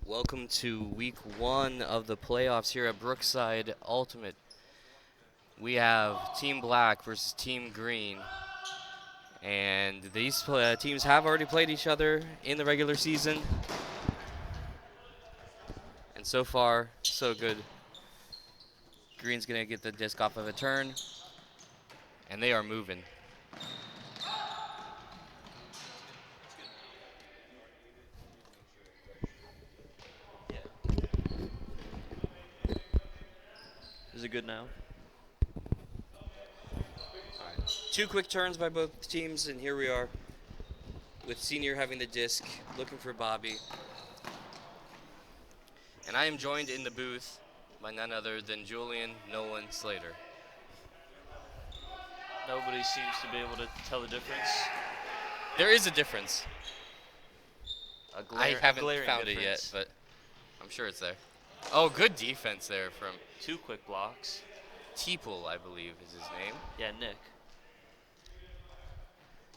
Welcome to week 1 of the playoffs here at Brookside Ultimate. We have Team Black versus Team Green. And these teams have already played each other in the regular season. And so far, so good. Green's going to get the disc off of a turn. And they are moving. Is it good now? Two quick turns by both teams, and here we are with Senior having the disc, looking for Bobby. And I am joined in the booth by none other than Julian Nolan Slater. Nobody seems to be able to tell the difference. There is a difference. I haven't glaring found it yet, but I'm sure it's there. Oh, good defense there from Two quick blocks. Teeple, I believe is his name. Yeah, Nick.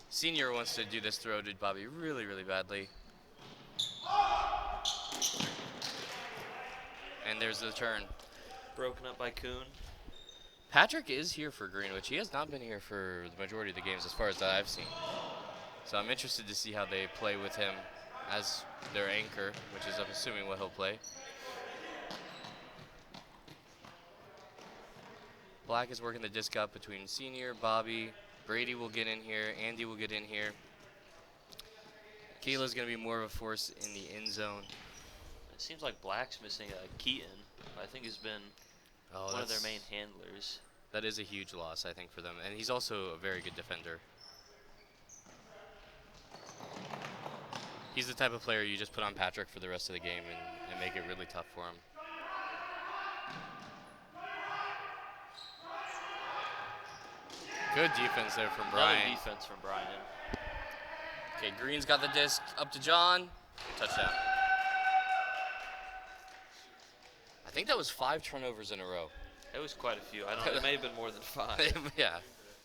Senior wants to do this throw to Bobby really, really badly. And there's the turn. Broken up by Kuhn. Patrick is here for Greenwich. He has not been here for the majority of the games as far as I've seen. So I'm interested to see how they play with him as their anchor, which is, I'm assuming, what he'll play. Black is working the disc up between Senior, Bobby. Brady will get in here. Andy will get in here. Kayla's going to be more of a force in the end zone. It seems like Black's missing Keaton. I think he's been one of their main handlers. That is a huge loss, I think, for them. And he's also a very good defender. He's the type of player you just put on Patrick for the rest of the game and make it really tough for him. Good defense there from Brian. Another defense from Brian. Okay, Green's got the disc up to John. Touchdown. I think that was 5 turnovers in a row. It was quite a few. I don't know. It may have been more than 5. Yeah,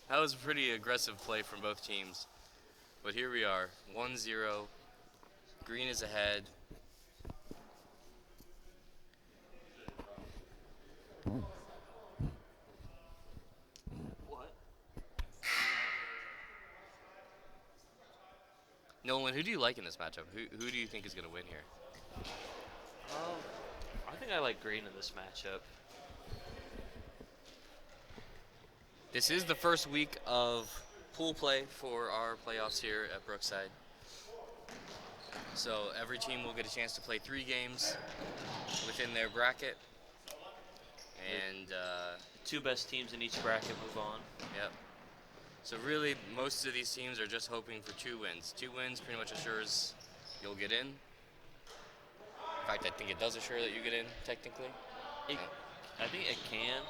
that was a pretty aggressive play from both teams. But here we are, 1-0. Green is ahead. What? Nolan, who do you like in this matchup? Who do you think is going to win here? I think I like Green in this matchup. This is the first week of pool play for our playoffs here at Brookside. So every team will get a chance to play 3 games within their bracket. And The 2 best teams in each bracket move on. Yep. So really, most of these teams are just hoping for 2 wins. 2 wins pretty much assures you'll get in. In fact, I think it does assure that you get in, technically. I think it can.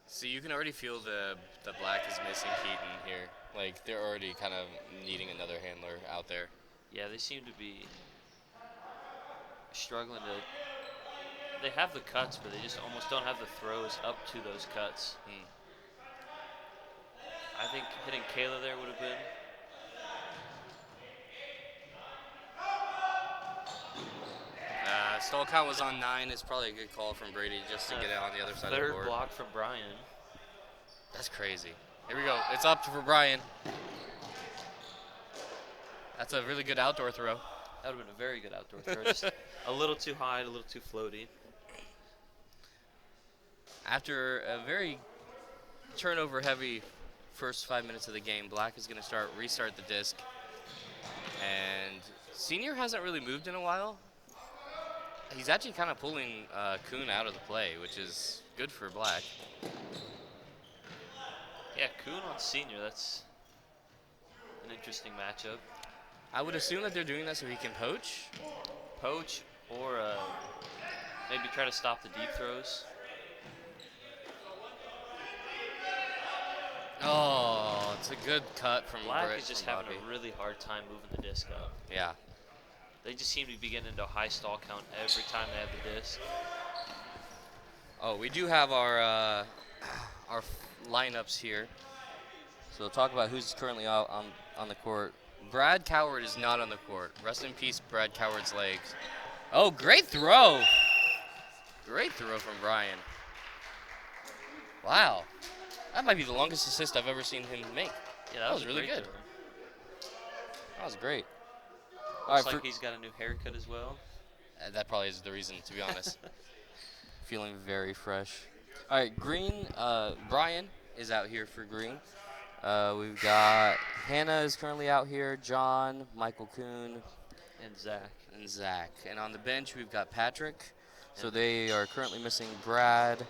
So you can already feel the Black is missing Keaton here. Like, they're already kind of needing another handler out there. Yeah, they seem to be struggling to. They have the cuts, but they just almost don't have the throws up to those cuts. I think hitting Kayla there would have been. Stall count was on 9. It's probably a good call from Brady just to get it on the other side of the board. Third block from Brian. That's crazy. Here we go. It's up for Brian. That's a really good outdoor throw. That would have been a very good outdoor throw. Just a little too high, a little too floaty. After a very turnover-heavy first 5 minutes of the game, Black is going to restart the disc. And Senior hasn't really moved in a while. He's actually kind of pulling Kuhn out of the play, which is good for Black. Yeah, Kuhn on Senior, that's an interesting matchup. I would assume that they're doing that so he can poach. Poach or maybe try to stop the deep throws. Oh, it's a good cut from Black is just having Bobby. a really hard time moving the disc up. Yeah. They just seem to be getting into a high stall count every time they have the disc. Oh, we do have our lineups here. So we'll talk about who's currently out on the court. Brad Coward is not on the court. Rest in peace, Brad Coward's legs. Oh, great throw. Great throw from Brian. Wow. That might be the longest assist I've ever seen him make. Yeah, that was really good. Throw. That was great. Looks like he's got a new haircut as well. That probably is the reason, to be honest. Feeling very fresh. All right, Green. Brian is out here for Green. We've got Hannah is currently out here. John, Michael Kuhn, and Zach. And on the bench we've got Patrick. So they are currently missing Brad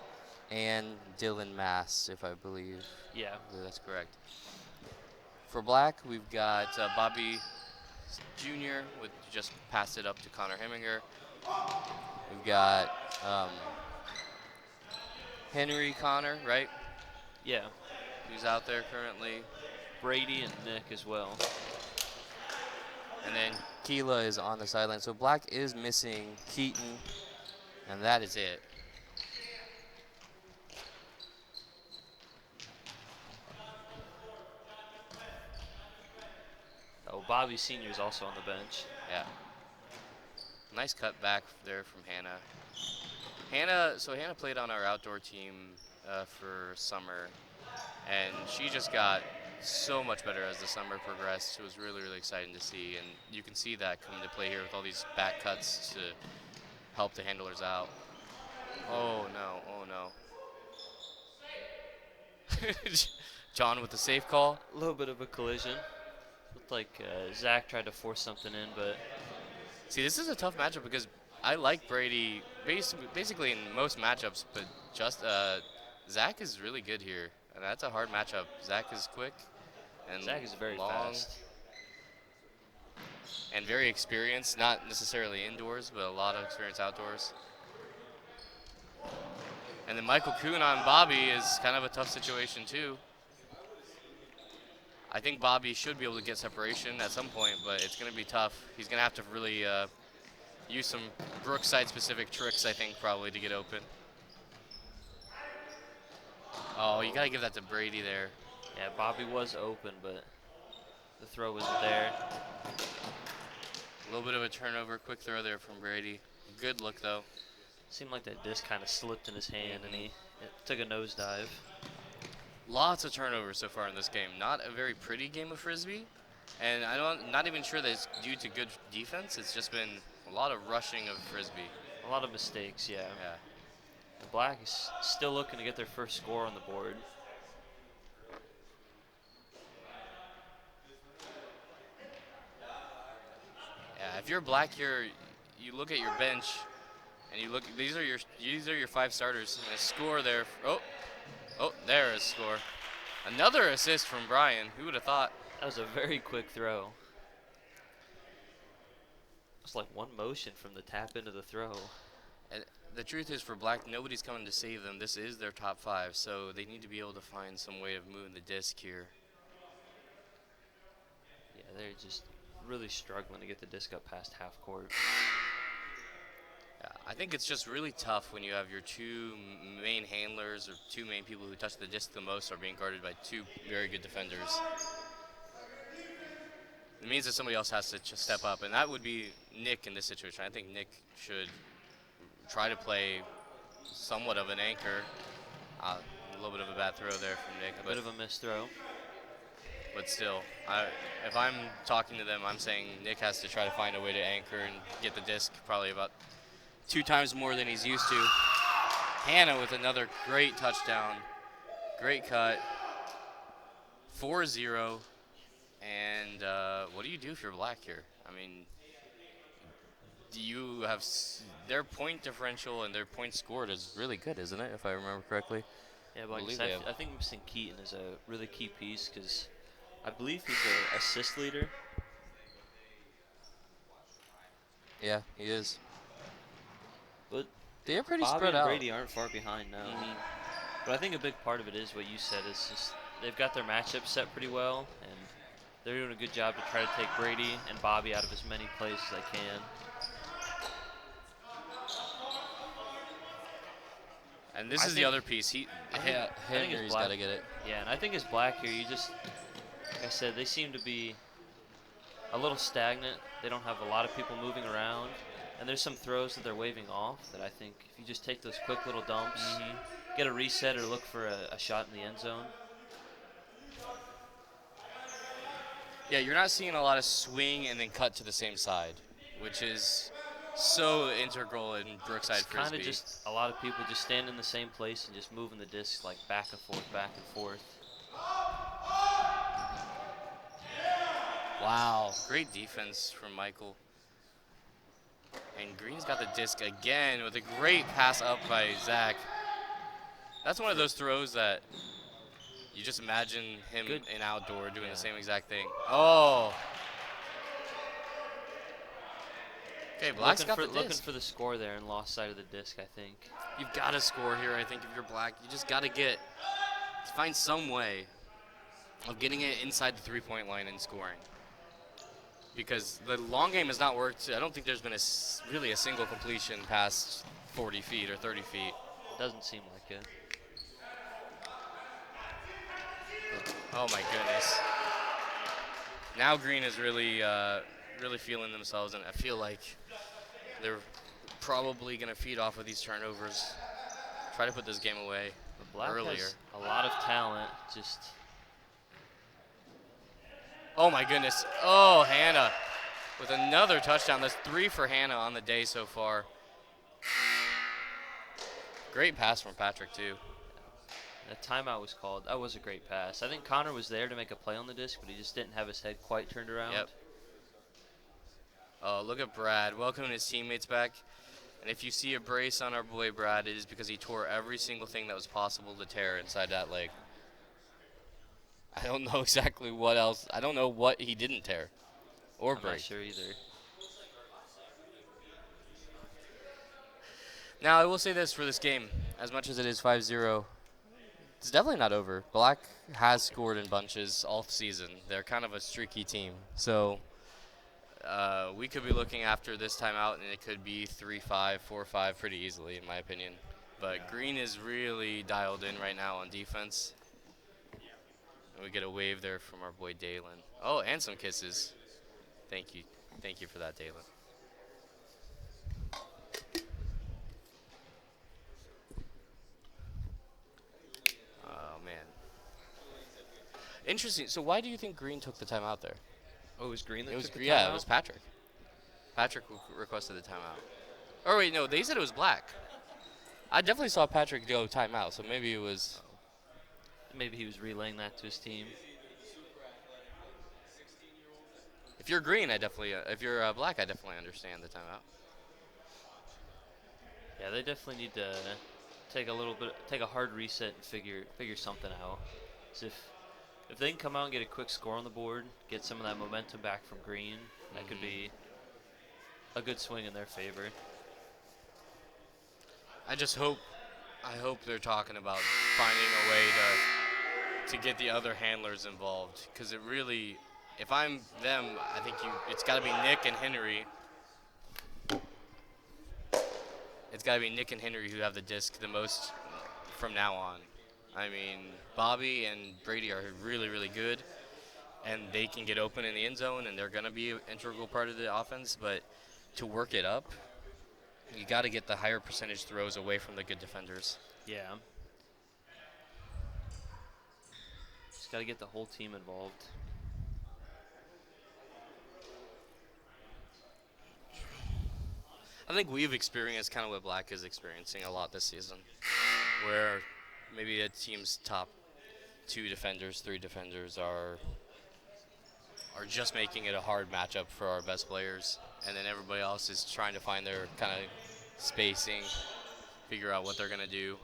and Dylan Mass, if I believe. Yeah, that's correct. For Black, we've got Bobby Jr. with just passed it up to Connor Heminger. We've got Henry Connor, right? Yeah. Who's out there currently. Brady and Nick as well. And then Keela is on the sideline. So Black is missing Keaton, and that is it. Oh, Bobby Sr. is also on the bench. Yeah. Nice cut back there from Hannah. So Hannah played on our outdoor team for summer, and she just got so much better as the summer progressed. It was really, really exciting to see, and you can see that come into play here with all these back cuts to help the handlers out. Oh no. John with the safe call. A little bit of a collision. Looked like Zach tried to force something in, but... See, this is a tough matchup because I like Brady basically in most matchups, but just Zach is really good here, and that's a hard matchup. Zach is quick, and Zach is very long, fast. and very experienced, not necessarily indoors, but a lot of experience outdoors. And then Michael Kuhn on Bobby is kind of a tough situation too. I think Bobby should be able to get separation at some point, but it's going to be tough. He's going to have to really use some Brookside-specific tricks, I think, probably to get open. Oh, you got to give that to Brady there. Yeah, Bobby was open, but the throw wasn't there. A little bit of a turnover, quick throw there from Brady. Good look, though. Seemed like that disc kind of slipped in his hand, and he took a nosedive. Lots of turnovers so far in this game. Not a very pretty game of Frisbee, and not even sure that it's due to good defense. It's just been a lot of rushing of Frisbee. A lot of mistakes, yeah. Yeah. The Black is still looking to get their first score on the board. Yeah, if you're Black here, you look at your bench, and you look. These are your 5 starters. And a score there. Oh, there is a score. Another assist from Brian. Who would have thought? That was a very quick throw. It's like one motion from the tap into the throw. And the truth is, for Black, nobody's coming to save them. This is their top 5, so they need to be able to find some way of moving the disc here. Yeah, they're just really struggling to get the disc up past half court. Yeah, I think it's just really tough when you have your 2 main handlers or 2 main people who touch the disc the most are being guarded by 2 very good defenders. It means that somebody else has to step up, and that would be Nick in this situation. I think Nick should try to play somewhat of an anchor. A little bit of a bad throw there from Nick. A bit of a missed throw. But still, if I'm talking to them, I'm saying Nick has to try to find a way to anchor and get the disc probably about 2 times more than he's used to. Hannah with another great touchdown. Great cut. 4-0. And what do you do if you're Black here? I mean, do you have their point differential and their points scored is really good, isn't it, if I remember correctly? Yeah, but I think missing Keaton is a really key piece because I believe he's an assist leader. Yeah, he is. But they're pretty Bobby spread and out. Brady aren't far behind now. But I think a big part of it is what you said is just they've got their matchup set pretty well, and they're doing a good job to try to take Brady and Bobby out of as many plays as they can. And this I is the think other piece. I think it's Henry's Black. got to get it. Yeah, and I think it's Black here. You just, like I said, they seem to be a little stagnant. They don't have a lot of people moving around. And there's some throws that they're waving off that I think if you just take those quick little dumps, get a reset or look for a shot in the end zone. Yeah, you're not seeing a lot of swing and then cut to the same side, which is so integral in Brookside It's kind Frisbee. of just a lot of people just stand in the same place and just moving the disc like back and forth, back and forth. Wow, great defense from Michael. And Green's got the disc again with a great pass up by Zach. That's one of those throws that you just imagine him Good. in outdoor doing Yeah. the same exact thing. Oh. Okay, Black's got the Looking disc. for the score there and lost sight of the disc, I think. You've got to score here, I think, if you're Black. You just got to find some way of getting it inside the three-point line and scoring. Because the long game has not worked. I don't think there's been really a single completion past 40 feet or 30 feet. Doesn't seem like it. Oh my goodness. Now Green is really feeling themselves, and I feel like they're probably going to feed off of these turnovers. Try to put this game away But Black earlier. has a lot of talent. Just Oh my goodness. Oh, Hannah with another touchdown. That's 3 for Hannah on the day so far. Great pass from Patrick, too. a timeout was called. That was a great pass. I think Connor was there to make a play on the disc, but he just didn't have his head quite turned around. Yep. Oh, look at Brad welcoming his teammates back. And if you see a brace on our boy Brad, it is because he tore every single thing that was possible to tear inside that leg. I don't know exactly what else. I don't know what he didn't tear or I'm break. not sure either. Now, I will say this for this game. As much as it is 5-0, it's definitely not over. Black has scored in bunches all season. They're kind of a streaky team. So we could be looking after this timeout, and it could be 3-5, 4-5 pretty easily, in my opinion. But Green is really dialed in right now on defense. And we get a wave there from our boy Dalen. Oh, and some kisses. Thank you. Thank you for that, Dalen. Oh, man. Interesting. So why do you think Green took the timeout there? Oh, it was Green that It was took the yeah, timeout? it was Patrick. Patrick requested the timeout. Oh wait, no, they said it was Black. I definitely saw Patrick go timeout, so maybe it was. Maybe he was relaying that to his team. If you're Green, I definitely. If you're Black, I definitely understand the timeout. Yeah, they definitely need to take a hard reset and figure something out. 'Cause if they can come out and get a quick score on the board, get some of that momentum back from Green, that could be a good swing in their favor. I hope they're talking about finding a way to get the other handlers involved, because it really, if I'm them, I think it's got to be Nick and Henry. It's got to be Nick and Henry who have the disc the most from now on. I mean, Bobby and Brady are really, really good, and they can get open in the end zone, and they're going to be an integral part of the offense. But to work it up, you got to get the higher percentage throws away from the good defenders. Yeah. Just got to get the whole team involved. I think we've experienced kind of what Black is experiencing a lot this season, where maybe a team's top 2 defenders, 3 defenders are just making it a hard matchup for our best players, and then everybody else is trying to find their kind of spacing, figure out what they're going to do.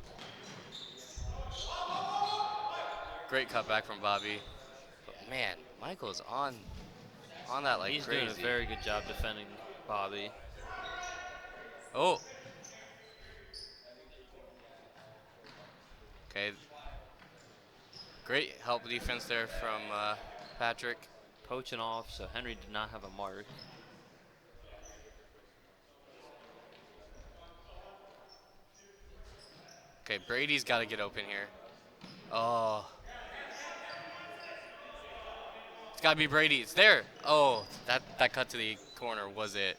Great cutback from Bobby. But man, Michael's on that like He's crazy. doing a very good job defending Bobby. Oh. Okay. Great help defense there from Patrick. Poaching off, so Henry did not have a mark. Okay, Brady's got to get open here. Oh. It's got to be Brady. It's there. Oh, that cut to the corner was it.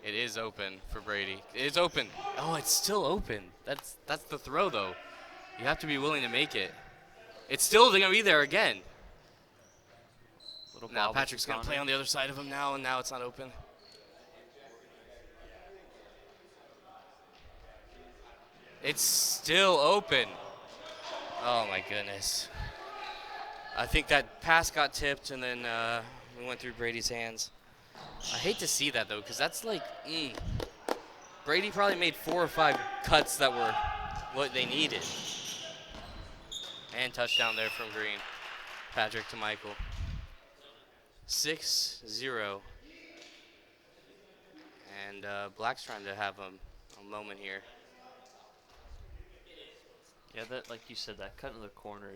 It is open for Brady. It is open. Oh, it's still open. That's the throw, though. You have to be willing to make it. It's still going to be there again. Little Now bobble Patrick's from going to play Connor. on the other side of him now, and now it's not open. It's still open. Oh, my goodness. I think that pass got tipped, and then we went through Brady's hands. I hate to see that, though, because that's like, Brady probably made 4 or 5 cuts that were what they needed. And touchdown there from Green. Patrick to Michael. 6-0. And Black's trying to have a moment here. Yeah, that like you said, that cut in the corner.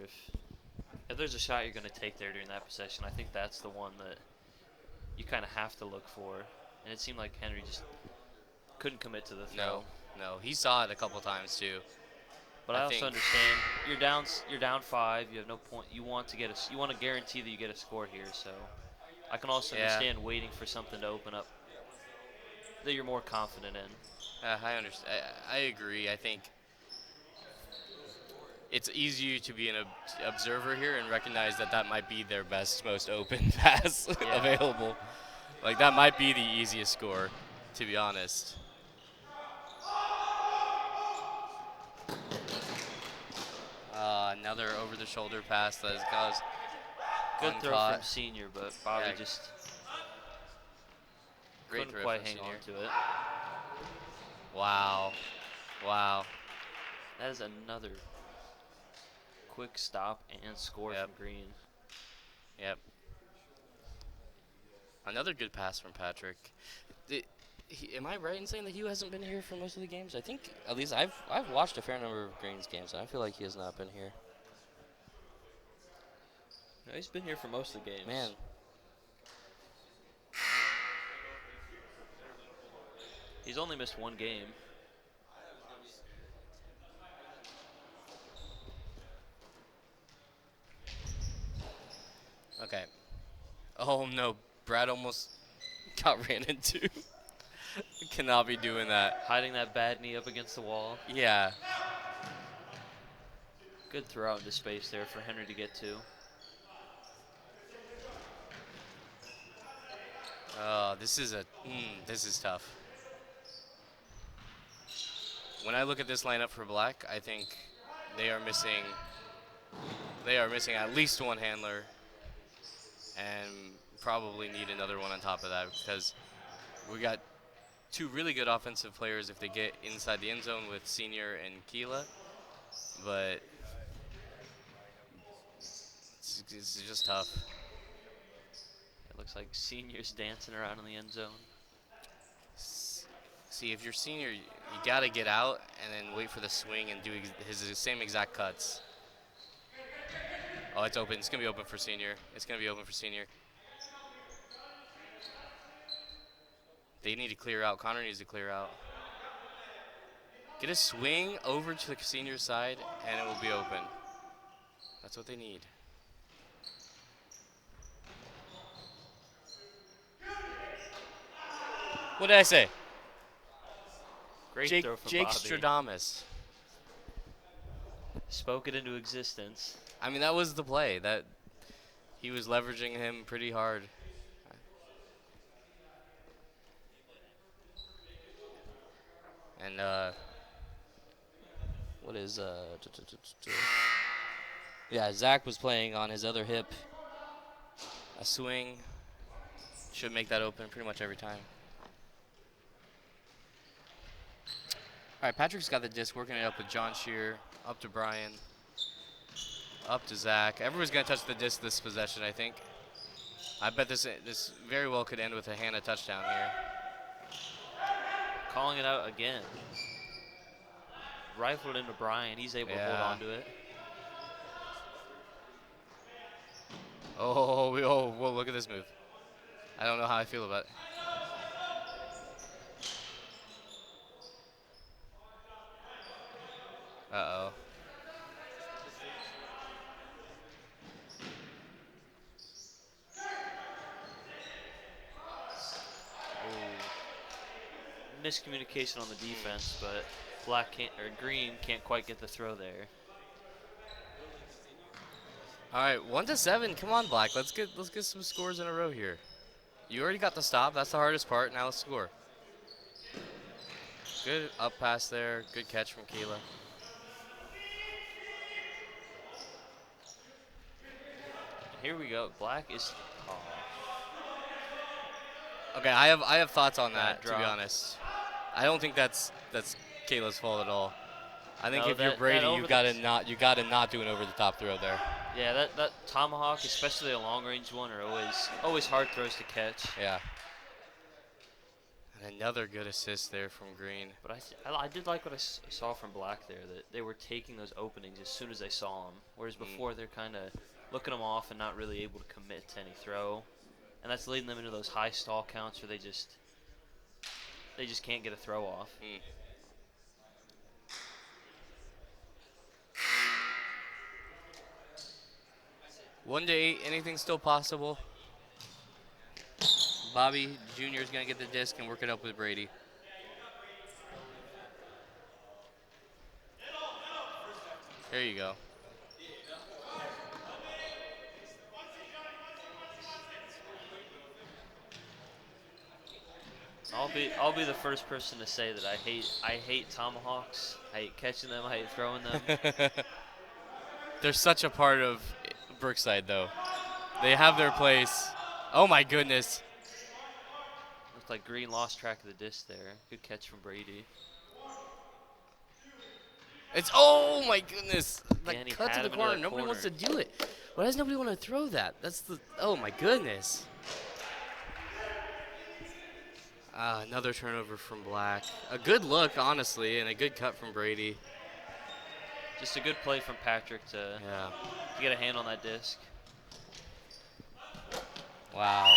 If there's a shot you're going to take there during that possession, I think that's the one that you kind of have to look for. And it seemed like Henry just couldn't commit to the throw. No, he saw it a couple times too. But I also understand you're down 5. You have no point. You want to guarantee that you get a score here. So I can also understand waiting for something to open up that you're more confident in. I understand. I agree. I think it's easier to be an observer here and recognize that might be their best, most open pass available. Like, that might be the easiest score, to be honest. Another over-the-shoulder pass that has good throw uncaught. from Senior, but Bobby just great couldn't throw quite from hang Senior. on to it. Wow. That is another quick stop and score from Green. Yep. Another good pass from Patrick. Am I right in saying that he hasn't been here for most of the games? I think at least I've watched a fair number of Green's games, and I feel like he has not been here. No, he's been here for most of the games. Man. He's only missed 1 game. Okay. Oh no, Brad almost got ran into. Cannot be doing that. Hiding that bad knee up against the wall. Yeah. Good throw out into space there for Henry to get to. This is tough. When I look at this lineup for Black, I think they are missing at least 1 handler, and probably need another one on top of that, because we got 2 really good offensive players if they get inside the end zone with Senior and Keela, but it's just tough. It looks like Senior's dancing around in the end zone. See, if you're Senior, you got to get out and then wait for the swing and do his same exact cuts. Oh, it's open. It's going to be open for Senior. They need to clear out. Connor needs to clear out. Get a swing over to the Senior side, and it will be open. That's what they need. What did I say? Great throw from Jake Bobby. Stradamus. Spoke it into existence. I mean, that was the play. That he was leveraging him pretty hard. And what is yeah, Zach was playing on his other hip. A swing should make that open pretty much every time. All right, Patrick's got the disc, working it up with John Shear, up to Brian, up to Zach. Everyone's gonna touch the disc this possession, I think. I bet this very well could end with a Hannah touchdown here. Calling it out again. Rifled into Brian. He's able to hold on to it. Oh, whoa, look at this move. I don't know how I feel about it. Uh-oh. Miscommunication on the defense, but black can't or green can't quite get the throw there. All right, 1-7. Come on, Black. Let's get some scores in a row here. You already got the stop. That's the hardest part. Now let's score. Good up pass there. Good catch from Keela. And here we go. Black is. Oh, Okay, I have thoughts on bad that, to be drop. honest. I don't think that's Kayla's fault at all. I think No, if you're that Brady, over you gotta not do an over the top throw there. Yeah, that tomahawk, especially a long range one, are always hard throws to catch. Yeah. And another good assist there from Green. But I did like what I saw from Black there, that they were taking those openings as soon as they saw them. Whereas before they're kind of looking them off and not really able to commit to any throw, and that's leading them into those high stall counts where they just can't get a throw off. 1-8. Anything's still possible. Bobby Jr. is gonna get the disc and work it up with Brady. There you go. I'll be the first person to say that I hate tomahawks. I hate catching them. I hate throwing them. They're such a part of Brookside, though. They have their place. Oh my goodness. Looks like Green lost track of the disc there. Good catch from Brady. It's oh my goodness. Again, Like he cut to had the him into corner. that Nobody corner. wants to do it. Why does nobody want to throw that? That's the oh my goodness. Another turnover from Black. A good look, honestly, and a good cut from Brady. Just a good play from Patrick to get a hand on that disc. Wow.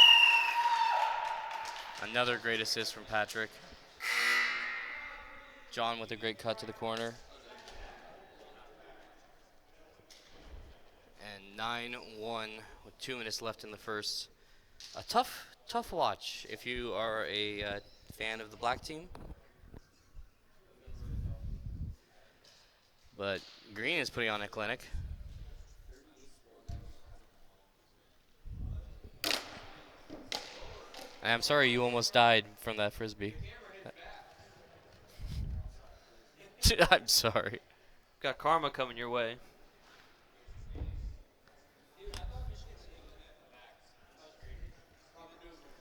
Another great assist from Patrick. John with a great cut to the corner. And 9-1 with 2 minutes left in the first. A tough watch if you are a fan of the Black team. But Green is putting on a clinic. I'm sorry you almost died from that frisbee. I'm sorry. Got karma coming your way.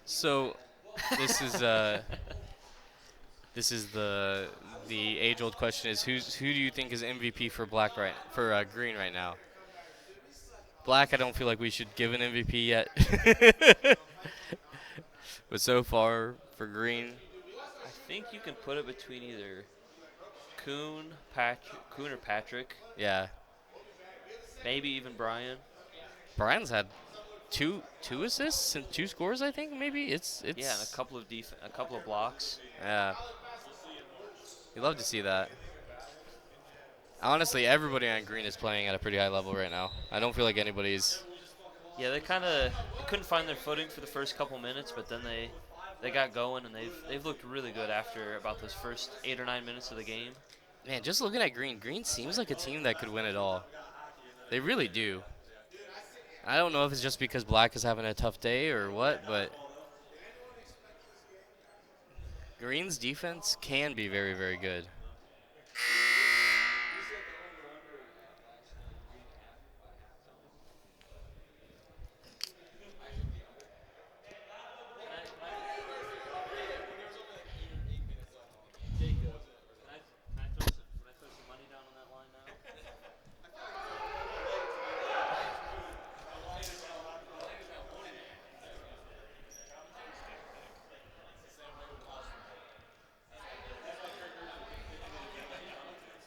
So this is the age-old question is who do you think is MVP for Green right now? Black, I don't feel like we should give an MVP yet. But so far for Green, I think you can put it between either Kuhn or Patrick. Yeah. Maybe even Brian. Brian's had two assists and 2 scores, I think. Maybe it's Yeah, and a couple of blocks. Yeah. You love to see that. Honestly, everybody on Green is playing at a pretty high level right now. I don't feel like anybody's. Yeah, they couldn't find their footing for the first couple minutes, but then they got going and they've looked really good after about those first 8 or 9 minutes of the game. Man, just looking at Green seems like a team that could win it all. They really do. I don't know if it's just because Black is having a tough day or what, but Green's defense can be very, very good.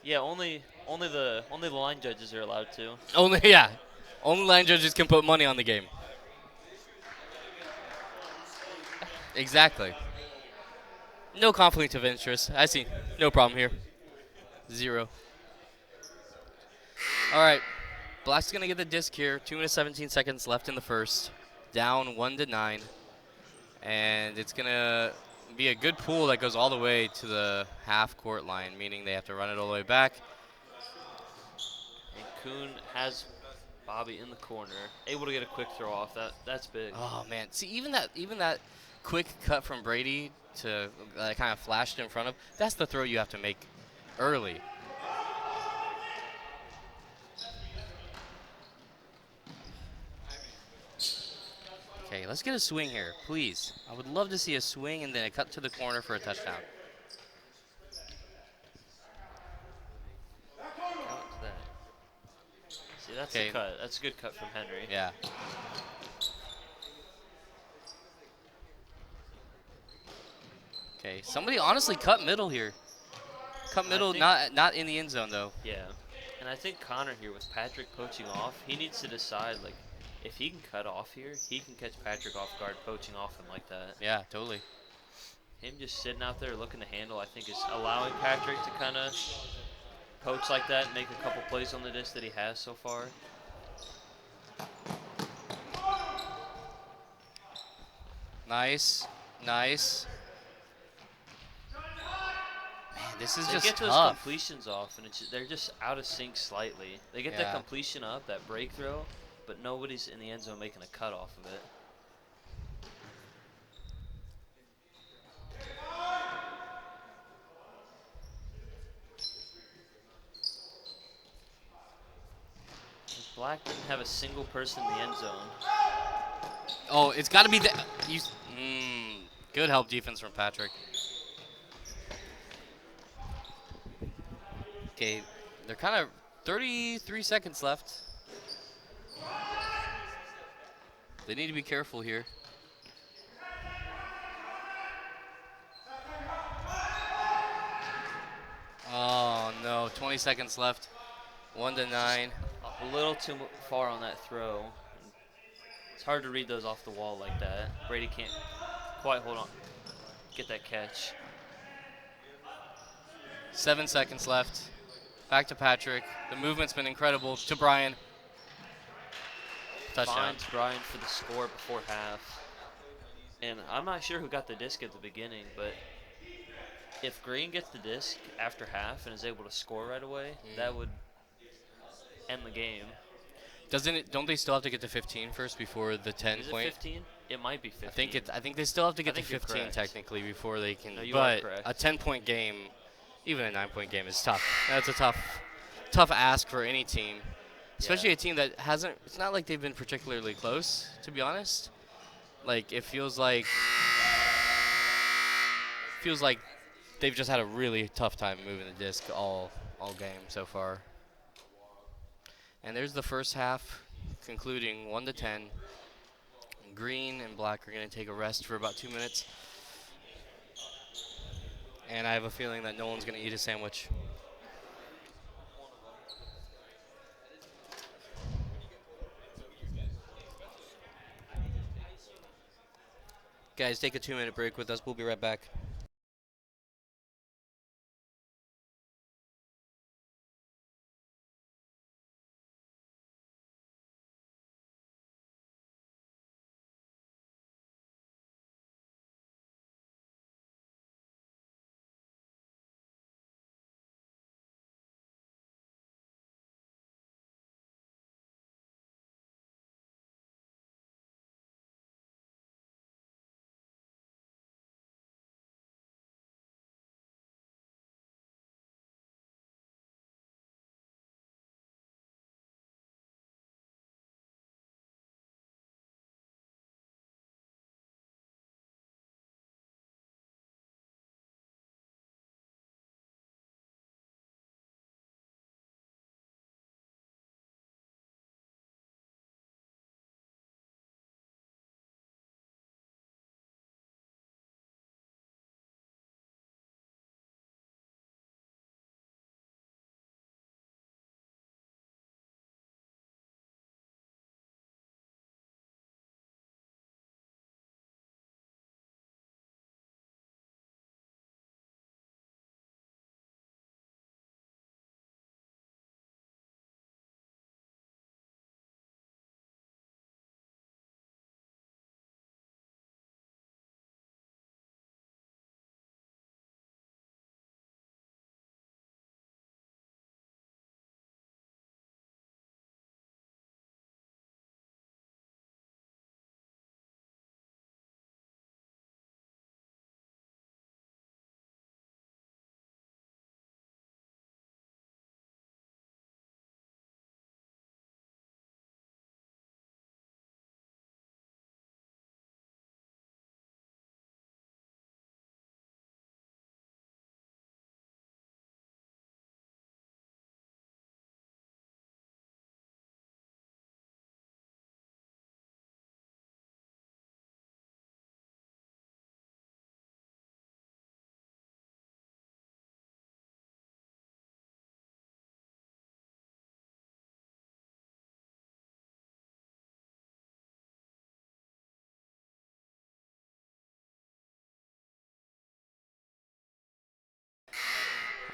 Yeah, only the line judges are allowed to. Only line judges can put money on the game. Exactly. No conflict of interest. I see. No problem here. 0. All right, Black's gonna get the disc here. 2 minutes 17 seconds left in the first. Down 1-9, and it's gonna be a good pull that goes all the way to the half court line, meaning they have to run it all the way back. And Kuhn has Bobby in the corner, able to get a quick throw off. That's big. Oh man, see even that quick cut from Brady to kind of flashed in front of. That's the throw you have to make early. Okay, let's get a swing here, please. I would love to see a swing and then a cut to the corner for a touchdown. Count to that. See, that's Okay. a cut. That's a good cut from Henry. Yeah. Okay, somebody honestly cut middle here. Cut middle, not in the end zone though. Yeah. And I think Connor here with Patrick poaching off, he needs to decide, like, if he can cut off here, he can catch Patrick off guard poaching off him like that. Yeah, totally. Him just sitting out there looking to handle, I think, is allowing Patrick to kind of poach like that and make a couple plays on the disc that he has so far. Nice, nice. Man, this is They just get those tough. completions off, and they're just out of sync slightly. They get Yeah. that completion up, that break throw, but nobody's in the end zone making a cut off of it. Black didn't have a single person in the end zone. Oh, it's got to be the. Good help defense from Patrick. Okay, they're kind of 33 seconds left. They need to be careful here. Oh no, 20 seconds left. 1-9. A little too far on that throw. It's hard to read those off the wall like that. Brady can't quite hold on, get that catch. 7 seconds left. Back to Patrick. The movement's been incredible. To Brian. Touchdown. Finds Brian for the score before half. And I'm not sure who got the disc at the beginning, but if Green gets the disc after half and is able to score right away, that would end the game. Don't they still have to get to 15 first before the 10 Is it point? 15? It might be 15. I think they still have to get to think you're 15 correct. technically before they can. No, you are but correct. a 10-point game, even a 9-point game, is tough. That's a tough ask for any team, especially Yeah. a team that hasn't. It's not like they've been particularly close, to be honest. Like it feels like they've just had a really tough time moving the disc all game so far. And there's the first half concluding 1-10. Green and Black are going to take a rest for about 2 minutes. And I have a feeling that no one's going to eat a sandwich. Guys, take a 2-minute break with us. We'll be right back.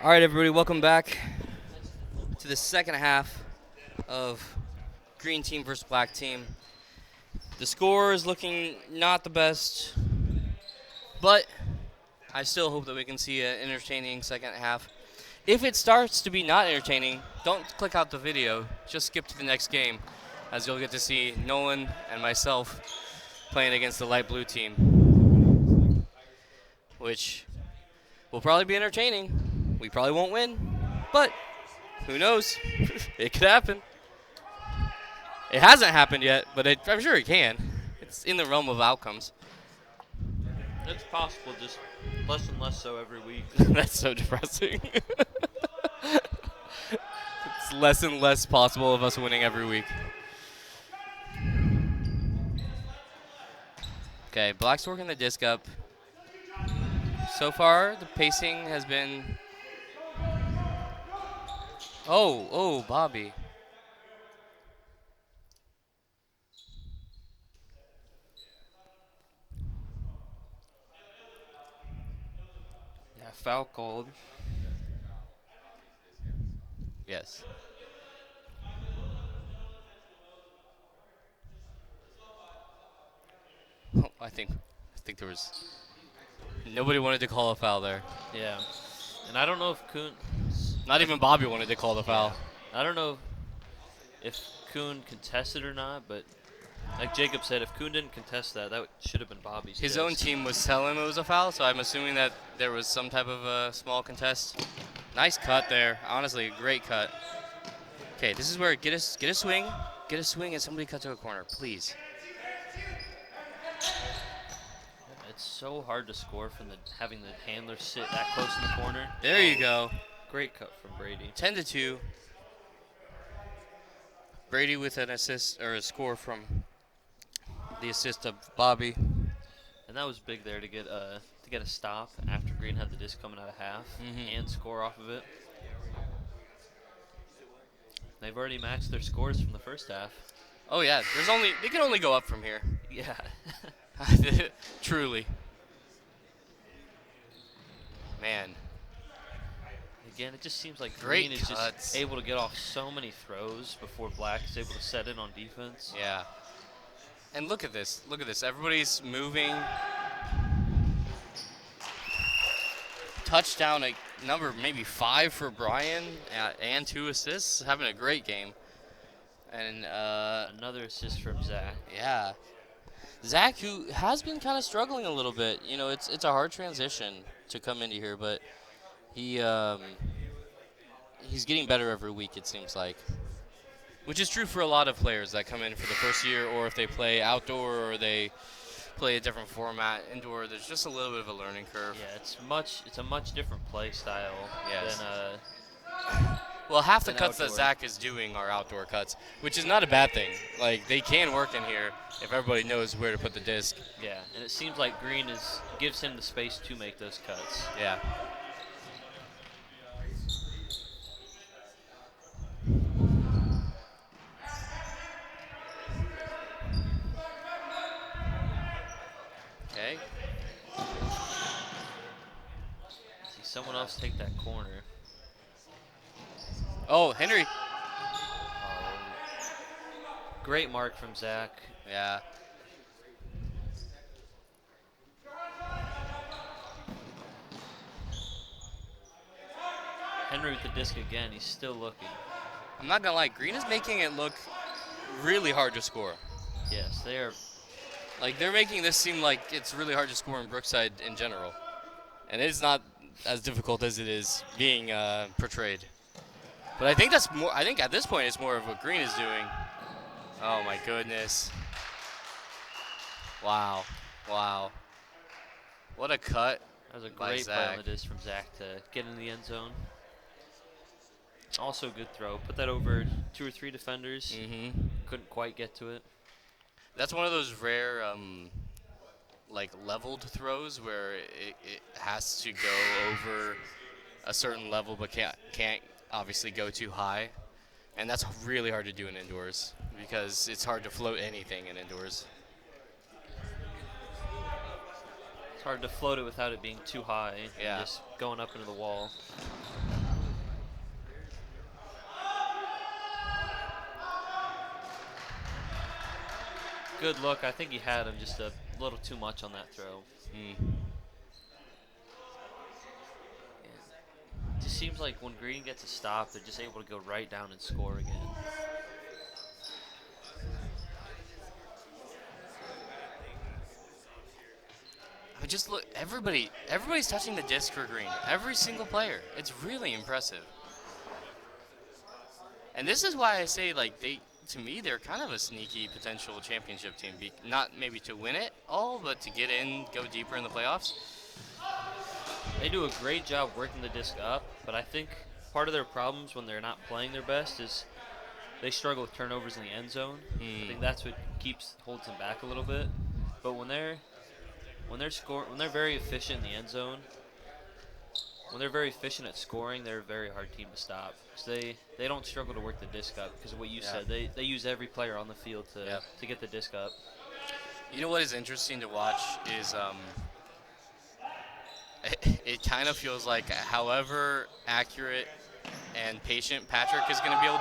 All right, everybody, welcome back to the second half of green team versus black team. The score is looking not the best, but I still hope that we can see an entertaining second half. If it starts to be not entertaining, don't click out the video. Just skip to the next game, as you'll get to see Nolan and myself playing against the light blue team, which will probably be entertaining. We probably won't win, but who knows? It could happen. It hasn't happened yet, but I'm sure it can. It's in the realm of outcomes. It's possible, just less and less so every week. That's so depressing. It's less and less possible of us winning every week. Okay, Black's working the disc up. So far, the pacing has been... Oh, Bobby. Yeah, foul called. Yes. Oh, I think there was... Nobody wanted to call a foul there. Yeah. And I don't know if Kuhn... Not even Bobby wanted to call the foul. I don't know if Kuhn contested or not, but like Jacob said, if Kuhn didn't contest that, that should have been Bobby's. His disc. own team was telling him it was a foul, so I'm assuming that there was some type of a small contest. Nice cut there. Honestly, a great cut. Okay, this is where get a swing, and somebody cut to a corner, please. It's so hard to score from having the handler sit that close in the corner. There you go. Great cut from Brady. 10-2. Brady with an assist or a score from the assist of Bobby. And that was big there to get a stop after Green had the disc coming out of half and score off of it. They've already matched their scores from the first half. Oh yeah, they can only go up from here. Yeah. Truly. Man. Again, it just seems like Great Green is cuts. just able to get off so many throws before Black is able to set in on defense. Yeah. And look at this. Look at this. Everybody's moving. Touchdown, number maybe 5 for Brian, and 2 assists. Having a great game. And Another assist from Zach. yeah. Zach, who has been kind of struggling a little bit. You know, it's a hard transition to come into here, but he's getting better every week, it seems like. Which is true for a lot of players that come in for the first year, or if they play outdoor or they play a different format indoor. There's just a little bit of a learning curve. Yeah, it's a much different play style Yes. than Well, half the than cuts that outdoor. Zach is doing are outdoor cuts, which is not a bad thing. Like, they can work in here if everybody knows where to put the disc. yeah, and it seems like Green gives him the space to make those cuts. Yeah. Okay. See someone else take that corner. Oh, Henry. Great mark from Zach. Yeah. Henry with the disc again. He's still looking. I'm not gonna lie, Green is making it look really hard to score. Yes, they are. Like, they're making this seem like it's really hard to score in Brookside in general. And it's not as difficult as it is being portrayed. But I think at this point it's more of what Green is doing. Oh my goodness. Wow. Wow. What a cut. That was a by great play Zach. on the disc from Zach to get in the end zone. Also a good throw. Put that over 2 or 3 defenders. Mm-hmm. Couldn't quite get to it. That's one of those rare, like, leveled throws where it has to go over a certain level but can't obviously go too high. And that's really hard to do in indoors because it's hard to float anything in indoors. It's hard to float it without it being too high. Yeah. Just going up into the wall. good look. I think he had him just a little too much on that throw. Mm. It just seems like when Green gets a stop, they're just able to go right down and score again. I just look. Everybody's touching the disc for Green. Every single player. It's really impressive. And this is why I say, like, to me, they're kind of a sneaky potential championship team. Not maybe to win it all, but to get in, go deeper in the playoffs. They do a great job working the disc up, but I think part of their problems when they're not playing their best is they struggle with turnovers in the end zone. I think that's what holds them back a little bit. But when they're very efficient in the end zone, when they're very efficient at scoring, they're a very hard team to stop. 'Cause they don't struggle to work the disc up because of what you said. They use every player on the field to get the disc up. You know what is interesting to watch is it kind of feels like however accurate and patient Patrick is going to be able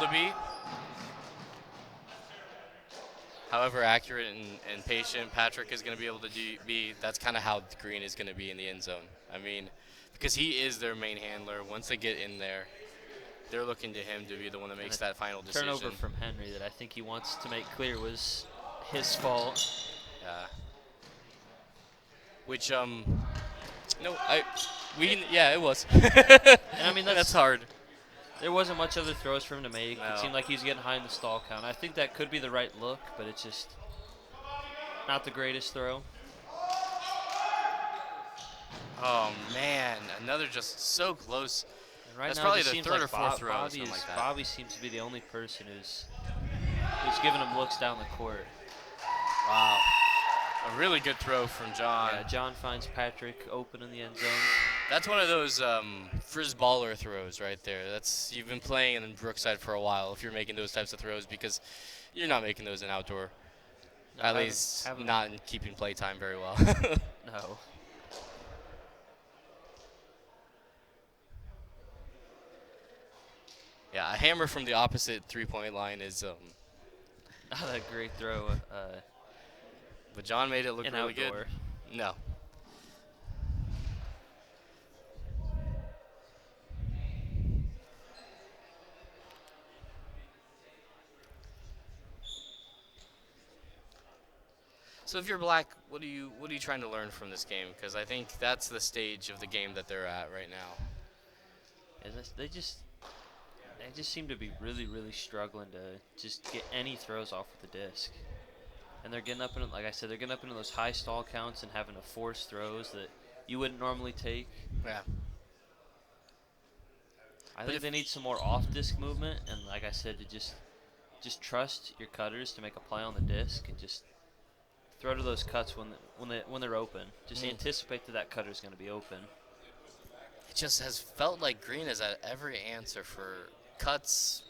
to be, that's kind of how Green is going to be in the end zone. I mean, because he is their main handler. Once they get in there, they're looking to him to be the one that makes that final decision. Turnover from Henry that I think he wants to make clear was his fault. Yeah. Which it was. And I mean that's hard. There wasn't much other throws for him to make. No. It seemed like he was getting high in the stall count. I think that could be the right look, but it's just not the greatest throw. Oh man, another just so close. And right That's now probably it the seems third like or fourth throw, Bobby, something like that. Bobby seems to be the only person who's giving him looks down the court. Wow. A really good throw from John. Yeah, John finds Patrick open in the end zone. That's one of those frizz baller throws right there. You've been playing in Brookside for a while if you're making those types of throws, because you're not making those in outdoor. No, At least not in keeping play time very well. No. Yeah, a hammer from the opposite three-point line is Not a great throw. But John made it look really outdoor. good. No. So if you're Black, what are you trying to learn from this game? Because I think that's the stage of the game that they're at right now. They just seem to be really, really struggling to just get any throws off with the disc. And they're getting up into, like I said, they're getting up into those high stall counts and having to force throws that you wouldn't normally take. Yeah. I think they need some more off-disc movement, and like I said, to just trust your cutters to make a play on the disc and just throw to those cuts when they're open. Just anticipate that cutter's going to be open. It just has felt like Green has had every answer for cuts,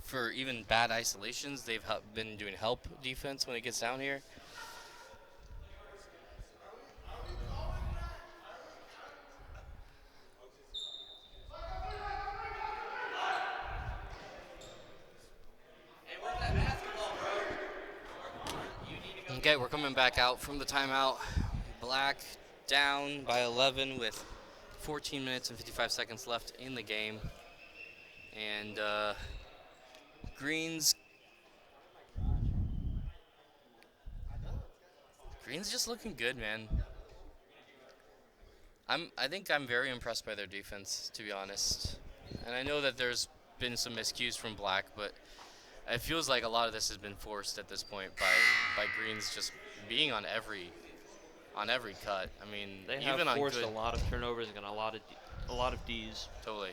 for even bad isolations. They've been doing help defense when it gets down here. Okay, we're coming back out from the timeout. Black down by 11 with 14 minutes and 55 seconds left in the game. And Green's just looking good, man. I think I'm very impressed by their defense, to be honest. And I know that there's been some miscues from Black, but it feels like a lot of this has been forced at this point by Green's just being on every cut. I mean, They even have forced on a good, lot of turnovers and a lot of Ds. totally.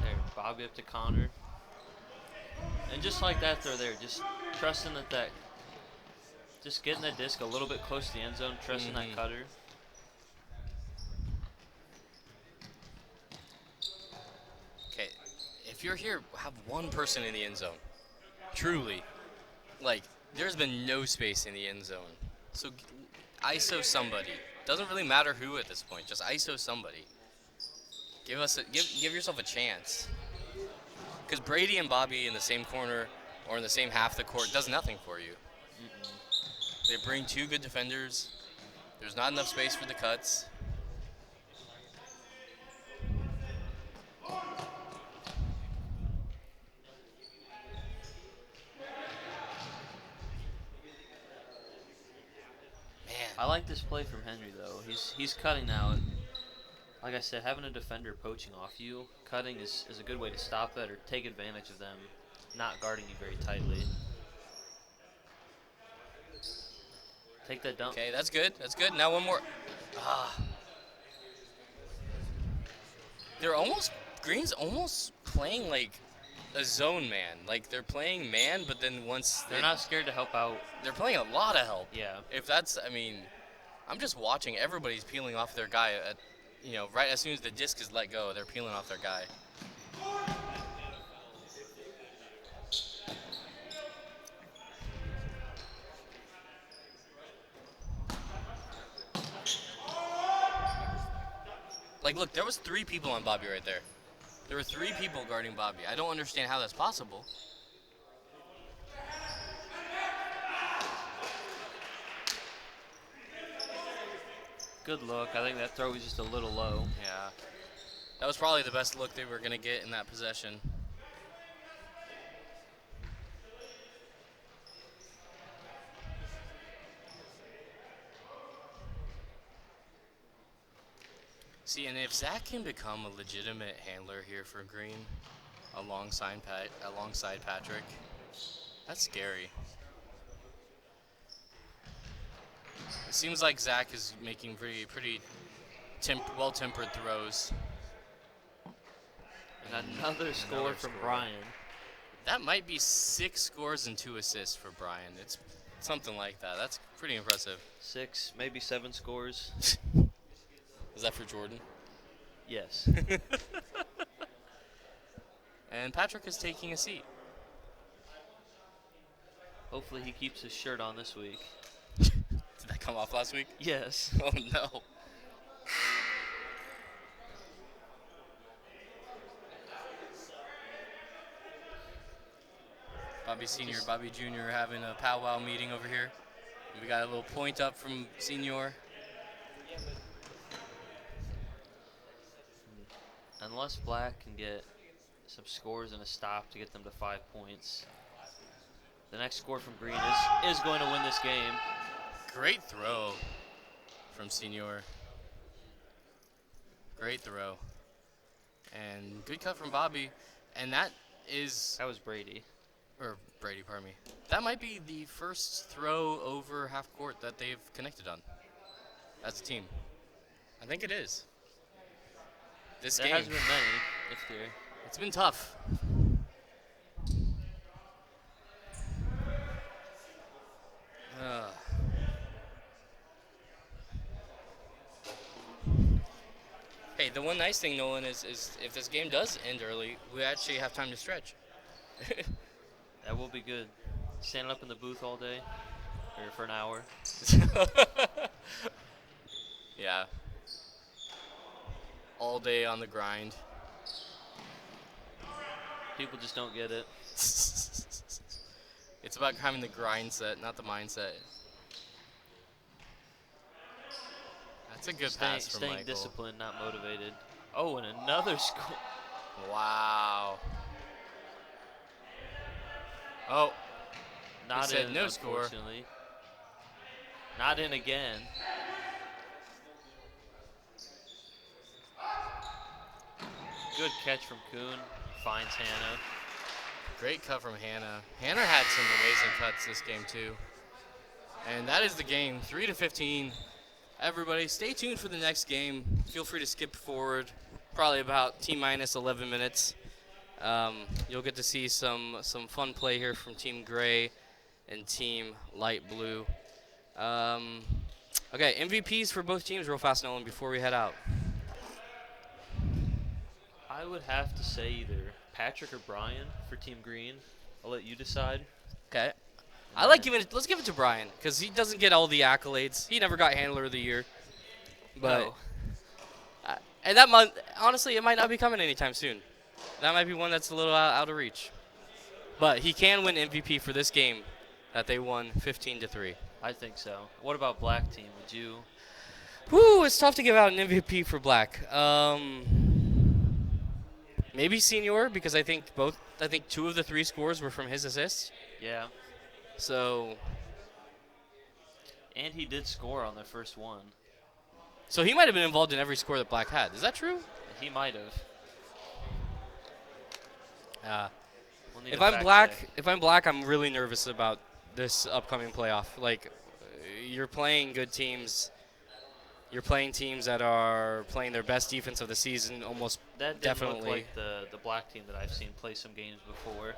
There, Bobby up to Connor. And just like that, they're there, just trusting that just getting that disc a little bit close to the end zone, trusting that cutter. Okay, if you're here, have one person in the end zone. Truly. Like, there's been no space in the end zone. So ISO somebody. Doesn't really matter who at this point. Just ISO somebody. Give yourself a chance. Because Brady and Bobby in the same corner or in the same half of the court does nothing for you. They bring two good defenders. There's not enough space for the cuts. Man. I like this play from Henry though. He's cutting now. Like I said, having a defender poaching off you, cutting is a good way to stop that or take advantage of them not guarding you very tightly. Take that dump. Okay, that's good. That's good. Now one more. Ah. Green's almost playing like a zone man. Like they're playing man, but then once They're not scared to help out. they're playing a lot of help. Yeah. If that's, I mean, I'm just watching. Everybody's peeling off their guy at, right as soon as the disc is let go, they're peeling off their guy. Like, look, there was 3 people on Bobby right there. There were 3 people guarding Bobby. I don't understand how that's possible. Good look. I think that throw was just a little low. Yeah. That was probably the best look they were going to get in that possession. See, and if Zach can become a legitimate handler here for Green, alongside Patrick, that's scary. It seems like Zach is making pretty well-tempered throws. And another score from score. Brian. That might be 6 scores and 2 assists for Brian. It's something like that. That's pretty impressive. 6, maybe 7 scores. Is that for Jordan? Yes. And Patrick is taking a seat. Hopefully he keeps his shirt on this week. Did that come off last week? Yes. Oh no. Bobby Senior, Bobby Junior having a powwow meeting over here. We got a little point up from Senior. Unless Black can get some scores and a stop to get them to 5 points, the next score from Green is going to win this game. Great throw from Senior. Great throw. And good cut from Bobby. And that was Brady. Or Brady, pardon me. That might be the first throw over half court that they've connected on as a team. I think it is. There hasn't been many this year. It's been tough. Hey, the one nice thing, Nolan, is if this game does end early, we actually have time to stretch. That will be good. Standing up in the booth all day, or for an hour. Yeah. All day on the grind. People just don't get it. It's about having the grind set, not the mindset. That's a good pass from Staying Michael. disciplined, not motivated. Oh, and another score. Wow. Oh. Not said in, no score. unfortunately. Not in again. Good catch from Kuhn. Finds Hannah. Great cut from Hannah. Hannah had some amazing cuts this game too. And that is the game, 3-15. Everybody, stay tuned for the next game. Feel free to skip forward, probably about T-minus 11 minutes. You'll get to see some fun play here from Team Gray and Team Light Blue. Okay, MVPs for both teams real fast, Nolan, before we head out. I would have to say either Patrick or Brian for Team Green. I'll let you decide. Okay. And I like then giving it. Let's give it to Brian because he doesn't get all the accolades. He never got Handler of the Year, but no, uh, and that month, honestly, it might not be coming anytime soon. That might be one that's a little out of reach. But he can win MVP for this game that they won 15-3. I think so. What about black team? Would you? Whew, it's tough to give out an MVP for Black. Maybe Senior because I think two of the three scores were from his assists. Yeah. So And he did score on the first one. so he might have been involved in every score that Black had. Is that true? He might have. Uh, We'll need a fact check. If I'm Black, I'm really nervous about this upcoming playoff. Like, you're playing good teams. You're playing teams that are playing their best defense of the season, almost That didn't look definitely. like the black team that I've seen play some games before.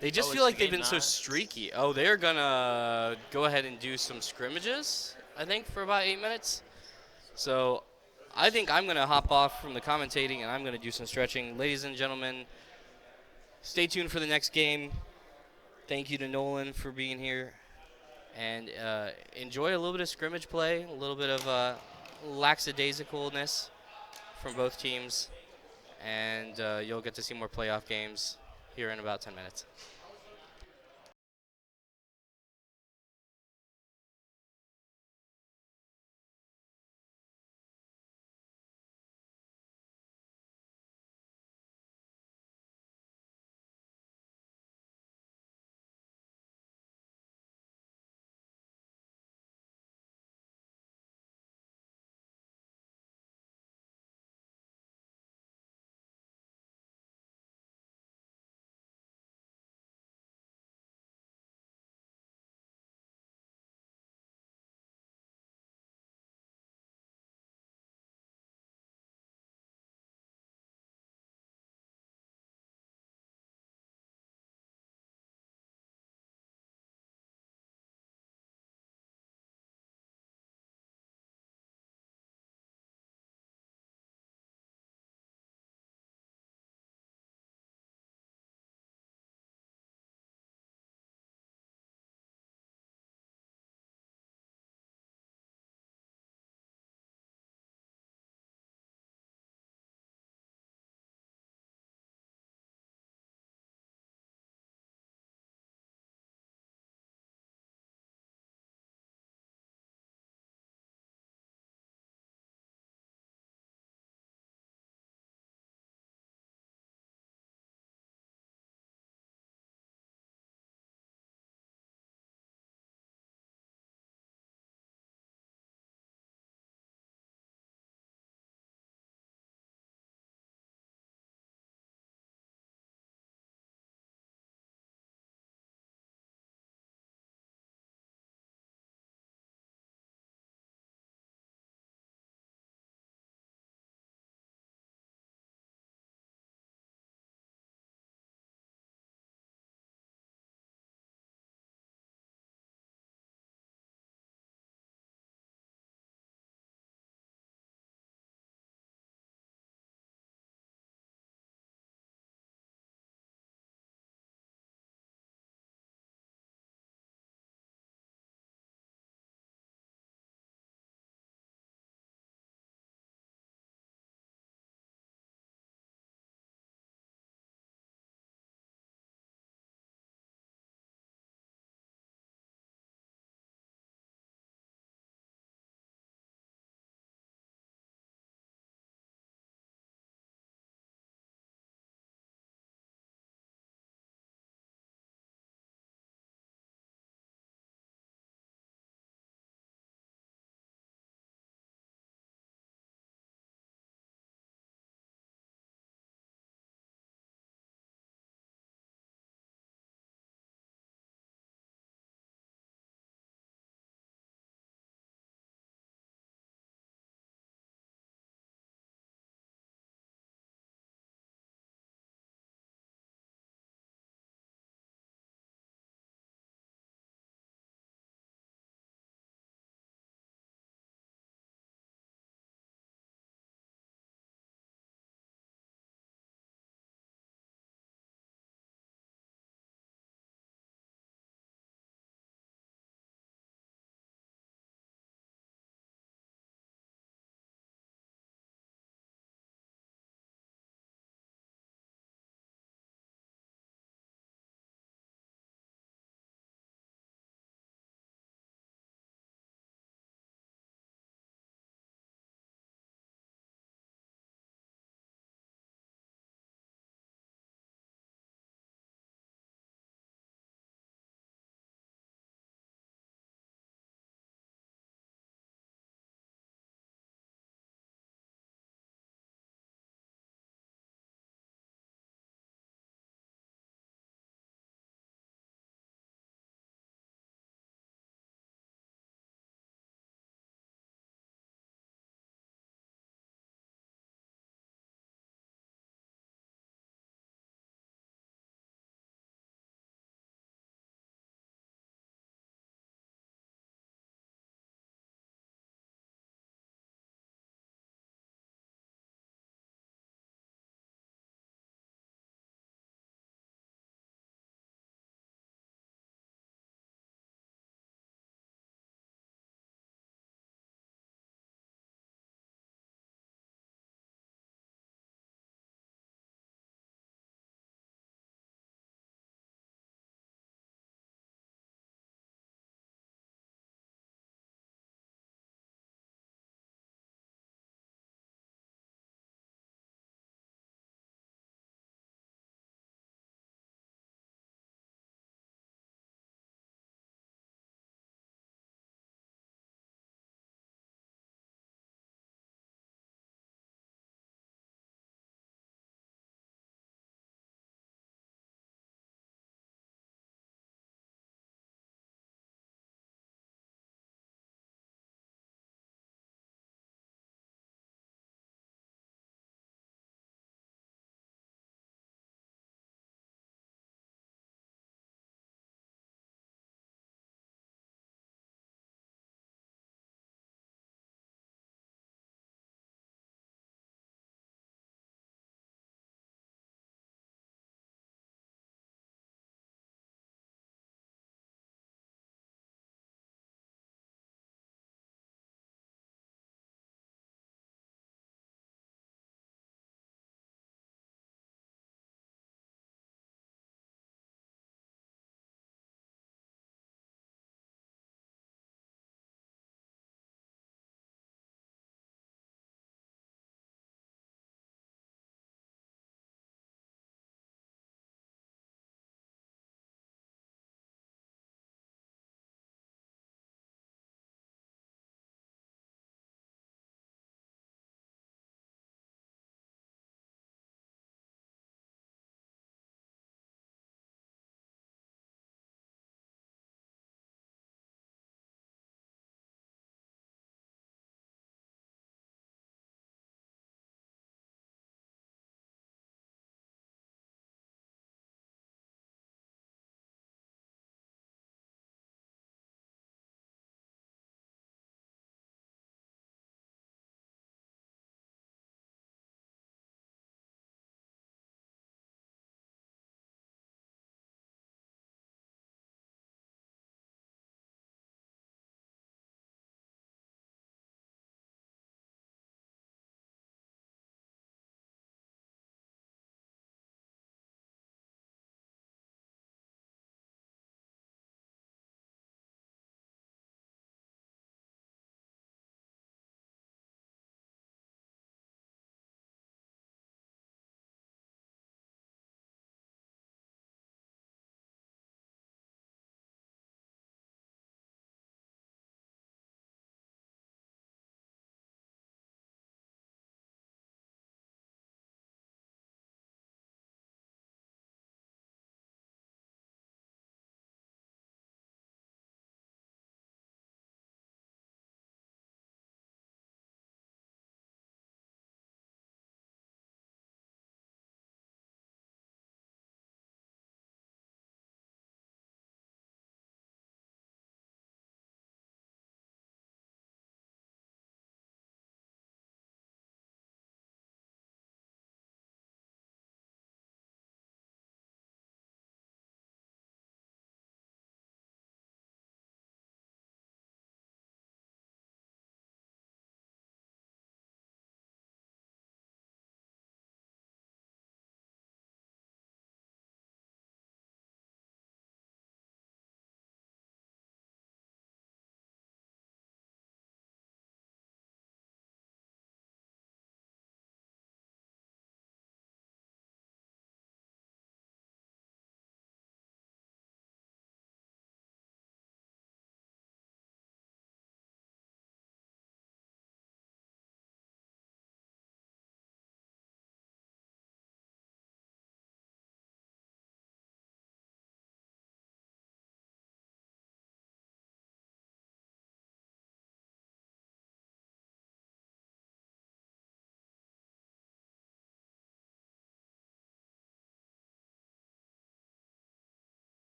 They just Oh, feel it's like they've game been so not? streaky. Oh, they're gonna go ahead and do some scrimmages, I think, for about 8 minutes. So I think I'm gonna hop off from the commentating and I'm gonna do some stretching. Ladies and gentlemen, stay tuned for the next game. Thank you to Nolan for being here. And enjoy a little bit of scrimmage play, a little bit of lackadaisicalness from both teams. And you'll get to see more playoff games here in about 10 minutes.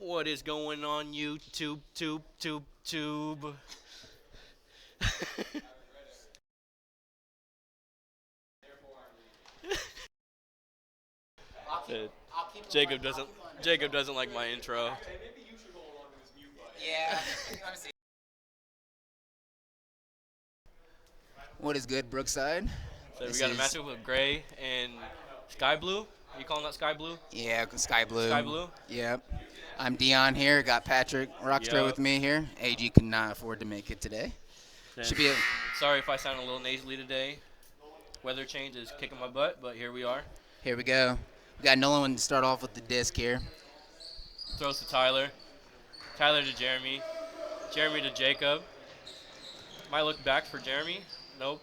What is going on YouTube, tube? Uh, Jacob doesn't. Jacob doesn't like my intro. Yeah. What is good, Brookside? So we This got a is matchup with Gray and Sky Blue. Are you calling that Sky Blue? yeah, Sky Blue. Sky Blue. Yep. I'm Dion here. Got Patrick Rockstar Yup. with me here. AG could not afford to make it today. Should be a, Sorry if I sound a little nasally today. Weather change is kicking my butt, but here we are. here we go. We got Nolan to start off with the disc here. Throws to Tyler. Tyler to Jeremy. Jeremy to Jacob. Might look back for Jeremy. Nope.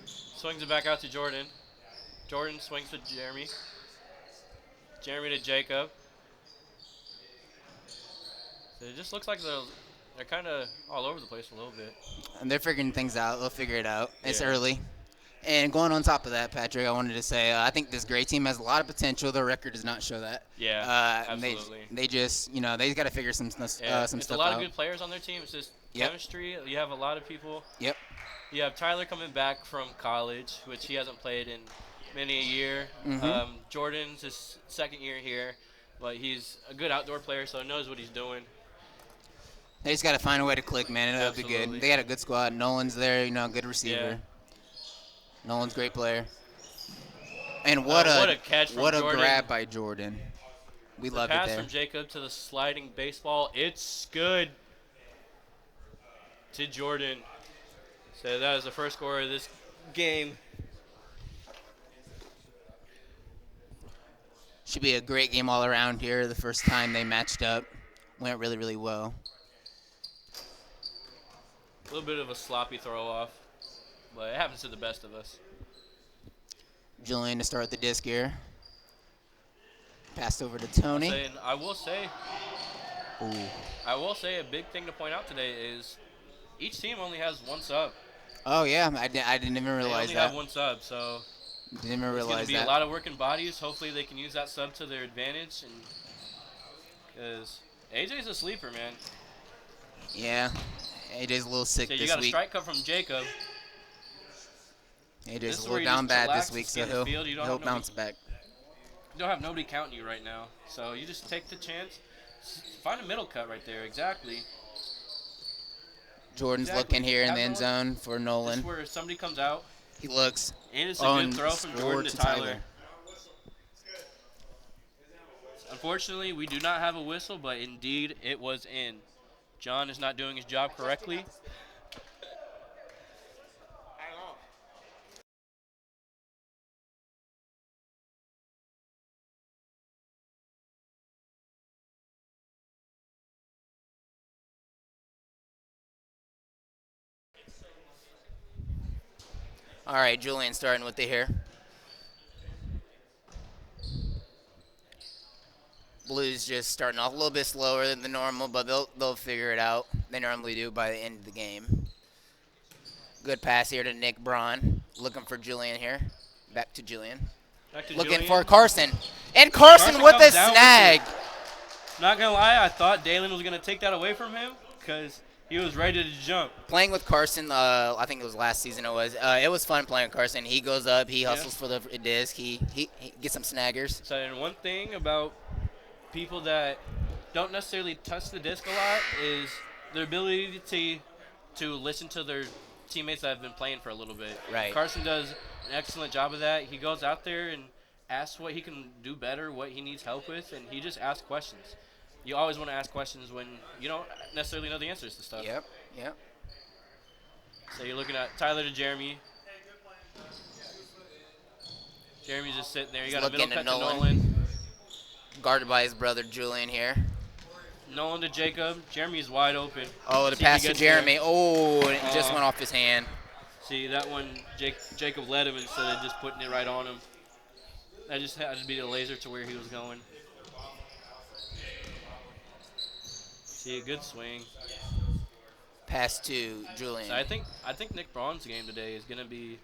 Swings it back out to Jordan. Jordan swings to Jeremy. Jeremy to Jacob. So it just looks like they're kind of all over the place a little bit. And they're figuring things out. They'll figure it out. It's Yeah. early. And going on top of that, Patrick, I wanted to say I think this Gray team has a lot of potential. Their record does not show that. Yeah, And absolutely. they just they got to figure some Yeah, some it's stuff a lot out. of good players on their team. It's just Yep. chemistry. You have a lot of people. Yep. You have Tyler coming back from college, which he hasn't played in many a year. Mhm. Jordan's his second year here, but he's a good outdoor player, so he knows what he's doing. They just got to find a way to click, man. It'll be Absolutely. good. They got a good squad. Nolan's there, good receiver. Yeah. Nolan's a great player. And what a catch from what a Jordan. grab by Jordan. We love it Pass there. from Jacob to the sliding baseball. It's good to Jordan. So that is the first score of this game. Should be a great game all around here. The first time they matched up went really, really well. A little bit of a sloppy throw off, but it happens to the best of us. Julian to start the disc here. Passed over to Tony. And I will say Ooh. a big thing to point out today is each team only has one sub. Oh yeah, I didn't even They realize only that. have one sub, so Didn't even it's going realize to be that. a lot of working bodies. Hopefully they can use that sub to their advantage, and because AJ's a sleeper, man. Yeah. AJ's a little sick So you this got a week. strike cut from Jacob. AJ's This a is where little you down just bad relax this and week, scan so the field. You don't he'll have nobody- bounce back. You don't have nobody counting you right now, so you just take the chance. Find a middle cut right there, exactly. Jordan's Exactly. looking here in Have the end Nolan. zone for This Nolan. is where somebody comes out, He looks and it's a on good throw from score Jordan to Tyler. Unfortunately, we do not have a whistle, but indeed it was in. John is not doing his job correctly. All right, Julian starting with the here. Blues just starting off a little bit slower than the normal, but they'll figure it out. They normally do by the end of the game. Good pass here to Nick Braun. Looking for Julian here. Back to Julian. Back to Looking Julian. for Carson. And Carson with comes the down with snag. Not gonna lie, I thought Dalen was gonna take that away from him because he was ready to jump. Playing with Carson, I think it was last season. It was fun playing with Carson. He goes up, he hustles for the disc, he gets some snaggers. So, and one thing about people that don't necessarily touch the disc a lot is their ability to listen to their teammates that have been playing for a little bit. Right. Carson does an excellent job of that. He goes out there and asks what he can do better, what he needs help with, and he just asks questions. You always want to ask questions when you don't necessarily know the answers to stuff. Yep. So you're looking at Tyler to Jeremy. Jeremy's just sitting there. You got a middle Looking cut at to Nolan. Nolan. Guarded by his brother Julian here. Nolan to Jacob. Jeremy's wide open. Oh, the See if he pass to gets there. Jeremy. Oh, and it just went off his hand. See, that one, Jacob led him instead of just putting it right on him. That just had to be the laser to where he was going. See, a good swing. Pass to Julian. So I think Nick Braun's game today is going to be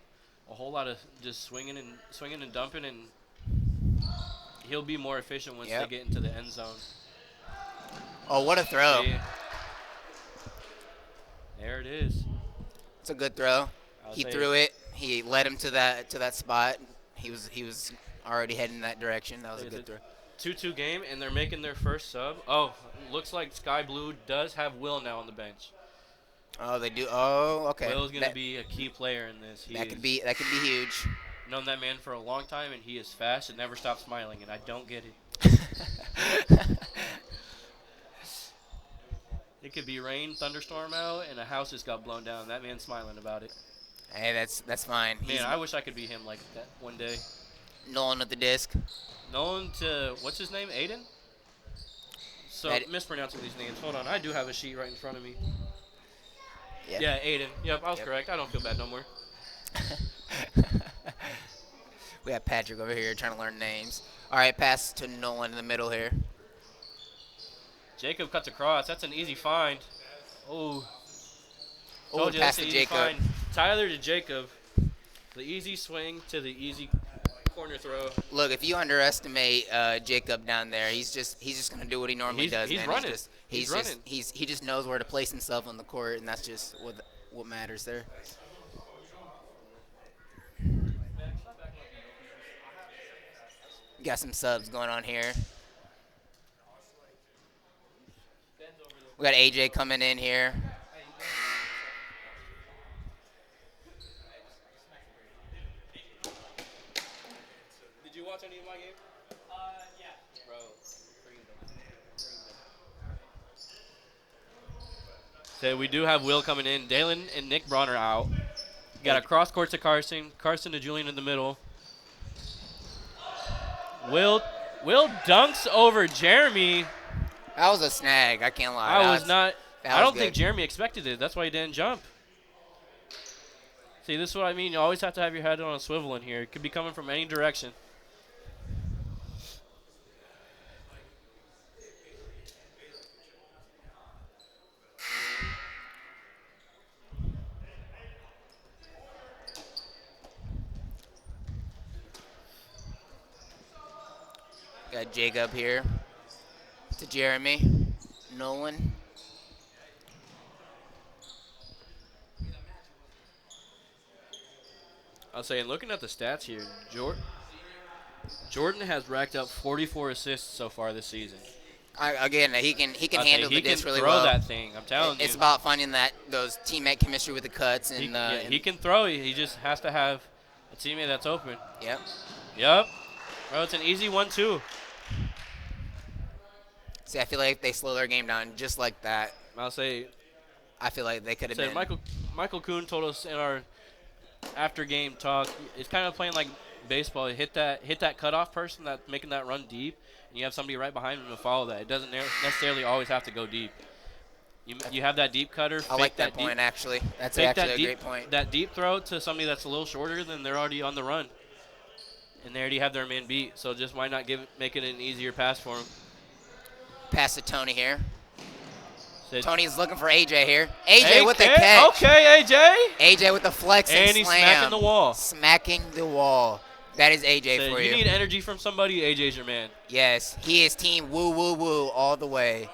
a whole lot of just swinging and dumping, and he'll be more efficient once Yep. they get into the end zone. Oh, what a throw. See? There it is. It's a good throw. I'll He say threw it. He led him to that spot. He was already heading in that direction. That was a It's good throw. 2-2 game, and they're making their first sub. Oh, looks like Sky Blue does have Will now on the bench. Oh, they do. Oh, okay. Will's going to That- be a key player in this. That could be huge. Known that man for a long time, and he is fast and never stops smiling, and I don't get it. It could be rain, thunderstorm out, and a house just got blown down. That man's smiling about it. Hey, that's fine. He's Man, I wish I could be him like that one day. Nolan with the disc. Nolan to, what's his name, Aiden? So, Ed- mispronouncing these names. Hold on, I do have a sheet right in front of me. Yeah. Yeah, Aiden. Yep, I was Yep. correct. I don't feel bad no more. We have Patrick over here trying to learn names. All right, pass to Nolan in the middle here. Jacob cuts across. That's an easy find. Oh. Oh, Told you pass that's an to easy Jacob. find. Tyler to Jacob. The easy swing to the easy corner throw. Look, if you underestimate Jacob down there, he's just gonna do what he normally does. He's man. running. He's running. he just knows where to place himself on the court, and that's just what matters there. Got some subs going on here. We got AJ coming in here. Did you watch any of my game? Yeah. Bro, So we do have Will coming in. Dalen and Nick Braun are out. Got a cross court to Carson. Carson to Julian in the middle. Will dunks over Jeremy. That was a snag. I can't lie. I was not. that I was don't think good. Jeremy expected it. That's why he didn't jump. See, this is what I mean. You always have to have your head on a swivel in here. It could be coming from any direction. Got Jacob here to Jeremy. Nolan. I'll say, and looking at the stats here, Jordan has racked up 44 assists so far this season. Again, he can I'll say handle he the can disc really throw well. that thing. I'm telling It's you. about finding those teammate chemistry with the cuts and He can throw. He just has to have a teammate that's open. Yep. Yep. Bro, it's an easy 1-2. See, I feel like if they slow their game down just like that, I'll say, I feel like they could have been. Michael Kuhn told us in our after game talk, it's kind of playing like baseball. You hit that cutoff person that's making that run deep, and you have somebody right behind him to follow that. It doesn't necessarily always have to go deep. You have that deep cutter. I like fake that point, deep, actually. That's fake actually that a deep, great point. That deep throw to somebody that's a little shorter than they're already on the run, and they already have their man beat. So just why not make it an easier pass for him? Pass to Tony here. So Tony's looking for AJ here. AJ with the AK catch. Okay, AJ. AJ with the flex and, And he's slam. smacking the wall. Smacking the wall. That is AJ So for you you. need energy from somebody, AJ's your man. Yes, he is team woo woo woo all the way.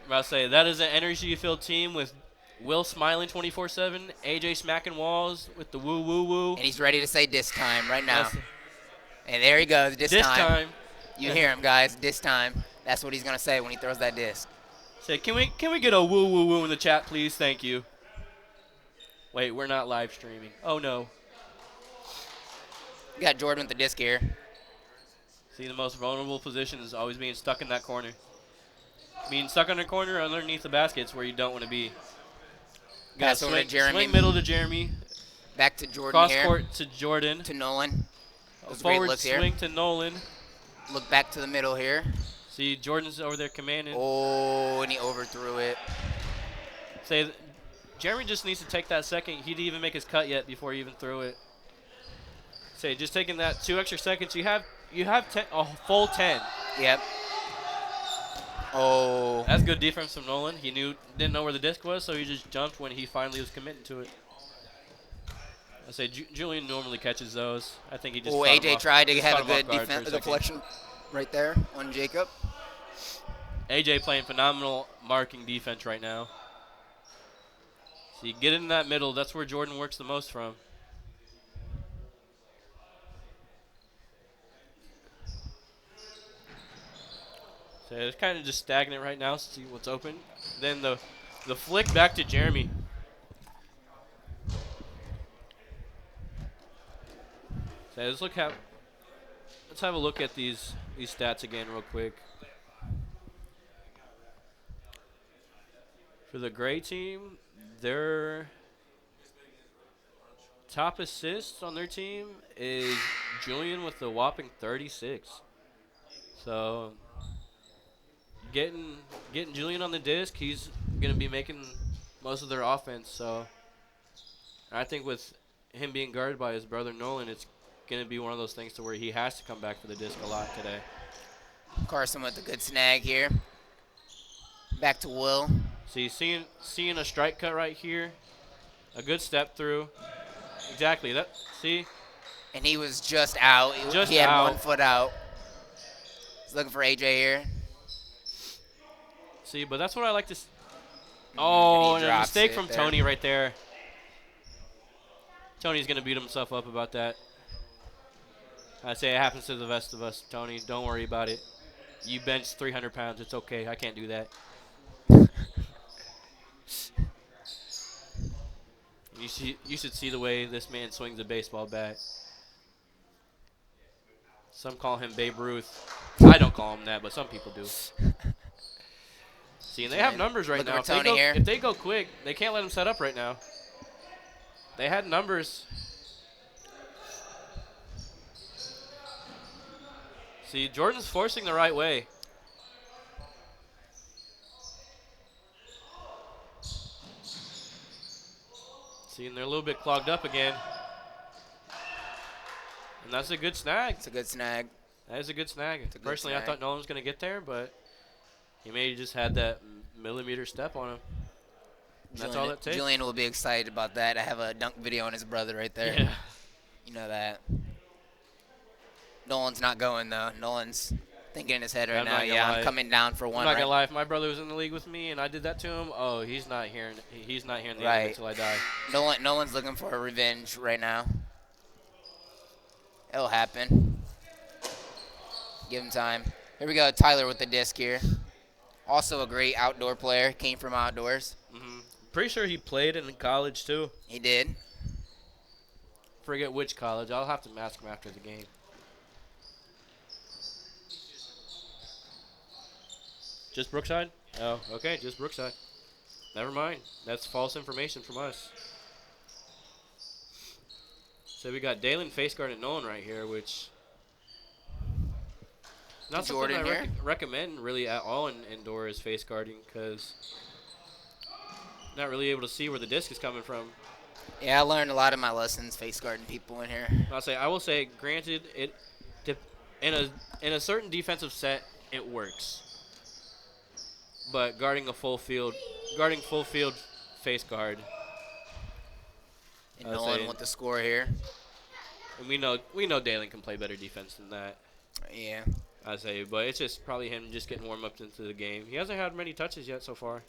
I'm about to say, that is an energy-filled team with Will smiling 24/7, AJ smacking walls with the woo woo woo. And he's ready to say disc time right now. That's- And there he goes, disc This time. time, You hear him, guys, disc time. That's what he's going to say when he throws that disc. say, can we get a woo woo woo in the chat, please? Thank you. Wait, we're not live streaming. Oh no. We got Jordan with the disc here. See, the most vulnerable position is always being stuck in that corner. Being stuck in the corner underneath the basket's where you don't want to be. Pass over to Jeremy. Swing middle to Jeremy. Back to Jordan Cross here. court to Jordan. To Nolan. Those great Forward looks here. swing to Nolan. Look back to the middle here. See, Jordan's over there commanding. Oh, and he overthrew it. Say, Jeremy just needs to take that second. He didn't even make his cut yet before he even threw it. Say, just taking that 2 extra seconds. You have 10, a full 10. Yep. Oh. That's good defense from Nolan. He didn't know where the disc was, so he just jumped when he finally was committing to it. I say Julian normally catches those. I think he just. Oh, caught him AJ off- tried to just have caught a him off good guard for a defense second. right there on Jacob. AJ playing phenomenal marking defense right now. So you get in that middle. That's where Jordan works the most from. So it's kind of just stagnant right now. See what's open. Then the flick back to Jeremy. So let's have a look at these stats again real quick. For the Gray team, their top assists on their team is Julian with the whopping 36. So getting Julian on the disc, he's gonna be making most of their offense. So I think with him being guarded by his brother Nolan, it's gonna be one of those things to where he has to come back for the disc a lot today. Carson with a good snag here. Back to Will. See, seeing a strike cut right here, a good step through. Exactly that. See, And he was just out. Just he had out. 1 foot out. He's looking for AJ here. see, but that's what I like to. Oh, and a drops mistake it from there. Tony right there. Tony's gonna beat himself up about that. I say it happens to the best of us, Tony. Don't worry about it. You bench 300 pounds. It's okay. I can't do that. You should see the way this man swings a baseball bat. Some call him Babe Ruth. I don't call him that, but some people do. See, and they have numbers right Looking now. for Tony here. If they go quick, they can't let him set up right now. They had numbers. See, Jordan's forcing the right way. See, and they're a little bit clogged up again. And that's a good snag. It's a good snag. That is a good snag. a good Personally, I snag. thought Nolan was going to get there, but he may have just had that millimeter step on him. And that's all that takes. Julian will be excited about that. I have a dunk video on his brother right there. Yeah. You know that. Nolan's not going, though. Nolan's thinking in his head right I'm now, not gonna yeah, lie. I'm coming down for I'm one. not gonna Right? lie. If my brother was in the league with me and I did that to him, oh, he's not hearing the Right. end until I die. Nolan's looking for a revenge right now. It'll happen. Give him time. Here we go, Tyler with the disc here. Also a great outdoor player. Came from outdoors. Pretty sure he played in college too. He did. Forget which college. I'll have to ask him after the game. Just Brookside? Oh, okay, just Brookside. Never mind. That's false information from us. So we got Dalen face guard and Nolan right here, which not something Jordan I here. recommend really at all in indoor is face guarding because not really able to see where the disc is coming from. Yeah, I learned a lot of my lessons face guarding people in here. I will say, granted, in a certain defensive set, it works. But guarding full field face guard, And I'd Nolan say- with the score here. and we know Dalen can play better defense than that. Yeah. I say, but it's just probably him just getting warmed up into the game. He hasn't had many touches yet so far.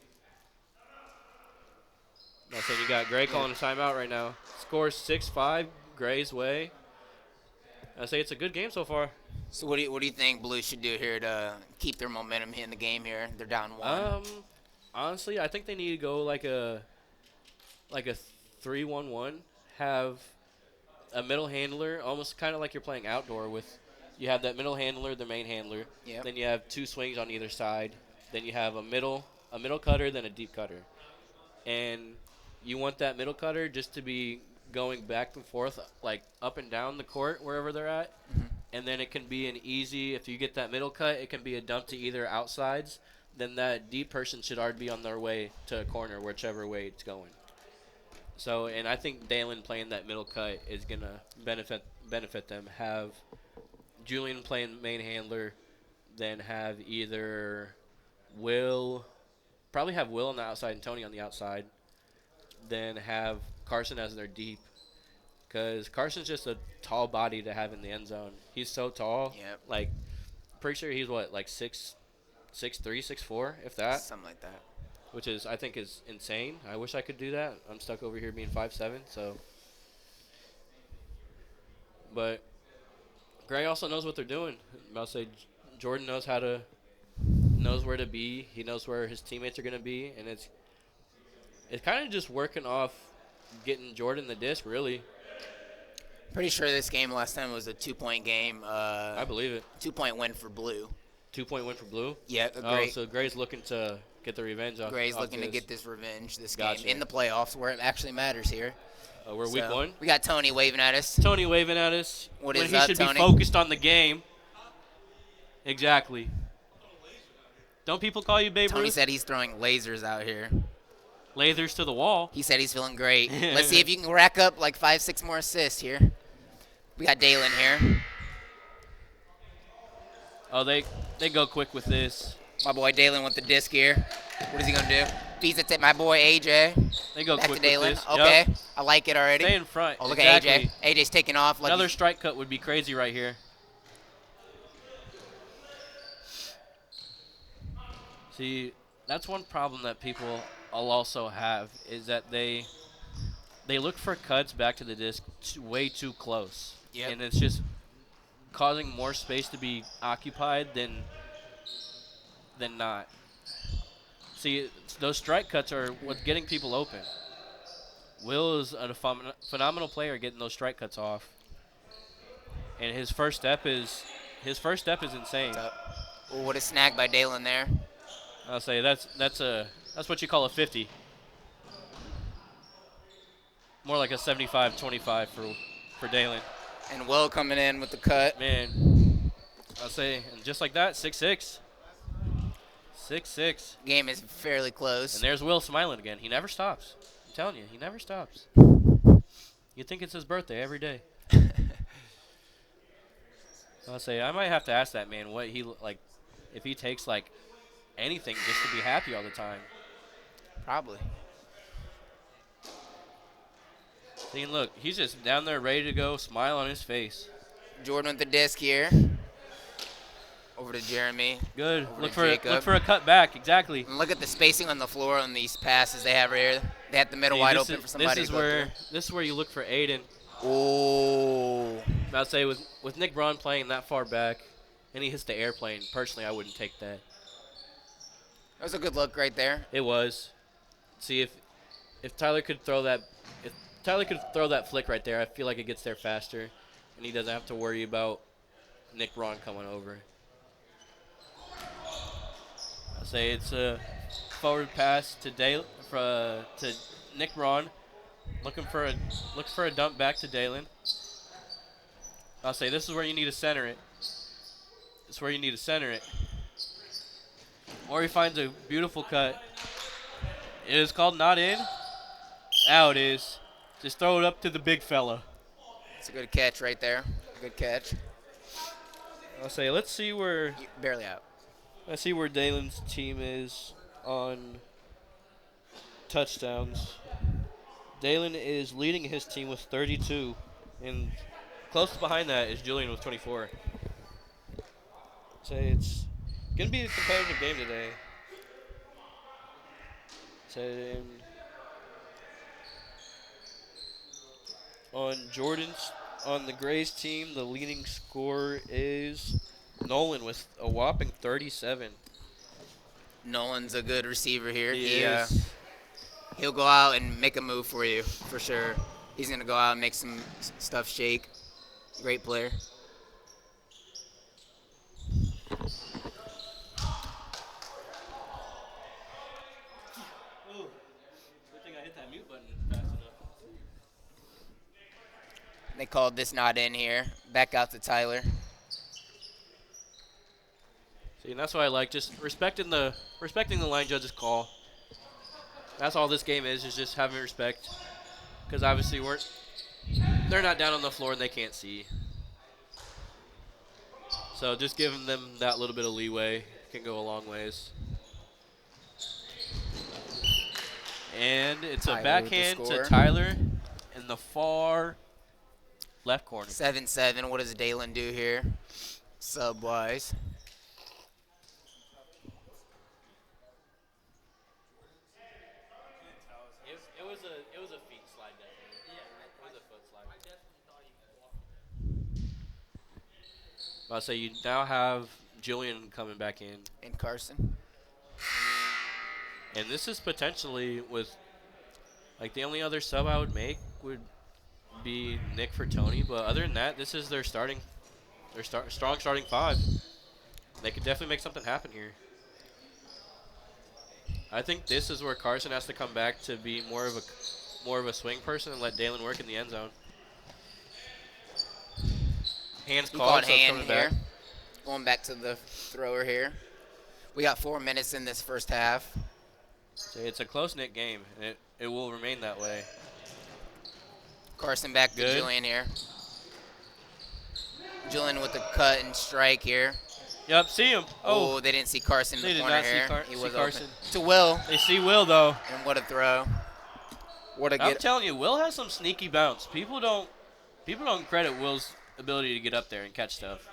I say you got Gray calling a timeout right now. Score 6-5 Gray's way. I say it's a good game so far. So what do you think Blue should do here to keep their momentum in the game here? They're down 1. Honestly, I think they need to go like a 3-1-1. Have a middle handler, almost kind of like you're playing outdoor with. You have that middle handler, the main handler. Yep. Then you have 2 swings on either side. Then you have a middle cutter, then a deep cutter. And you want that middle cutter just to be going back and forth, like up and down the court wherever they're at. And then it can be an easy, if you get that middle cut, it can be a dump to either outsides. Then that deep person should already be on their way to a corner, whichever way it's going. So, and I think Dalen playing that middle cut is going to benefit them. Have Julian playing main handler, then have either probably have Will on the outside and Tony on the outside, then have Carson as their deep. Because Carson's just a tall body to have in the end zone. He's so tall. Yep. Like, pretty sure he's what, like 6'3", 6'4", if that, Something like that. which is I think is insane. I wish I could do that. I'm stuck over here being 5'7", so. But Gray also knows what they're doing. I'll say Jordan knows where to be. He knows where his teammates are gonna be, and it's kind of just working off getting Jordan the disc, really. Pretty sure this game last time was a 2-point game. I believe it. 2-point win for Blue. 2-point win for Blue. Yeah, Oh, so Gray's looking to get the revenge off. Gray's off looking to this. get this revenge this Gotcha. game in the playoffs where it actually matters here. We're week So, 1. We got Tony waving at us. Tony waving at us. What when is he up, should Tony? be focused on the game. Exactly. Don't people call you Babe Tony Ruth? said he's throwing lasers out here. Lasers to the wall. He said he's feeling great. Let's see if you can rack up like 5-6 more assists here. We got Dalen here. Oh, they go quick with this. My boy Dalen with the disc here. What is he going to do? Feeds it to my boy AJ. They go Back quick to Dalen. with this. Okay. Yep. I like it already. Stay in front. Oh, look exactly. at AJ. AJ's taking off. Like Another strike cut would be crazy right here. See, that's one problem that people will also have is that they look for cuts back to the disc way too close. Yep. And it's just causing more space to be occupied than not. See, those strike cuts are what's getting people open. Will is a phenomenal player getting those strike cuts off. And his first step is insane. Oh, what a snag by Dalen there. I'll say that's what you call a 50. More like a 75-25 for Dalen. And Will coming in with the cut. Man, I'll say, and just like that, 6-6. 6-6. Game is fairly close. And there's Will smiling again. He never stops. I'm telling you, he never stops. You think it's his birthday every day. I'll say, I might have to ask that man what he, like, if he takes, like, anything just to be happy all the time. Probably. See, look, he's just down there ready to go, smile on his face. Jordan with the disc here. Over to Jeremy. Good. Over Look to for Jacob. a cut back. Exactly. And look at the spacing on the floor on these passes they have right here. They have the middle See, wide this open is- for somebody this is to go where through. this is where you look for Aiden. Oh. I'd say with Nick Braun playing that far back, and he hits the airplane. Personally, I wouldn't take that. That was a good look right there. It was. See if Tyler could throw that flick right there, I feel like it gets there faster, and he doesn't have to worry about Nick Braun coming over. I say it's a forward pass to Nick Braun, looking for a dump back to Dalen. I'll say this is where you need to center it. This is where you need to center it. Or he finds a beautiful cut. It is called not in. Now it is. Just throw it up to the big fella. It's a good catch right there. Good catch. I'll say let's see where Barely out. Dalen's team is on touchdowns. Dalen is leading his team with 32, and close behind that is Julian with 24. Say it's gonna be a competitive game today. Say on the Grays team, the leading scorer is Nolan with a whopping 37. Nolan's a good receiver here. He is. He'll go out and make a move for you, for sure. He's going to go out and make some stuff shake. Great player. Ooh, good thing I hit that mute button fast enough. They called this not in here. Back out to Tyler. See, and that's what I like, just respecting the line judge's call. That's all this game is just having respect. Because obviously they're not down on the floor and they can't see. So just giving them that little bit of leeway can go a long ways. And it's Tyler a with the backhand score. to Tyler in the far left corner. 7-7. What does Dalen do here? Sub-wise. I'll say you now have Julian coming back in. And Carson. And this is potentially with, like, the only other sub I would make would be Nick for Tony. But other than that, this is their strong starting five. They could definitely make something happen here. I think this is where Carson has to come back to be more of a swing person and let Dalen work in the end zone. Hands He called, called so it's hand coming here. back. Going back to the thrower here. We got 4 minutes in this first half. So it's a close-knit game, and it will remain that way. Carson back to Good. Julian here. Julian with the cut and strike here. Yep, see him. Oh, they didn't see Carson in They the did corner not see here. He see was Carson. open. To Will, They see Will, though. and what a throw. What a I'm get. telling you, Will has some sneaky bounce. People don't credit Will's ability to get up there and catch stuff.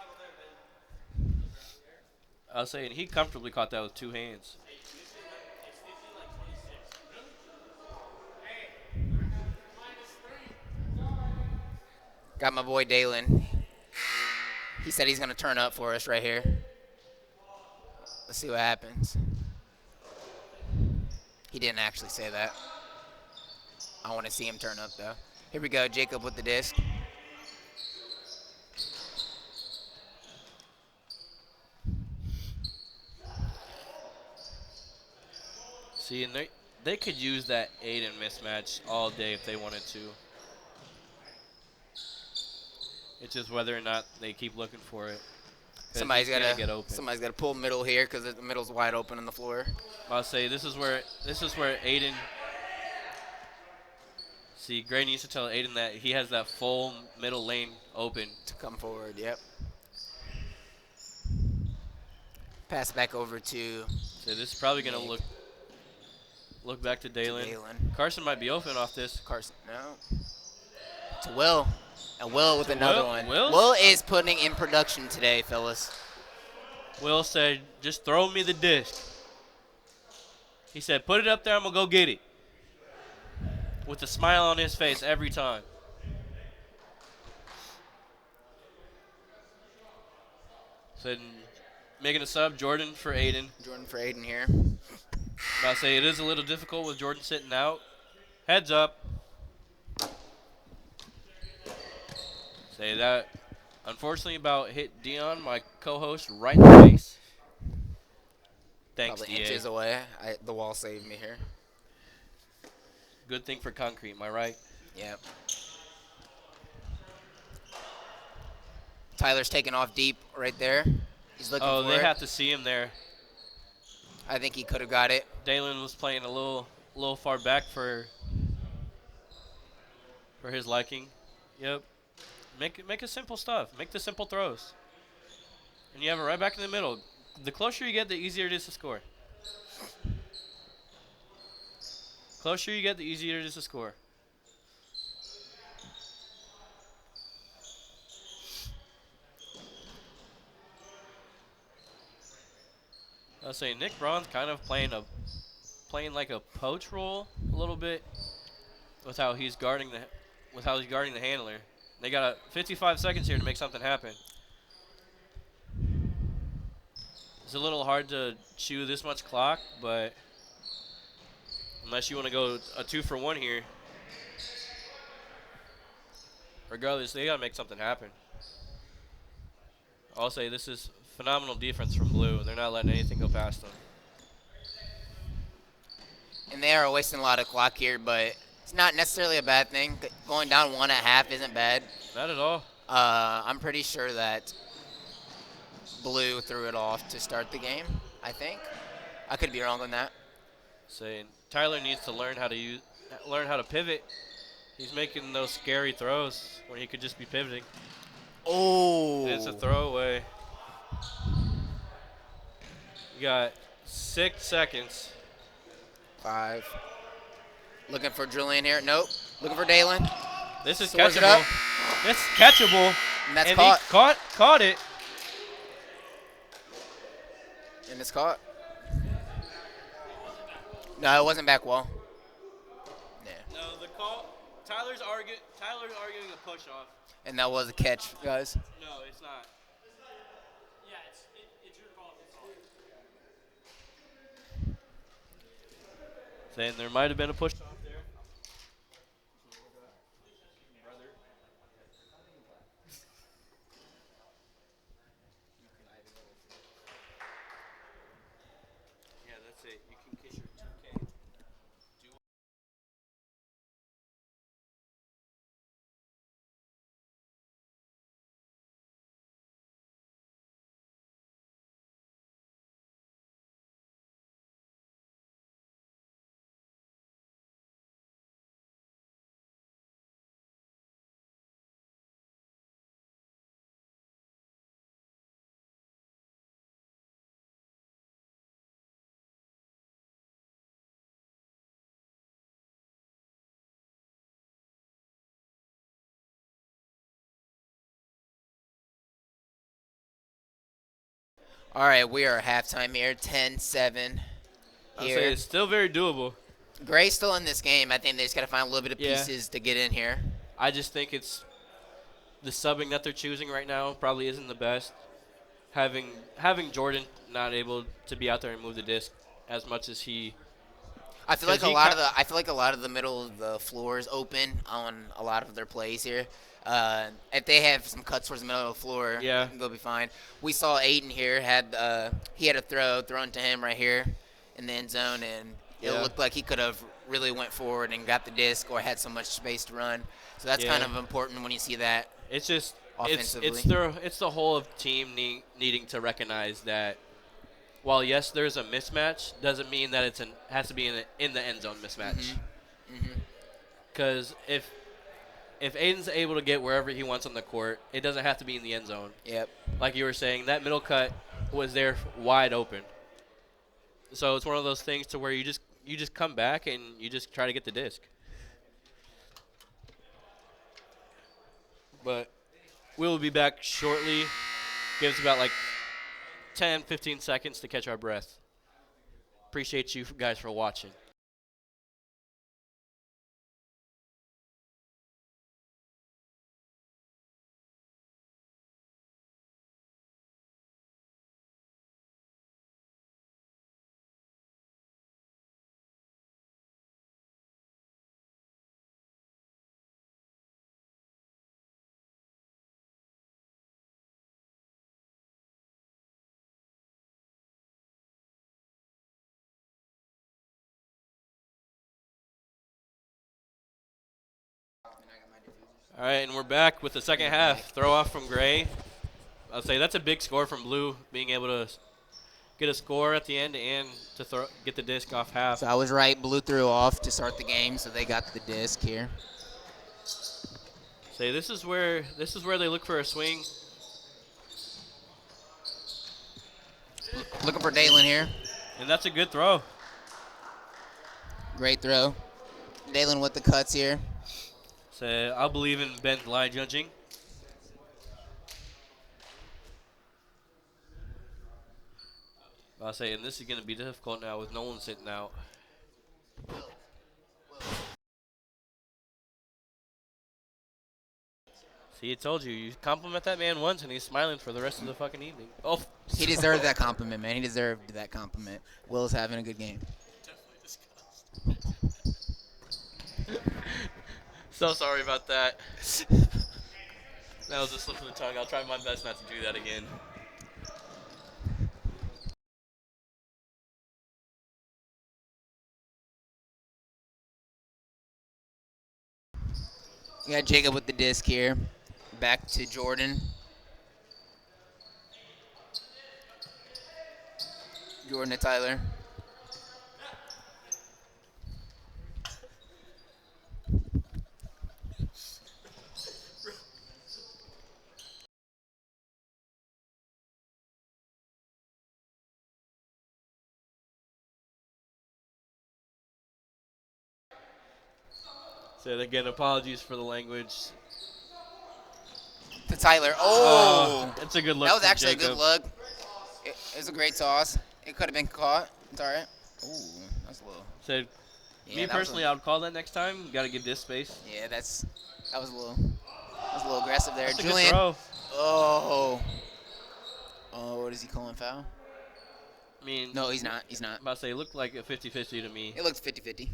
I was saying he comfortably caught that with 2 hands. Got my boy Dalen. He said he's going to turn up for us right here. Let's see what happens. He didn't actually say that. I want to see him turn up, though. Here we go, Jacob with the disc. See, and they could use that Aiden mismatch all day if they wanted to. It's just whether or not they keep looking for it. 'Cause Somebody's he's gonna get open. Somebody's got to pull middle here because the middle's wide open on the floor. I'll say this is where Aiden. See, Gray needs to tell Aiden that he has that full middle lane open. To come forward, yep. Pass back over to So this is probably gonna look back to Dalen. Dalen. Carson might be open off this. Carson, no. To Will. And Will with To another Will? one. Will's- Will is putting in production today, fellas. Will said, "Just throw me the disc." He said, "Put it up there. I'm gonna go get it." With a smile on his face every time. Said, making a sub, Jordan for Aiden. Jordan for Aiden here. I'll say it is a little difficult with Jordan sitting out. Heads up. Say that, unfortunately, about hit Dion, my co-host, right in the face. Thanks, Probably DA. inches away. The wall saved me here. Good thing for concrete, am I right? Yep. Tyler's taking off deep right there. He's looking Oh, for they it. have to see him there. I think he could have got it. Dalen was playing a little far back for his liking. Yep. Make a simple stuff. Make the simple throws. And you have it right back in the middle. The closer you get, the easier it is to score. Closer you get, the easier it is to score. I was saying Nick Braun's kind of playing like a poach role a little bit with how he's guarding the handler. They got 55 seconds here to make something happen. It's a little hard to chew this much clock, but unless you want to go a 2-for-1 here, regardless, they got to make something happen. I'll say this is phenomenal defense from Blue. They're not letting anything go past them. And they are wasting a lot of clock here, but it's not necessarily a bad thing. Going down 1 at half isn't bad. Not at all. I'm pretty sure that Blue threw it off to start the game, I think. I could be wrong on that. Saying Tyler needs to learn how to pivot. He's making those scary throws when he could just be pivoting. Oh. It's a throwaway. You got 6 seconds. 5. Looking for Julian here. Nope. Looking for Dalen. This is Soars it catchable. up. This is catchable. And that's and caught. he caught it. And it's caught. No, it wasn't back well. Yeah. No, the call. Tyler's arguing a push off. And that was a catch, guys. No, it's not. Saying there might have been a push off there. Yeah, that's it. You can kiss your 2K. All right, we are at halftime here, 10-7 I'll say here. it's still very doable. Gray's still in this game. I think they just got to find a little bit of Yeah. pieces to get in here. I just think it's the subbing that they're choosing right now probably isn't the best. Having Jordan not able to be out there and move the disc as much as he. I feel like 'Cause a he lot ca- of the I feel like a lot of the middle of the floor is open on a lot of their plays here. If they have some cuts towards the middle of the floor, Yeah. they'll be fine. We saw Aiden here he had a thrown to him right here in the end zone, and it Yeah. looked like he could have really went forward and got the disc or had so much space to run. So that's kind Yeah. of important when you see that. It's just Offensively. it's the whole of team needing to recognize that while yes there's a mismatch doesn't mean that has to be in the end zone mismatch. Because if Aiden's able to get wherever he wants on the court, it doesn't have to be in the end zone. Yep. Like you were saying, that middle cut was there wide open. So it's one of those things to where you just come back and you just try to get the disc. But we'll be back shortly. Give us about like 10, 15 seconds to catch our breath. Appreciate you guys for watching. All right, and we're back with the second half. Throw off from Gray. I'll say that's a big score from Blue, being able to get a score at the end and to get the disc off half. So I was right. Blue threw off to start the game, so they got the disc here. Say this is where they look for a swing. Looking for Dalen here. And that's a good throw. Great throw. Dalen with the cuts here. So I believe in Ben's line judging. I'll say, and this is going to be difficult now with Nolan sitting out. See, I told you. You compliment that man once, and he's smiling for the rest of the fucking evening. Oh, He deserved that compliment, man. He deserved that compliment. Will's having a good game. So sorry about that. That was a slip of the tongue. I'll try my best not to do that again. We got Jacob with the disc here. Back to Jordan. Jordan to Tyler. So again, apologies for the language. To Tyler. Oh! It's a good look. That was from actually Jacob. a good look. It was a great toss. It could have been caught. It's all right. Ooh, that's a little. So Yeah, me that was personally, a- I would call that next time. Got to give this space. Yeah, that was a little aggressive there. That's a Julian. good throw. Oh. Oh, what is he calling foul? I mean, No, he's not. He's not. I'm about to say, it looked like a 50-50 to me. It looks 50-50.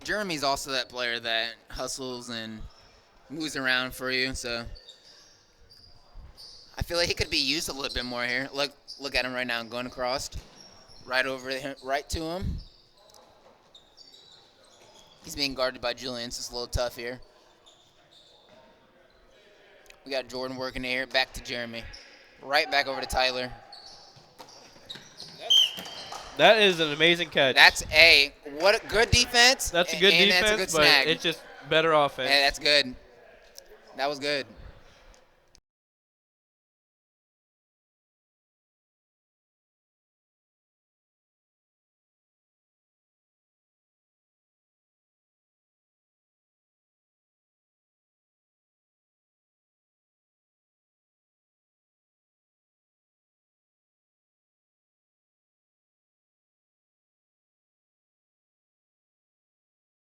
Jeremy's also that player that hustles and moves around for you, so I feel like he could be used a little bit more here. Look at him right now, going across, right over him, right to him. He's being guarded by Julian, so it's a little tough here. We got Jordan working here, back to Jeremy. Right back over to Tyler. That is an amazing catch. That's what a good defense. That's a good and defense, that's a good but snag. it's just better offense. Hey, that's good. That was good.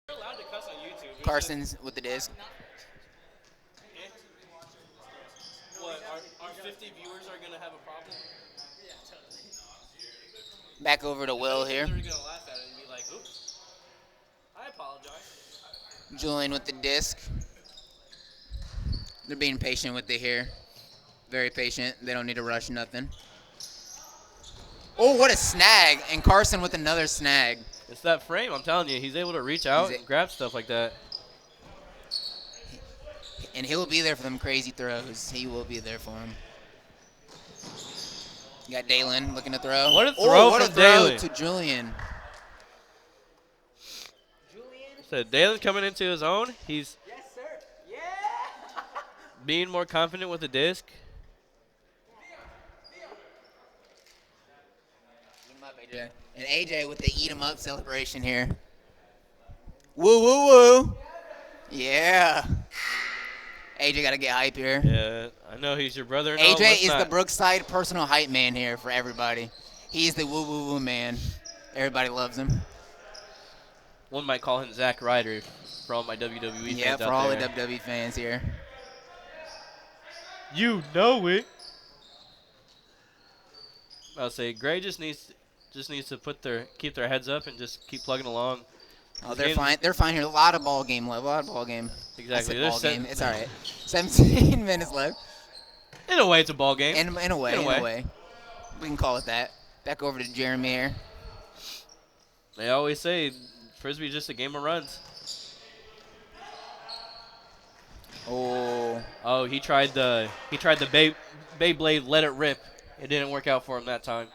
You're allowed to cuss on YouTube. Carson's with the disc. What, our 50 viewers are going to have a problem? Back over to Will here. They're going to laugh at it and be like, oops, I apologize. Julian with the disc. They're being patient with it here. Very patient. They don't need to rush nothing. Oh, what a snag. And Carson with another snag. It's that frame, I'm telling you. He's able to reach out and grab stuff like that. And he'll be there for them crazy throws. He will be there for him. You got Dalen looking to throw. What a throw what from a throw Dalen. to Julian. So Dalen's coming into his own. He's being more confident with the disc. And AJ with the eat 'em up celebration here. Woo, woo, woo. Yeah. AJ got to get hype here. Yeah, I know he's your brother. And all, AJ let's is not- the Brookside personal hype man here for everybody. He's the woo, woo, woo man. Everybody loves him. One might call him Zack Ryder for all my WWE Yeah, fans for out all there. the WWE fans here. You know it. I'll say Gray just needs to keep their heads up and just keep plugging along. Oh, they're fine. They're fine here. A lot of ball game left. A lot of ball game. Exactly. I They're said ball game. set- It's all right. 17 minutes left. In a way, it's a ball game. In a way. We can call it that. Back over to Jeremy here. They always say Frisbee's just a game of runs. Oh, He tried the Beyblade let it rip. It didn't work out for him that time.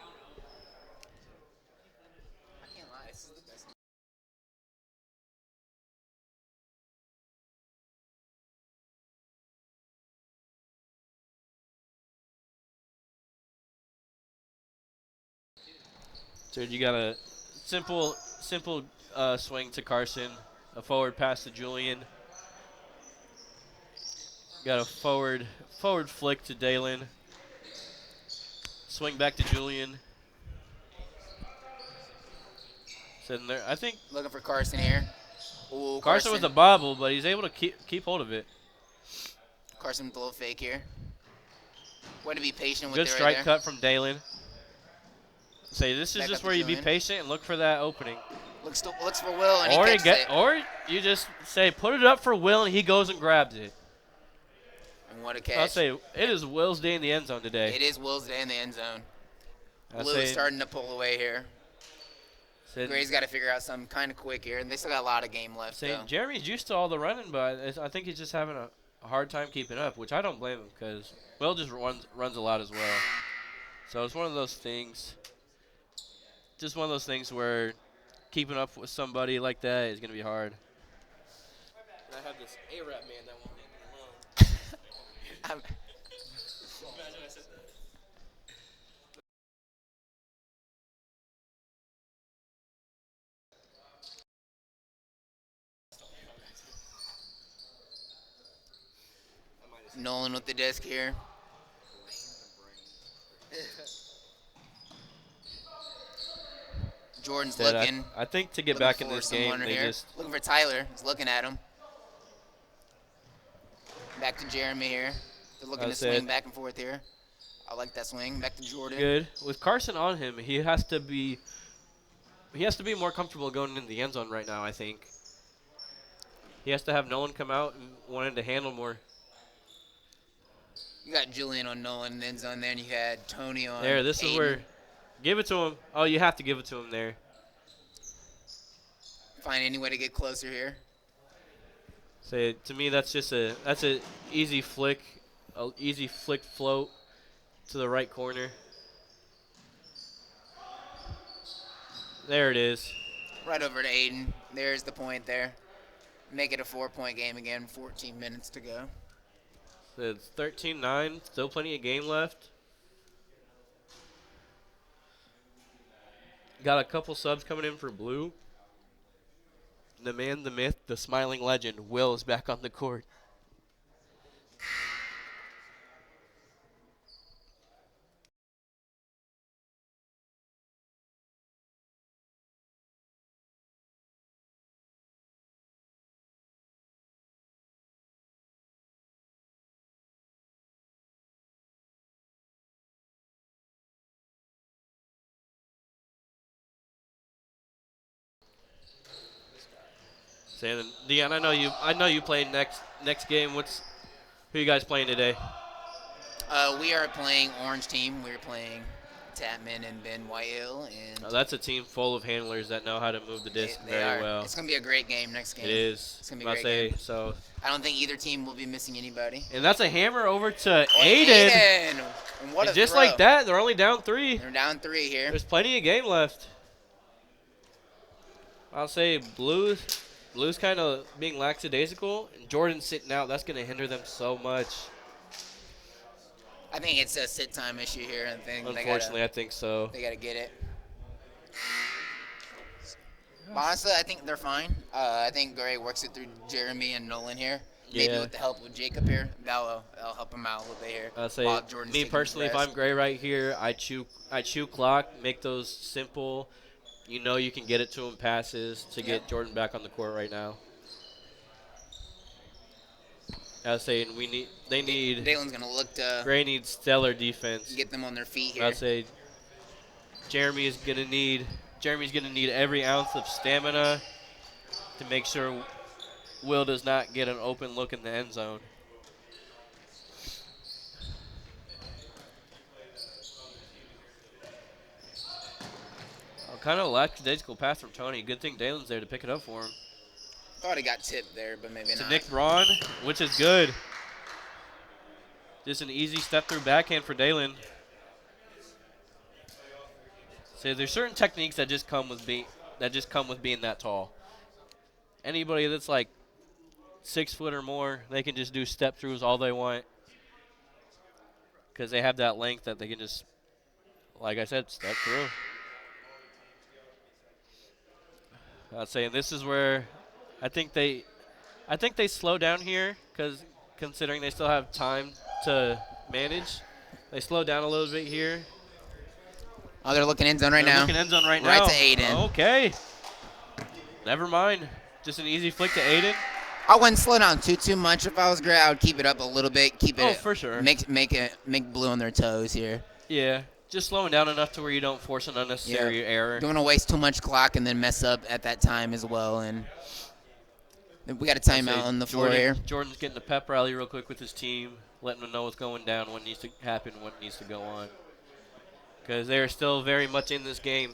So you got a simple swing to Carson, a forward pass to Julian. Got a forward flick to Dalen. Swing back to Julian. Sitting there, I think looking for Carson here. Ooh, Carson with a bobble, but he's able to keep hold of it. Carson with a little fake here. Way to be patient with Good it strike right there. cut from Dalen. Say this is Back just up to where you be Julian. patient and look for that opening. Looks for Will and he catches it. Or you just say put it up for Will and he goes and grabs it. And what a catch. I'll say it is Will's day in the end zone today. It is Will's day in the end zone. I'll Blue say- is starting to pull away here. said- Gray's got to figure out something kind of quick here, and they still got a lot of game left. Saying So. Jeremy's used to all the running, but I think he's just having a hard time keeping up, which I don't blame him because Will just runs a lot as well. So it's one of those things. Just one of those things where keeping up with somebody like that is going to be hard. And I have this A-Rap man that won't leave me alone. Imagine I said that. Nolan with the disc here. Jordan's Instead, looking. I think to get Looking back in for this someone game, they here. just Looking for Tyler. He's looking at him. Back to Jeremy here. They're looking to said swing back and forth here. I like that swing. Back to Jordan. good with Carson on him. He has to be more comfortable going in the end zone right now. I think he has to have Nolan come out and wanting to handle more. You got Julian on Nolan in the end zone there, and you had Tony on There, this Aiden. is where give it to him. Oh, you have to give it to him there. Find any way to get closer here. Say to me, that's a easy flick, float to the right corner. There it is. Right over to Aiden. There's the point there. Make it a 4-point game again. 14 minutes to go. So it's 13-9. Still plenty of game left. Got a couple subs coming in for Blue. The man, the myth, the smiling legend, Will is back on the court. Saying, Dion, I know you played next game. Who you guys playing today? We are playing Orange Team. We're playing Tapman and Ben Whitehill. And That's a team full of handlers that know how to move the disc they very are. well. It's going to be a great game next game. It is. It's going to be a great game. So. I don't think either team will be missing anybody. And that's a hammer over to Oh, Aiden. And what a just throw. like that, they're only down 3. They're down 3 here. There's plenty of game left. I'll say Blues kind of being lackadaisical, and Jordan sitting out. That's going to hinder them so much. I think it's a sit time issue here. I think Unfortunately, I think so. they got to get it. But honestly, I think they're fine. I think Gray works it through Jeremy and Nolan here. Maybe Yeah. with the help with Jacob here. That'll help him out a little bit here. I'll say while Jordan's me taking personally, his if rest. I'm Gray right here, I chew clock, make those simple. You know you can get it to him passes to get Jordan back on the court right now. I was saying they need. Dalen's gonna look to Gray needs stellar defense. get them on their feet here. I'd say Jeremy's gonna need every ounce of stamina to make sure Will does not get an open look in the end zone. Kind of lackadaisical pass from Tony. Good thing Dalen's there to pick it up for him. Thought he got tipped there, but maybe To not. Nick Braun, which is good. Just an easy step through backhand for Dalen. So there's certain techniques that just come with being that tall. Anybody that's like 6 foot or more, they can just do step throughs all they want because they have that length that they can just, like I said, step through. I'd say, and this is where I think they slow down here because considering they still have time to manage, they slow down a little bit here. Oh, they're looking end zone right now. Looking end zone right Right now. to Aiden. Okay. Never mind. Just an easy flick to Aiden. I wouldn't slow down too much. If I was Gray, I would keep it up a little bit. Keep it. Oh, for sure. Make Blue on their toes here. Yeah. Just slowing down enough to where you don't force an unnecessary error. Don't want to waste too much clock and then mess up at that time as well. And we got a timeout on the floor here. Jordan's getting a pep rally real quick with his team, letting them know what's going down, what needs to happen, what needs to go on. Because they're still very much in this game.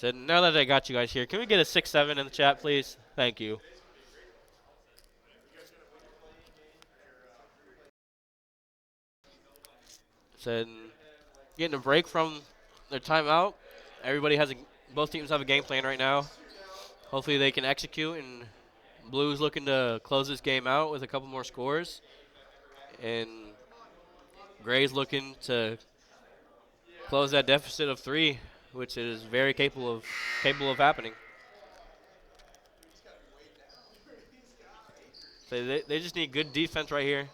So now that I got you guys here, can we get a 6-7 in the chat, please? Thank you. So getting a break from their timeout. Everybody has both teams have a game plan right now. Hopefully they can execute, and Blue's looking to close this game out with a couple more scores. And Gray's looking to close that deficit of 3, which is very capable of happening. So they just need good defense right here.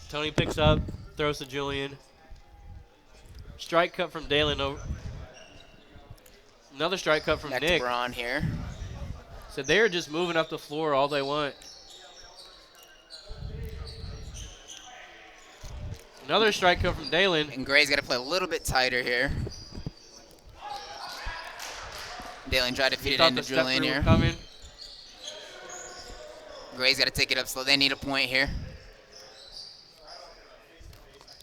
Tony picks up, throws to Julian. Strike cut from Dalen over. Another strike cut from Back Nick. to Braun here. So they're just moving up the floor all they want. Another strike cut from Dalen. And Gray's got to play a little bit tighter here. Dalen tried to feed it into Julian here. Coming. Gray's got to take it up slow. They need a point here.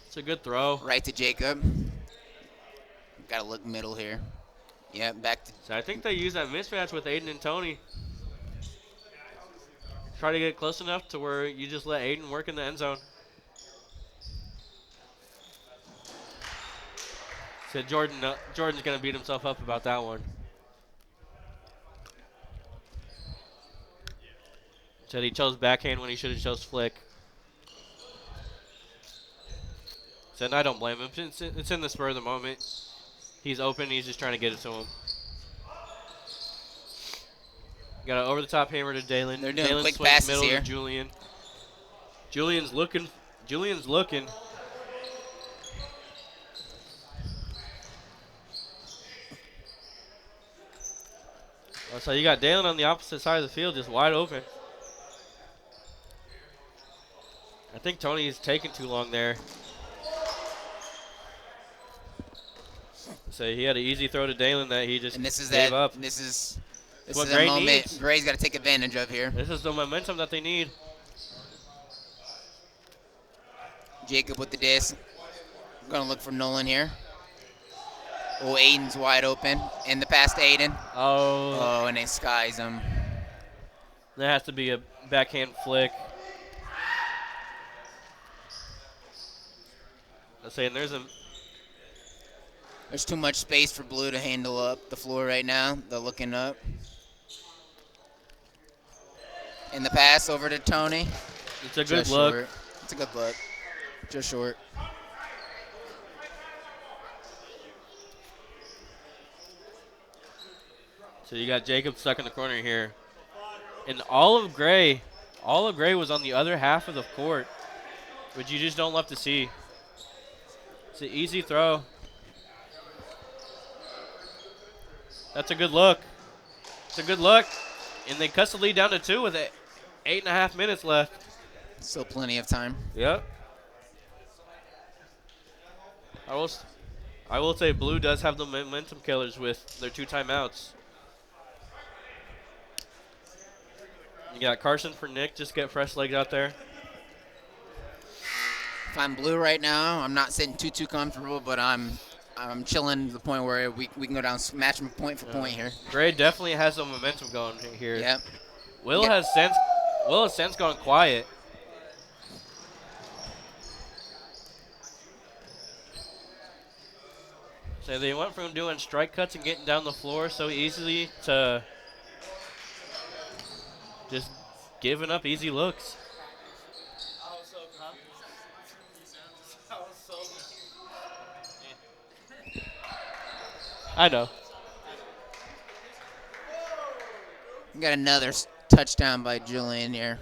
It's a good throw. Right to Jacob. Got to look middle here. Yeah, back to. So I think they use that mismatch with Aiden and Tony. Try to get close enough to where you just let Aiden work in the end zone. So Jordan's going to beat himself up about that one. Said he chose backhand when he should have chose flick. Said I don't blame him. It's in the spur of the moment. He's open. He's just trying to get it to him. Got an over-the-top hammer to Dalen. They're doing Dalen quick swings passes middle here. to Julian. Julian's looking. So you got Dalen on the opposite side of the field, just wide open. I think Tony's taking too long there. So he had an easy throw to Dalen that he just And this is gave that. up. This is what the Gray moment needs. Gray's got to take advantage of here. This is the momentum that they need. Jacob with the disc. Gonna look for Nolan here. Oh, Aiden's wide open. In the pass to Aiden. Oh, Oh, and they skies him. there has to be a backhand flick. I'm saying There's too much space for Blue to handle up the floor right now. They're looking up. In the pass over to Tony. it's a good Just look. short. It's a good look. Just short. So you got Jacob stuck in the corner here. And all of Gray was on the other half of the court, which you just don't love to see. It's an easy throw. That's a good look. It's a good look. And they cut the lead down to 2 with 8.5 minutes left. Still plenty of time. Yep. I will say Blue does have the momentum killers with their 2 timeouts. You got Carson for Nick. Just get fresh legs out there. If I'm Blue right now, I'm not sitting too comfortable, but I'm chilling to the point where we can go down match them point for point here. Gray definitely has the momentum going here. Yep. Will has since gone quiet. So they went from doing strike cuts and getting down the floor so easily to just giving up easy looks. I know. We got another touchdown by Julian here.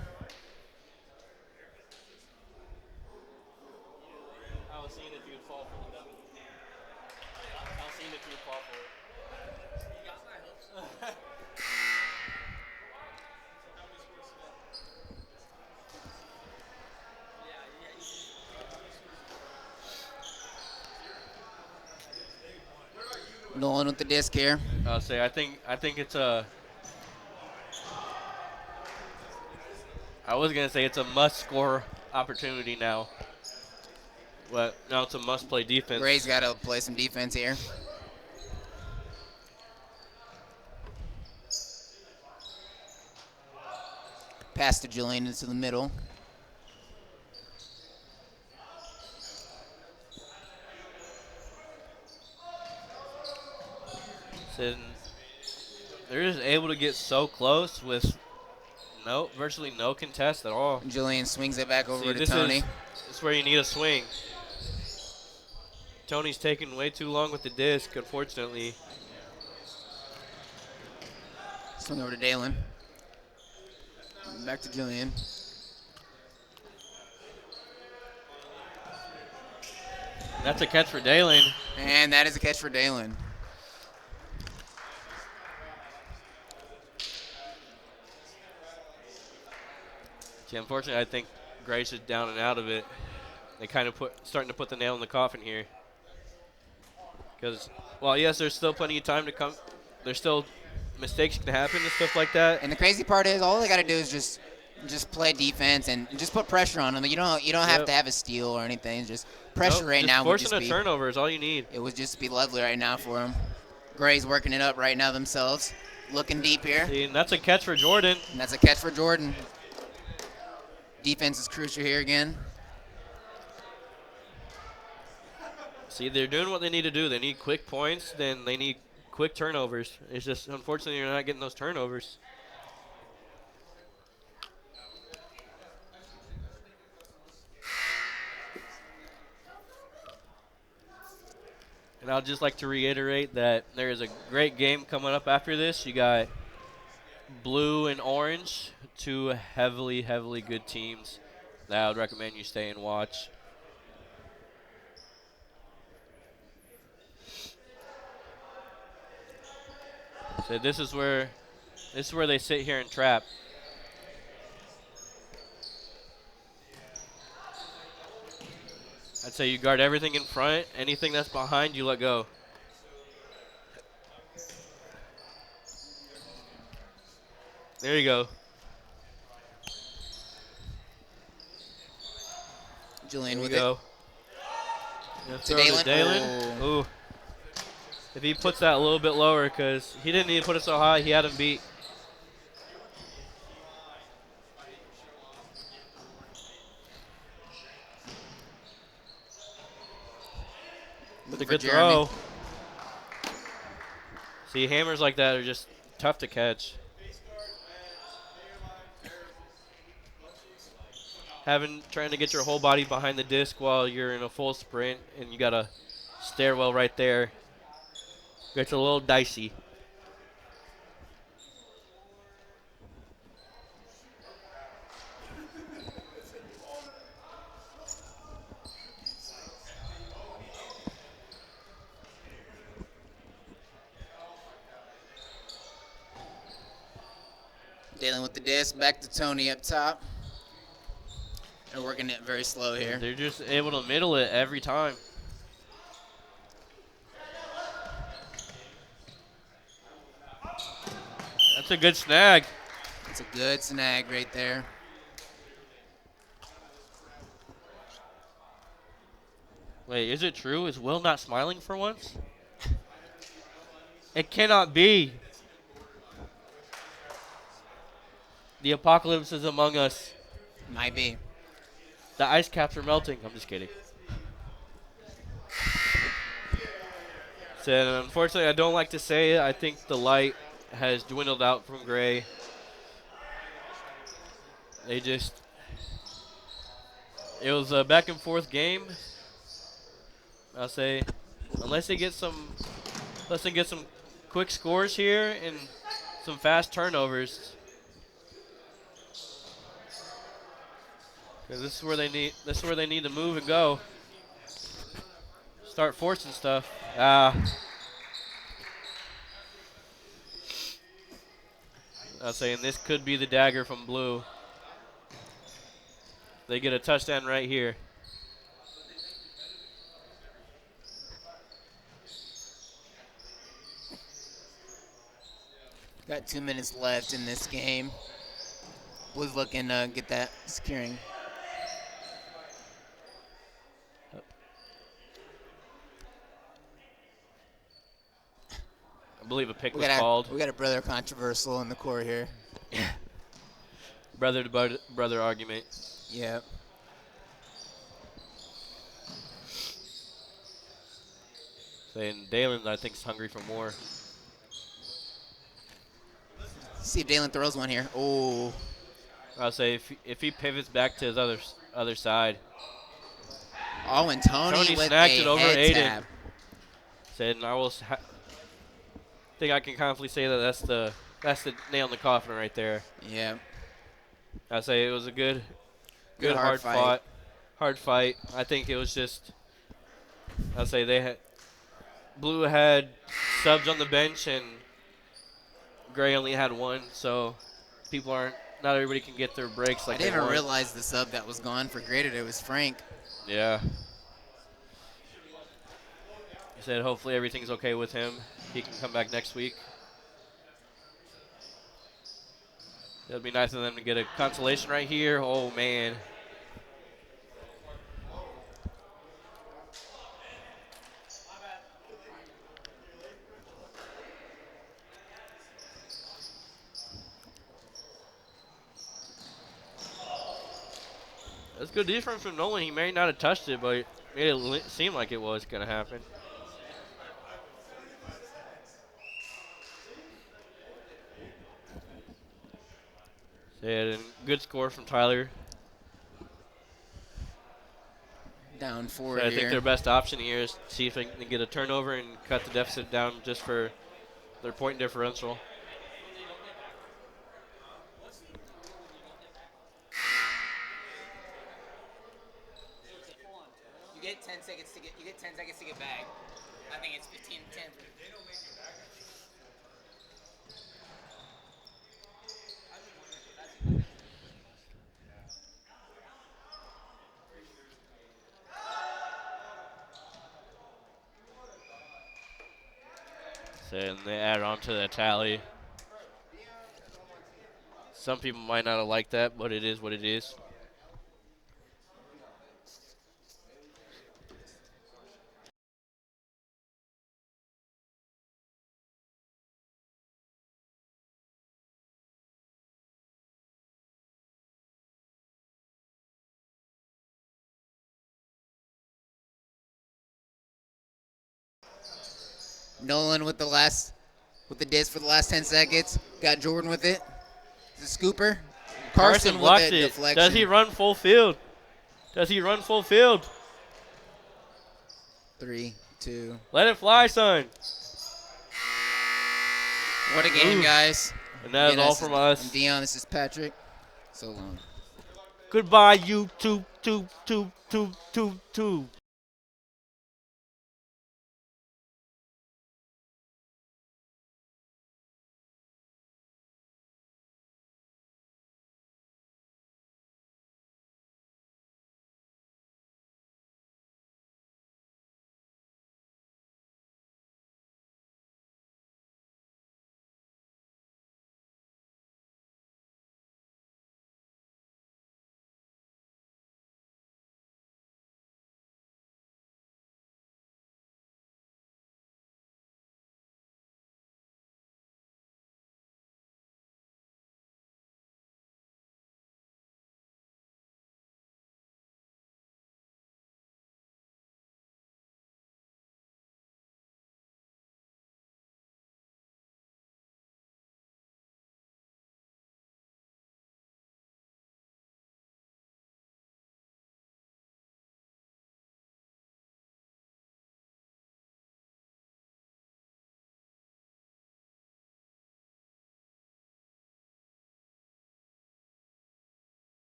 I was seeing if you'd fall for it. I was seeing if you'd fall for it. You got my hopes. Nolan with the disc here. I'll say I think it's a. I was gonna say it's a must-score opportunity now. Well, now it's a must-play defense. Gray's got to play some defense here. Pass to Julian into the middle. So they're just able to get so close with virtually no contest at all. Julian swings it back over See, to this Tony. is where you need a swing. Tony's taking way too long with the disc, unfortunately. Swing over to Dalen. Back to Julian. That's a catch for Dalen. And that is a catch for Dalen. See, unfortunately, I think Grace is down and out of it. They kind of starting to put the nail in the coffin here. Because, well, yes, there's still plenty of time to come. There's still mistakes can happen and stuff like that. And the crazy part is, all they got to do is just play defense and just put pressure on them. You don't have to have a steal or anything. Just pressure right now would just forcing be. a turnover is all you need. It would just be lovely right now for them. Gray's working it up right now themselves, looking deep here. See, and that's a catch for Jordan. And that's a catch for Jordan. Defense is crucial here again. See, they're doing what they need to do. They need quick points, then they need quick turnovers. It's just, unfortunately, you're not getting those turnovers. And I'd just like to reiterate that there is a great game coming up after this. You got blue and orange, two heavily, heavily good teams that I would recommend you stay and watch. So this is where they sit here and trap. I'd say you guard everything in front. Anything that's behind, you let go. There you go. Julian There we with go. To Throw Dalen. to Dalen. Oh. Ooh. If he puts that a little bit lower, because he didn't need to put it so high, he had him beat. With a For good Jeremy. throw. See, hammers like that are just tough to catch. Trying to get your whole body behind the disc while you're in a full sprint, and you got a stairwell right there. Gets a little dicey. Dalen with the disc. Back to Tony up top. They're working it very slow here. They're just able to middle it every time. That's a good snag. It's a good snag right there. Wait, is it true? Is Will not smiling for once? It cannot be. The apocalypse is among us. Might be. The ice caps are melting. I'm just kidding. So, unfortunately, I don't like to say it. I think the light has dwindled out from Gray. It was a back and forth game. I'll say, unless they get some quick scores here and some fast turnovers. Because this is where they need to move and go. Start forcing stuff. I'm saying this could be the dagger from blue. They get a touchdown right here. Got 2 minutes left in this game. Was looking to get that securing. I believe a pick We was got called. a brother controversial in the court here. Brother to brother argument. Yep. Saying Dalen, I think, is hungry for more. See if Dalen throws one here. Oh. I'll say if he pivots back to his other side. Oh, and Tony Tony with snagged a it over head Aiden. tap. Said, and I will think I can confidently say that that's the nail in the coffin right there. Yep. I say it was a good hard fight. hard fight. I think it was just. I say Blue had subs on the bench and Gray only had one, so not everybody can get their breaks like I they didn't even want. realize the sub that was gone for graded. It was Frank. Yeah. He said hopefully everything's okay with him. He can come back next week. It'll be nice of them to get a consolation right here. Oh, man. That's good defense from Nolan. He may not have touched it, but it made it seem like it was going to happen. And good score from Tyler. Down 4 So I here. think their best option here is see if they can get a turnover and cut the deficit down just for their point differential. You get 10 seconds to get back. I think it's 15, 10. So and they add on to the tally. Some people might not have liked that, but it is what it is. Nolan with the disc for the last 10 seconds. Got Jordan with it. The scooper. Carson with blocks the it. deflection. Does he run full field? Does he run full field? 3, 2. Let it fly, son. What a game, Ooh. guys. And that is Again, all this from I'm us. Dion. This is Patrick. So long. Goodbye, YouTube. Two.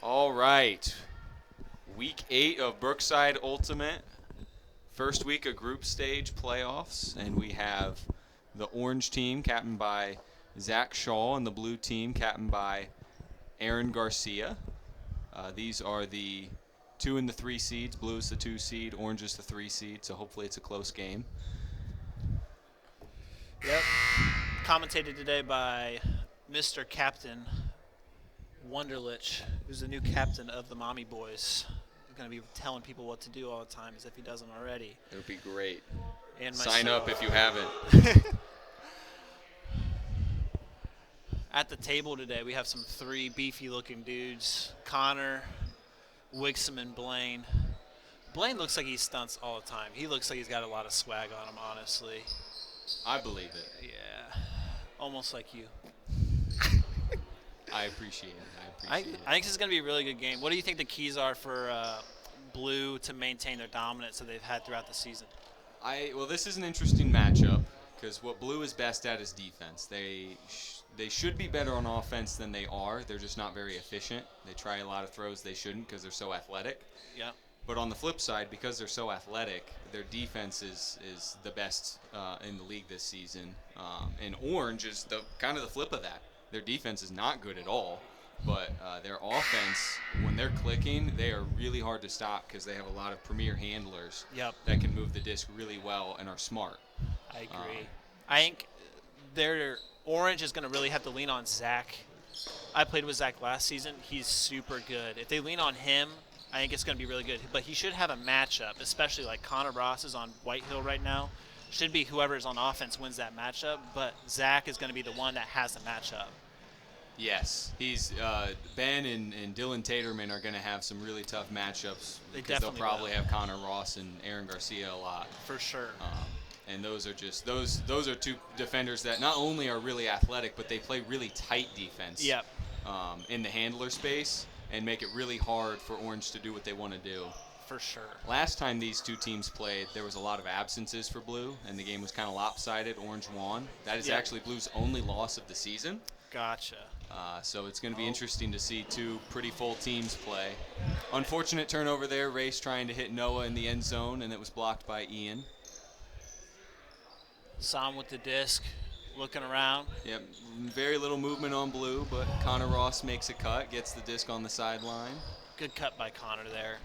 All right. Week 8 of Brookside Ultimate. First week of group stage playoffs. And we have the orange team captained by Zach Shaw and the blue team captained by Aaron Garcia. These are the 2 and the 3 seeds. Blue is the 2 seed. Orange is the 3 seed. So hopefully it's a close game. Yep. Commentated today by Mr. Captain Wonderlich, who's the new captain of the Mommy Boys. He's going to be telling people what to do all the time as if he doesn't already. It'll be great. And Sign up if you haven't. At the table today, we have some 3 beefy-looking dudes. Connor, Wixom, and Blaine. Blaine looks like he stunts all the time. He looks like he's got a lot of swag on him, honestly. I believe it. Yeah. Almost like you. I appreciate it. I think this is going to be a really good game. What do you think the keys are for Blue to maintain their dominance that they've had throughout the season? Well, this is an interesting matchup because what Blue is best at is defense. They should be better on offense than they are. They're just not very efficient. They try a lot of throws they shouldn't because they're so athletic. Yeah. But on the flip side, because they're so athletic, their defense is the best in the league this season. And Orange is kind of the flip of that. Their defense is not good at all, but their offense, when they're clicking, they are really hard to stop because they have a lot of premier handlers that can move the disc really well and are smart. I agree. I think their Orange is going to really have to lean on Zach. I played with Zach last season. He's super good. If they lean on him, I think it's going to be really good. But he should have a matchup, especially like Connor Ross is on White Hill right now. Should be whoever's on offense wins that matchup, but Zach is going to be the one that has the matchup. Yes, he's Ben and Dylan Taterman are going to have some really tough matchups because they'll probably have Connor Ross and Aaron Garcia a lot. For sure. And those are just those are 2 defenders that not only are really athletic, but they play really tight defense. Yep. In the handler space and make it really hard for Orange to do what they want to do. For sure. Last time these 2 teams played, there was a lot of absences for Blue, and the game was kind of lopsided. Orange won. That is actually Blue's only loss of the season. Gotcha. So it's going to be interesting to see 2 pretty full teams play. Unfortunate turnover there. Race trying to hit Noah in the end zone, and it was blocked by Ian. Sam with the disc, looking around. Yep, very little movement on Blue, but Connor Ross makes a cut, gets the disc on the sideline. Good cut by Connor there.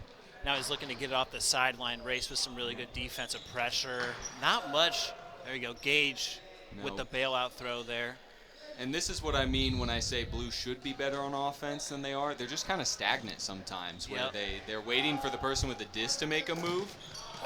Now he's looking to get it off the sideline. Race with some really good defensive pressure. Not much. There you go. Gage with the bailout throw there. And this is what I mean when I say Blue should be better on offense than they are. They're just kind of stagnant sometimes, where they're waiting for the person with the disc to make a move.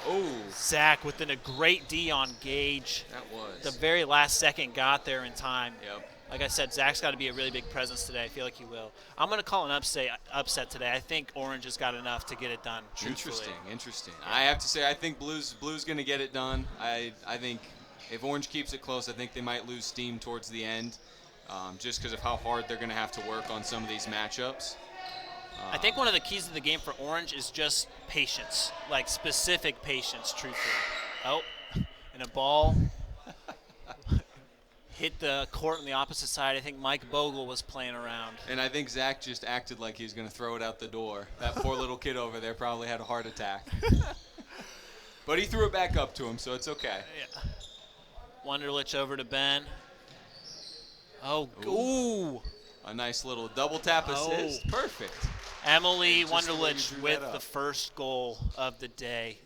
Oh. Zach within a great D on Gage. That was. The very last second got there in time. Yep. Like I said, Zach's got to be a really big presence today. I feel like he will. I'm going to call an upset today. I think Orange has got enough to get it done, truthfully. Interesting. I have to say, I think Blue's going to get it done. I think if Orange keeps it close, I think they might lose steam towards the end. Just because of how hard they're going to have to work on some of these matchups. I think one of the keys to the game for Orange is just patience, like specific patience, truthfully. Oh, and a ball hit the court on the opposite side. I think Mike Bogle was playing around. And I think Zach just acted like he was going to throw it out the door. That poor little kid over there probably had a heart attack. But he threw it back up to him, so it's okay. Yeah. Wonderlich over to Ben. Oh, ooh. A nice little double tap assist. Perfect. Emily Wonderlich with the first goal of the day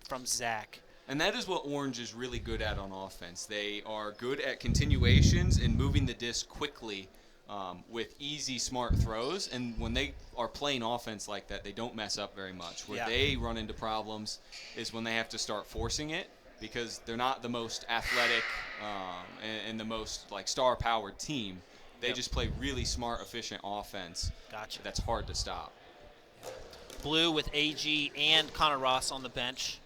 from Zach. And that is what Orange is really good at on offense. They are good at continuations and moving the disc quickly with easy, smart throws. And when they are playing offense like that, they don't mess up very much. Where they run into problems is when they have to start forcing it, because they're not the most athletic and the most like star-powered team. They just play really smart, efficient offense. Gotcha. That's hard to stop. Blue with AG and Connor Ross on the bench.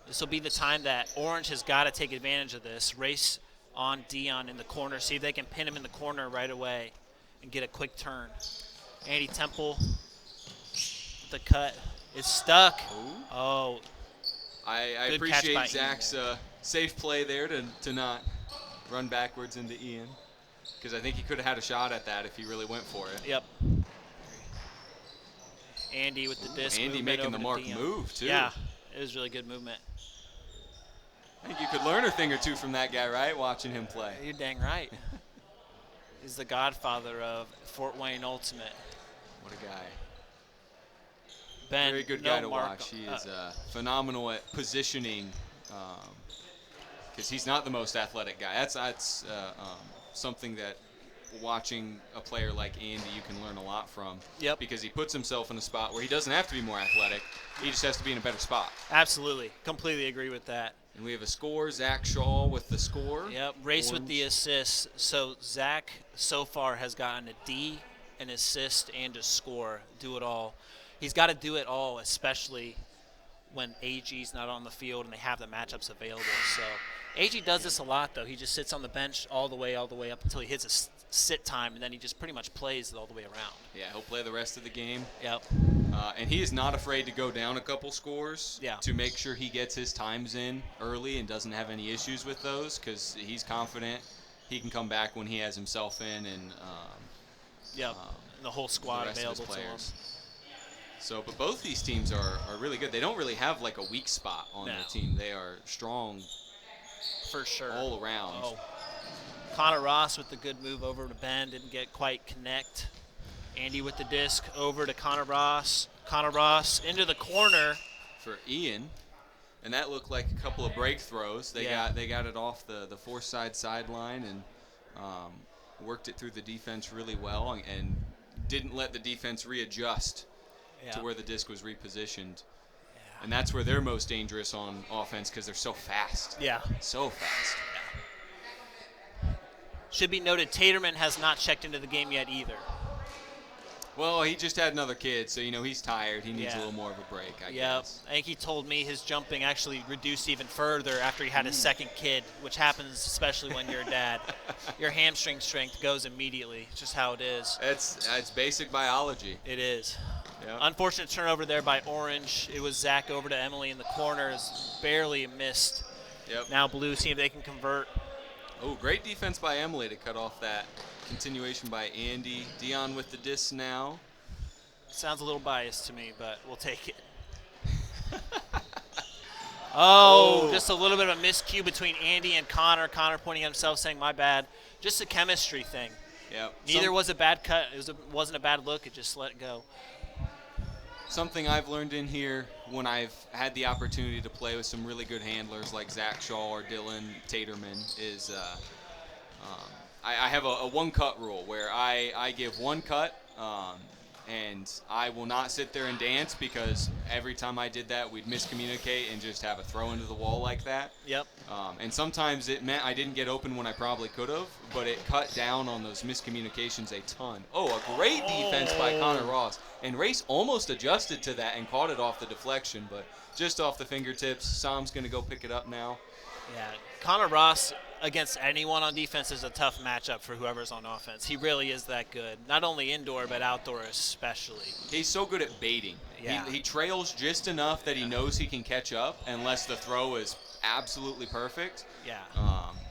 This will be the time that Orange has got to take advantage of this. Race on Dion in the corner. See if they can pin him in the corner right away and get a quick turn. Andy Temple, the cut is stuck. Ooh. Oh. I appreciate Zach's safe play there to not run backwards into Ian, because I think he could have had a shot at that if he really went for it. Yep. Andy with the disc. Andy movement making over the to mark Dion. move, too. Yeah, it was really good movement. I think you could learn a thing or two from that guy, right? Watching him play. You're dang right. He's the godfather of Fort Wayne Ultimate. What a guy. Ben, Very good no guy to mark- watch. He is phenomenal at positioning because he's not the most athletic guy. That's something that watching a player like Andy you can learn a lot from. Yep. Because he puts himself in a spot where he doesn't have to be more athletic. He just has to be in a better spot. Absolutely. Completely agree with that. And we have a score. Zach Shaw with the score. Yep. Race with the assists. So Zach so far has gotten a D, an assist, and a score. Do it all. He's got to do it all, especially when AG's not on the field and they have the matchups available. So AG does this a lot, though. He just sits on the bench all the way up until he hits a sit time, and then he just pretty much plays it all the way around. Yeah, he'll play the rest of the game. Yep. And he is not afraid to go down a couple scores Yeah. to make sure he gets his times in early and doesn't have any issues with those because he's confident he can come back when he has himself in and Yep. And the whole squad the rest of his available to him. players. So, but both these teams are really good. They don't really have like a weak spot on their No. team. They are strong For sure. all around. Oh. Connor Ross with the good move over to Ben. Didn't get quite connect. Andy with the disc over to Connor Ross. Connor Ross into the corner. For Ian, and that looked like a couple of break throws. They got it off the Forsyth sideline and worked it through the defense really well and didn't let the defense readjust to where the disc was repositioned. And that's where they're most dangerous on offense because they're so fast. Yeah. So fast. Should be noted, Taterman has not checked into the game yet either. Well, he just had another kid, so he's tired. He needs a Yeah. little more of a break, I Yep. guess. I think he told me his jumping actually reduced even further after he had his second kid, which happens especially when you're a dad. Your hamstring strength goes immediately. It's just how it is. It's basic biology. It is. Yeah. Unfortunate turnover there by Orange. It was Zach over to Emily in the corners. Barely missed. Yep. Now Blue, see if they can convert. Oh, great defense by Emily to cut off that continuation by Andy. Dion with the disc now. Sounds a little biased to me, but we'll take it. Just a little bit of a miscue between Andy and Connor. Connor pointing at himself saying, my bad. Just a chemistry thing. Yep. Neither was a bad cut. Wasn't a bad look. It just let it go. Something I've learned in here when I've had the opportunity to play with some really good handlers like Zach Shaw or Dylan Taterman is I have a one-cut rule where I give one cut and I will not sit there and dance because every time I did that, we'd miscommunicate and just have a throw into the wall like that. Yep. And sometimes it meant I didn't get open when I probably could have, but it cut down on those miscommunications a ton. Oh, a great defense by Connor Ross. And Race almost adjusted to that and caught it off the deflection, but just off the fingertips. Sam's going to go pick it up now. Yeah. Connor Ross against anyone on defense is a tough matchup for whoever's on offense. He really is that good. Not only indoor, but outdoor especially. He's so good at baiting. Yeah. He trails just enough that he knows he can catch up unless the throw is absolutely perfect. Yeah.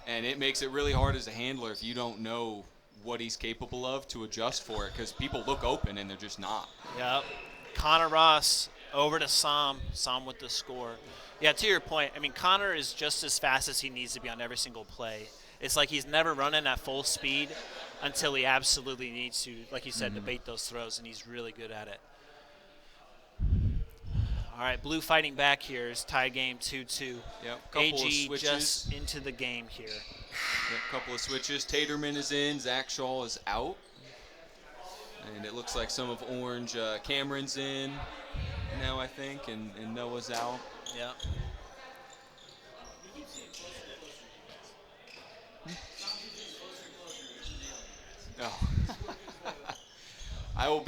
And it makes it really hard as a handler if you don't know what he's capable of to adjust for it because people look open and they're just not. Yep. Connor Ross over to Sam. Sam with the score. Yeah, to your point, I mean, Connor is just as fast as he needs to be on every single play. It's like he's never running at full speed until he absolutely needs to, like you said, debate those throws, and he's really good at it. All right, Blue fighting back here is tie game 2-2. Yep, couple of AG switches. just into the game here. Yep, couple of switches. Taterman is in. Zach Shaw is out. And it looks like some of Orange. Cameron's in now, I think, and Noah's out. Yep. Oh. I will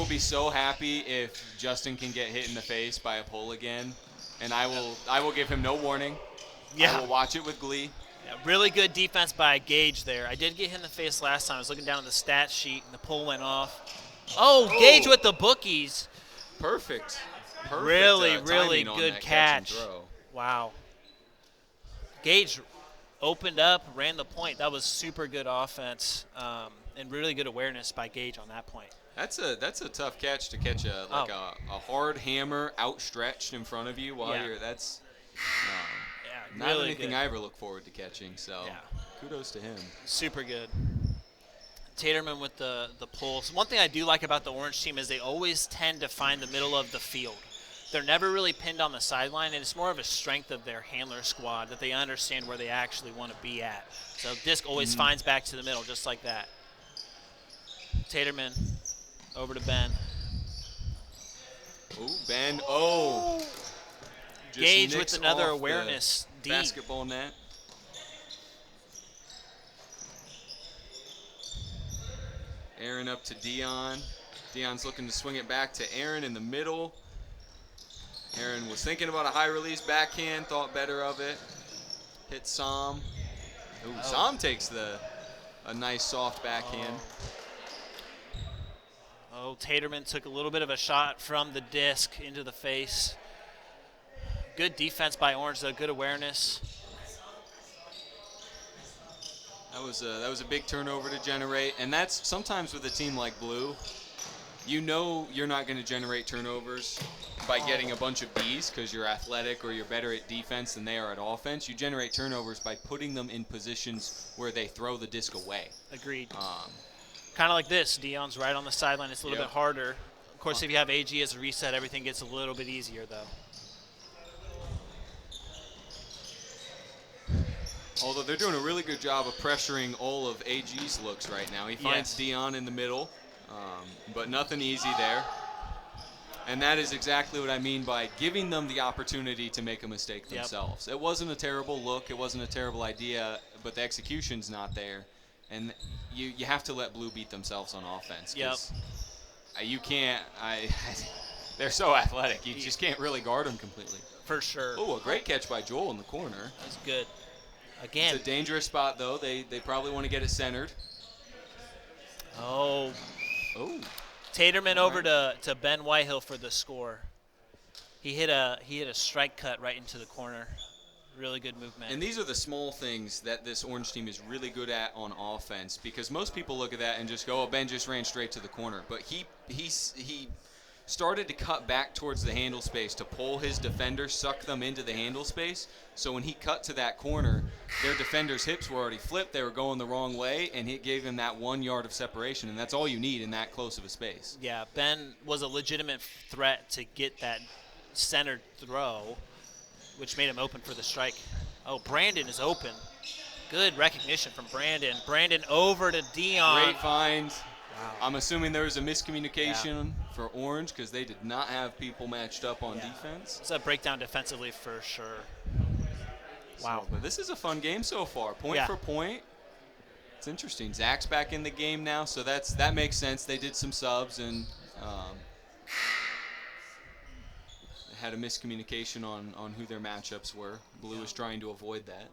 be so happy if Justin can get hit in the face by a pole again, and I will give him no warning. Yeah. I will watch it with glee. Yeah, really good defense by Gage there. I did get hit in the face last time. I was looking down at the stat sheet, and the pull went off. Oh, Gage with the bookies. Perfect. Really, timing really on good that catch. and throw. Wow. Gage opened up, ran the point. That was super good offense and really good awareness by Gage on that point. That's a tough catch to catch a hard hammer outstretched in front of you while Yeah. you're that's Yeah, not really anything good. I ever look forward to catching. So Yeah. kudos to him. Super good. Taterman with the pulls. One thing I do like about the Orange team is they always tend to find the middle of the field. They're never really pinned on the sideline, and it's more of a strength of their handler squad that they understand where they actually want to be at. So disc always finds back to the middle, just like that. Taterman over to Ben. Oh, Ben. Oh. Just Gage nicks with another off the awareness D. basketball net. Aaron up to Dion. Dion's looking to swing it back to Aaron in the middle. Aaron was thinking about a high release backhand, thought better of it. Hit Sam. Ooh, Sam takes a nice soft backhand. Oh, Taterman took a little bit of a shot from the disc into the face. Good defense by Orange, though. Good awareness. That was a big turnover to generate, and that's sometimes with a team like Blue, you know you're not going to generate turnovers by getting a bunch of Ds because you're athletic or you're better at defense than they are at offense. You generate turnovers by putting them in positions where they throw the disc away. Agreed. Kind of like this. Dion's right on the sideline. It's a little bit harder. Of course, if you have AG as a reset, everything gets a little bit easier, though. Although they're doing a really good job of pressuring all of AG's looks right now. He finds Dion in the middle, but nothing easy there. And that is exactly what I mean by giving them the opportunity to make a mistake themselves. It wasn't a terrible look. It wasn't a terrible idea, but the execution's not there. And you have to let Blue beat themselves on offense. You can't. They're so athletic. You just can't really guard them completely. For sure. Oh, a great catch by Joel in the corner. That's good. Again. It's a dangerous spot, though. They probably want to get it centered. Oh. Oh. Taterman over to Ben Whitehill for the score. He hit a strike cut right into the corner. Really good movement. And these are the small things that this Orange team is really good at on offense, because most people look at that and just go, "Oh, Ben just ran straight to the corner." But he started to cut back towards the handle space to pull his defender, suck them into the handle space. So when he cut to that corner, their defender's hips were already flipped. They were going the wrong way, and it gave him that 1 yard of separation, and that's all you need in that close of a space. Yeah, Ben was a legitimate threat to get that centered throw, which made him open for the strike. Oh, Brandon is open. Good recognition from Brandon. Brandon over to Dion. Great find. Wow. I'm assuming there was a miscommunication for Orange because they did not have people matched up on defense. It's a breakdown defensively for sure. Wow. But this is a fun game so far. Point for point. It's interesting. Zach's back in the game now, so that makes sense. They did some subs and had a miscommunication on who their matchups were. Blue is trying to avoid that.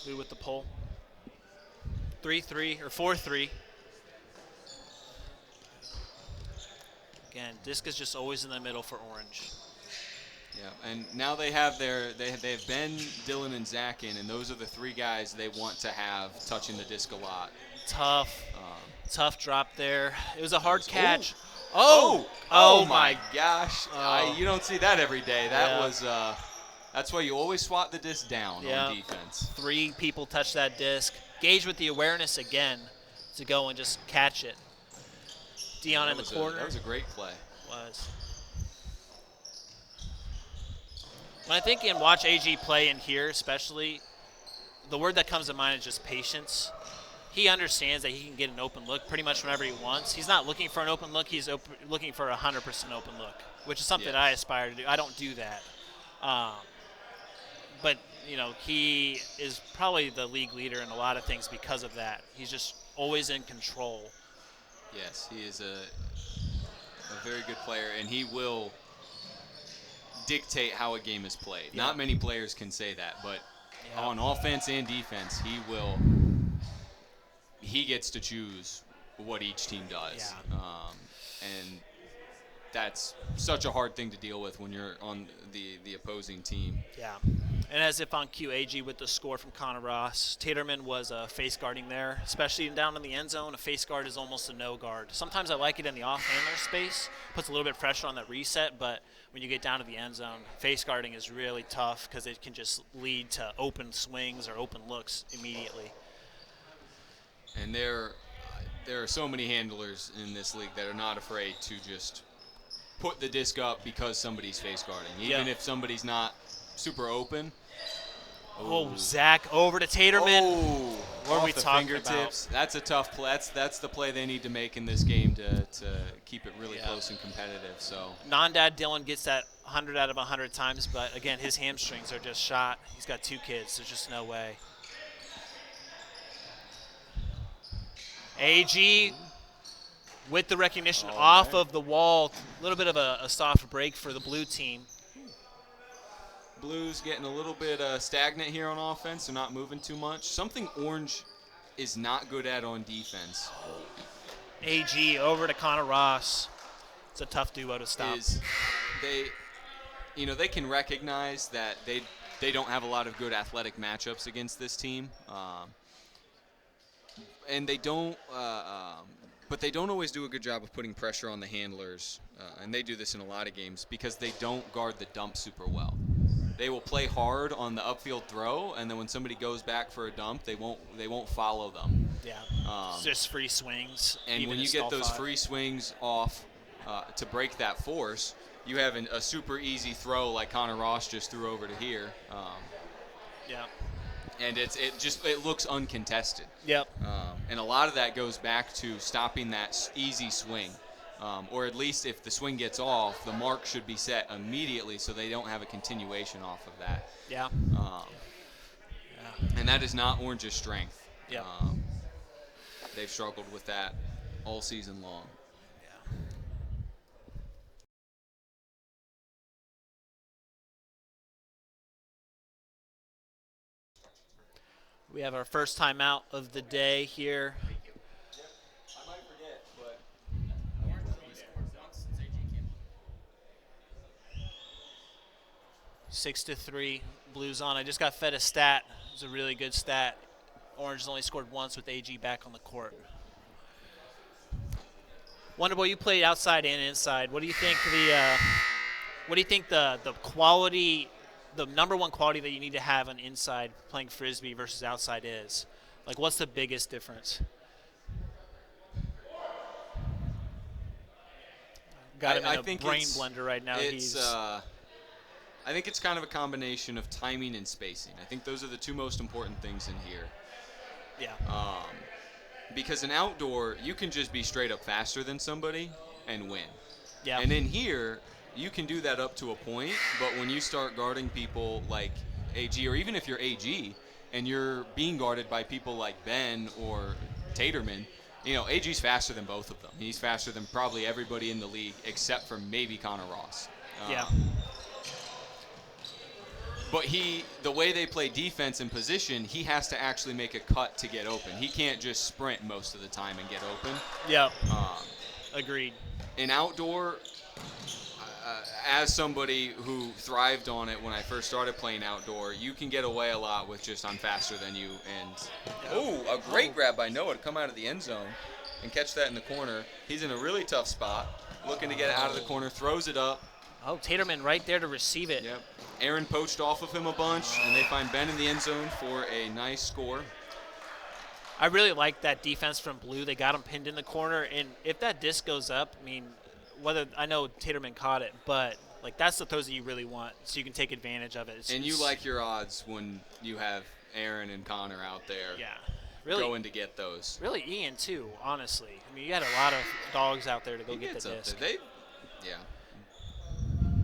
Blue with the pull. 3-3 or 4-3. Again, disc is just always in the middle for Orange. Yeah, and now they have they have Ben, Dylan, and Zach in, and those are the three guys they want to have touching the disc a lot. Tough drop there. It was a hard catch. Oh my gosh! You don't see that every day. That was that's why you always swat the disc down on defense. 3 people touch that disc. Gage with the awareness again to go and just catch it. Dion in the corner. That was a great play. Was. When I think and watch AG play in here, especially, the word that comes to mind is just patience. He understands that he can get an open look pretty much whenever he wants. He's not looking for an open look. He's looking for a 100% open look, which is something I aspire to do. I don't do that. But, he is probably the league leader in a lot of things because of that. He's just always in control. Yes, he is a very good player, and he will dictate how a game is played. Not many players can say that, but on offense and defense, he gets to choose what each team does. And that's such a hard thing to deal with when you're on the opposing team. Yeah. And as if on cue, AG with the score from Connor Ross. Taterman was face guarding there, especially down in the end zone. A face guard is almost a no guard. Sometimes I like it in the off-handler space. Puts a little bit of pressure on that reset, but when you get down to the end zone, face guarding is really tough because it can just lead to open swings or open looks immediately. And there are so many handlers in this league that are not afraid to just put the disc up because somebody's face guarding, even if somebody's not super open. Oh, Zach over to Taterman. Oh, what are off we the talking fingertips. about? That's a tough play. That's the play they need to make in this game to keep it really close and competitive. So Non-dad Dylan gets that 100 out of 100 times, but again, his hamstrings are just shot. He's got 2 kids. There's just no way. AG with the recognition off of the wall. A little bit of a soft break for the blue team. Blues getting a little bit stagnant here on offense. They're not moving too much. Something Orange is not good at on defense. AG over to Connor Ross. It's a tough duo to stop. They can recognize that they don't have a lot of good athletic matchups against this team. And they don't, but they don't always do a good job of putting pressure on the handlers, and they do this in a lot of games because they don't guard the dump super well. They will play hard on the upfield throw, and then when somebody goes back for a dump, they won't follow them. Yeah, it's just free swings. And when you get those free swings off to break that force, you have a super easy throw like Connor Ross just threw over to here. And it looks uncontested. Yep. And a lot of that goes back to stopping that easy swing. Or at least if the swing gets off, the mark should be set immediately so they don't have a continuation off of that. Yeah. And that is not Orange's strength. Yeah. They've struggled with that all season long. We have our first timeout of the day here. 6-3, Blues on. I just got fed a stat. It was a really good stat. Orange has only scored once with AG back on the court. Wonderboy, you played outside and inside. What do you think the quality, the number one quality that you need to have on inside playing frisbee versus outside is? Like, what's the biggest difference? Got him in a brain blender right now. I think it's kind of a combination of timing and spacing. I think those are the two most important things in here. Yeah. Because in outdoor, you can just be straight up faster than somebody and win. Yeah. And in here, you can do that up to a point, but when you start guarding people like AG, or even if you're AG and you're being guarded by people like Ben or Taterman, AG's faster than both of them. He's faster than probably everybody in the league except for maybe Connor Ross. Yeah. But the way they play defense and position, he has to actually make a cut to get open. He can't just sprint most of the time and get open. Yep. Agreed. In outdoor, as somebody who thrived on it when I first started playing outdoor, you can get away a lot with just I'm faster than you. And a great grab by Noah to come out of the end zone and catch that in the corner. He's in a really tough spot, looking to get it out of the corner, throws it up. Oh, Taterman right there to receive it. Yep. Aaron poached off of him a bunch, and they find Ben in the end zone for a nice score. I really like that defense from Blue. They got him pinned in the corner, and if that disc goes up, I know Taterman caught it, but that's the throws that you really want, so you can take advantage of it. You like your odds when you have Aaron and Connor out there. Yeah. Really, going to get those. Really, Ian too. Honestly, you had a lot of dogs out there to go get the disc.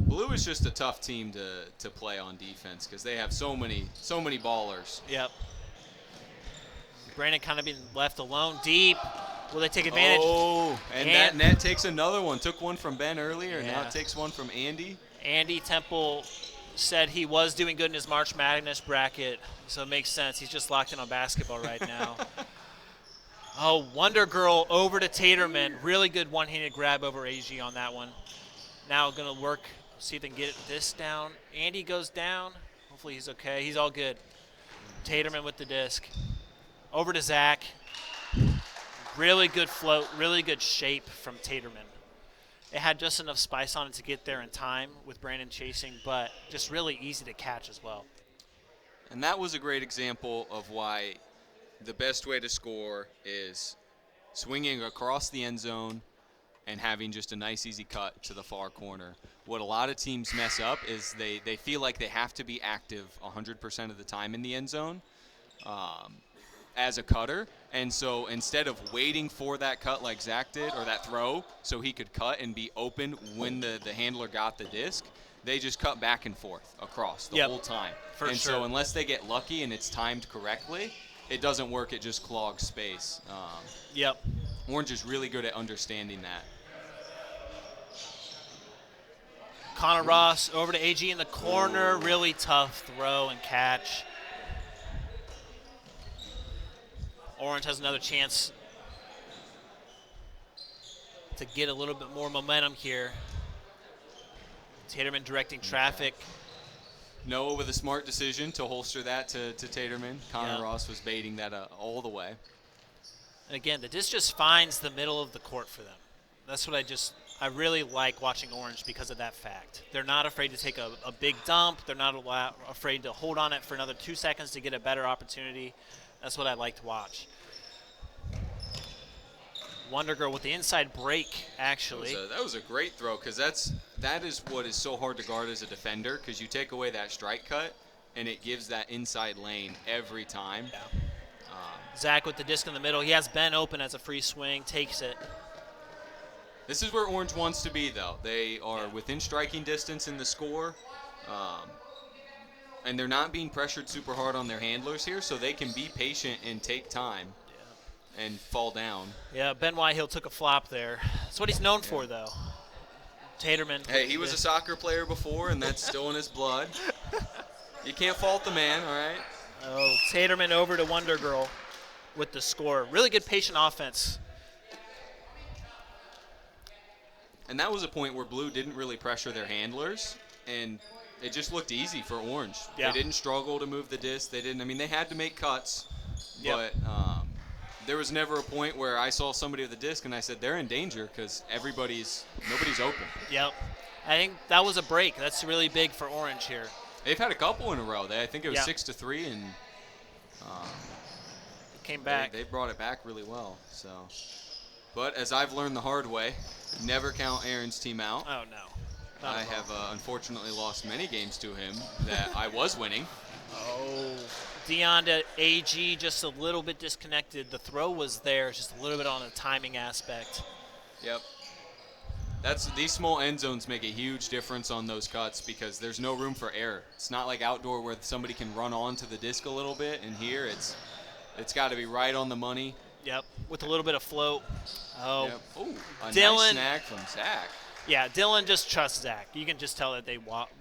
Blue is just a tough team to play on defense because they have so many ballers. Yep. Brandon kind of being left alone deep. Will they take advantage? Oh, and that net takes another one. Took one from Ben earlier, and now it takes one from Andy. Andy Temple said he was doing good in his March Madness bracket, so it makes sense. He's just locked in on basketball right now. Wonder Girl over to Taterman. Really good one-handed grab over AG on that one. Now going to work, see if they can get this down. Andy goes down. Hopefully he's okay. He's all good. Taterman with the disc. Over to Zach. Really good float, really good shape from Taterman. It had just enough spice on it to get there in time with Brandon chasing, but just really easy to catch as well. And that was a great example of why the best way to score is swinging across the end zone and having just a nice easy cut to the far corner. What a lot of teams mess up is they feel like they have to be active 100% of the time in the end zone as a cutter. And so instead of waiting for that cut like Zach did, or that throw, so he could cut and be open when the handler got the disc, they just cut back and forth across the whole time. For sure. So unless they get lucky and it's timed correctly, it doesn't work. It just clogs space. Orange is really good at understanding that. Connor Ross over to AG in the corner. Really tough throw and catch. Orange has another chance to get a little bit more momentum here. Taterman directing traffic. Noah with a smart decision to holster that to Taterman. Connor Ross was baiting that all the way. And again, the disc just finds the middle of the court for them. That's what I really like watching Orange because of that fact. They're not afraid to take a big dump. They're not afraid to hold on it for another 2 seconds to get a better opportunity. That's what I like to watch. Wonder Girl with the inside break, actually. That was a great throw, because that is what is so hard to guard as a defender, because you take away that strike cut, and it gives that inside lane every time. Yeah. Zach with the disc in the middle. He has Ben open as a free swing, takes it. This is where Orange wants to be, though. They are within striking distance in the score, and they're not being pressured super hard on their handlers here, so they can be patient and take time and fall down. Yeah, Ben Whitehill took a flop there. That's what he's known for, though. Taterman. Hey, he was a soccer player before, and that's still in his blood. You can't fault the man, all right? Oh, Taterman over to Wonder Girl with the score. Really good patient offense. And that was a point where Blue didn't really pressure their handlers, and it just looked easy for Orange. Yeah. They didn't struggle to move the disc. They had to make cuts, but there was never a point where I saw somebody with the disc and I said they're in danger because nobody's open. Yep. I think that was a break. That's really big for Orange here. They've had a couple in a row. I think it was 6-3, and came back. They brought it back really well. So, but as I've learned the hard way, never count Aaron's team out. Oh no. I have unfortunately lost many games to him that I was winning. Oh, Dion to AG just a little bit disconnected. The throw was there, just a little bit on the timing aspect. Yep. These small end zones make a huge difference on those cuts because there's no room for error. It's not like outdoor where somebody can run onto the disc a little bit, and here it's got to be right on the money. Yep, with a little bit of float. Oh, yep. Ooh, a Dylan, nice snag from Zach. Yeah, Dylan just trusts Zach. You can just tell that they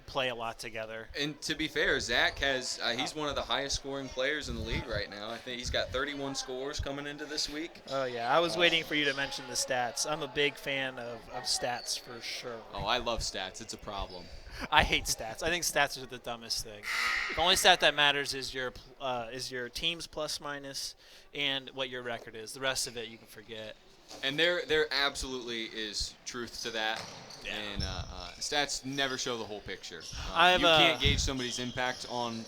play a lot together. And to be fair, Zach has he's one of the highest scoring players in the league right now. I think he's got 31 scores coming into this week. Oh, yeah. I was waiting for you to mention the stats. I'm a big fan of stats for sure. Oh, I love stats. It's a problem. I hate stats. I think stats are the dumbest thing. The only stat that matters is your team's plus minus and what your record is. The rest of it you can forget. And there absolutely is truth to that. Yeah. And stats never show the whole picture. You can't gauge somebody's impact on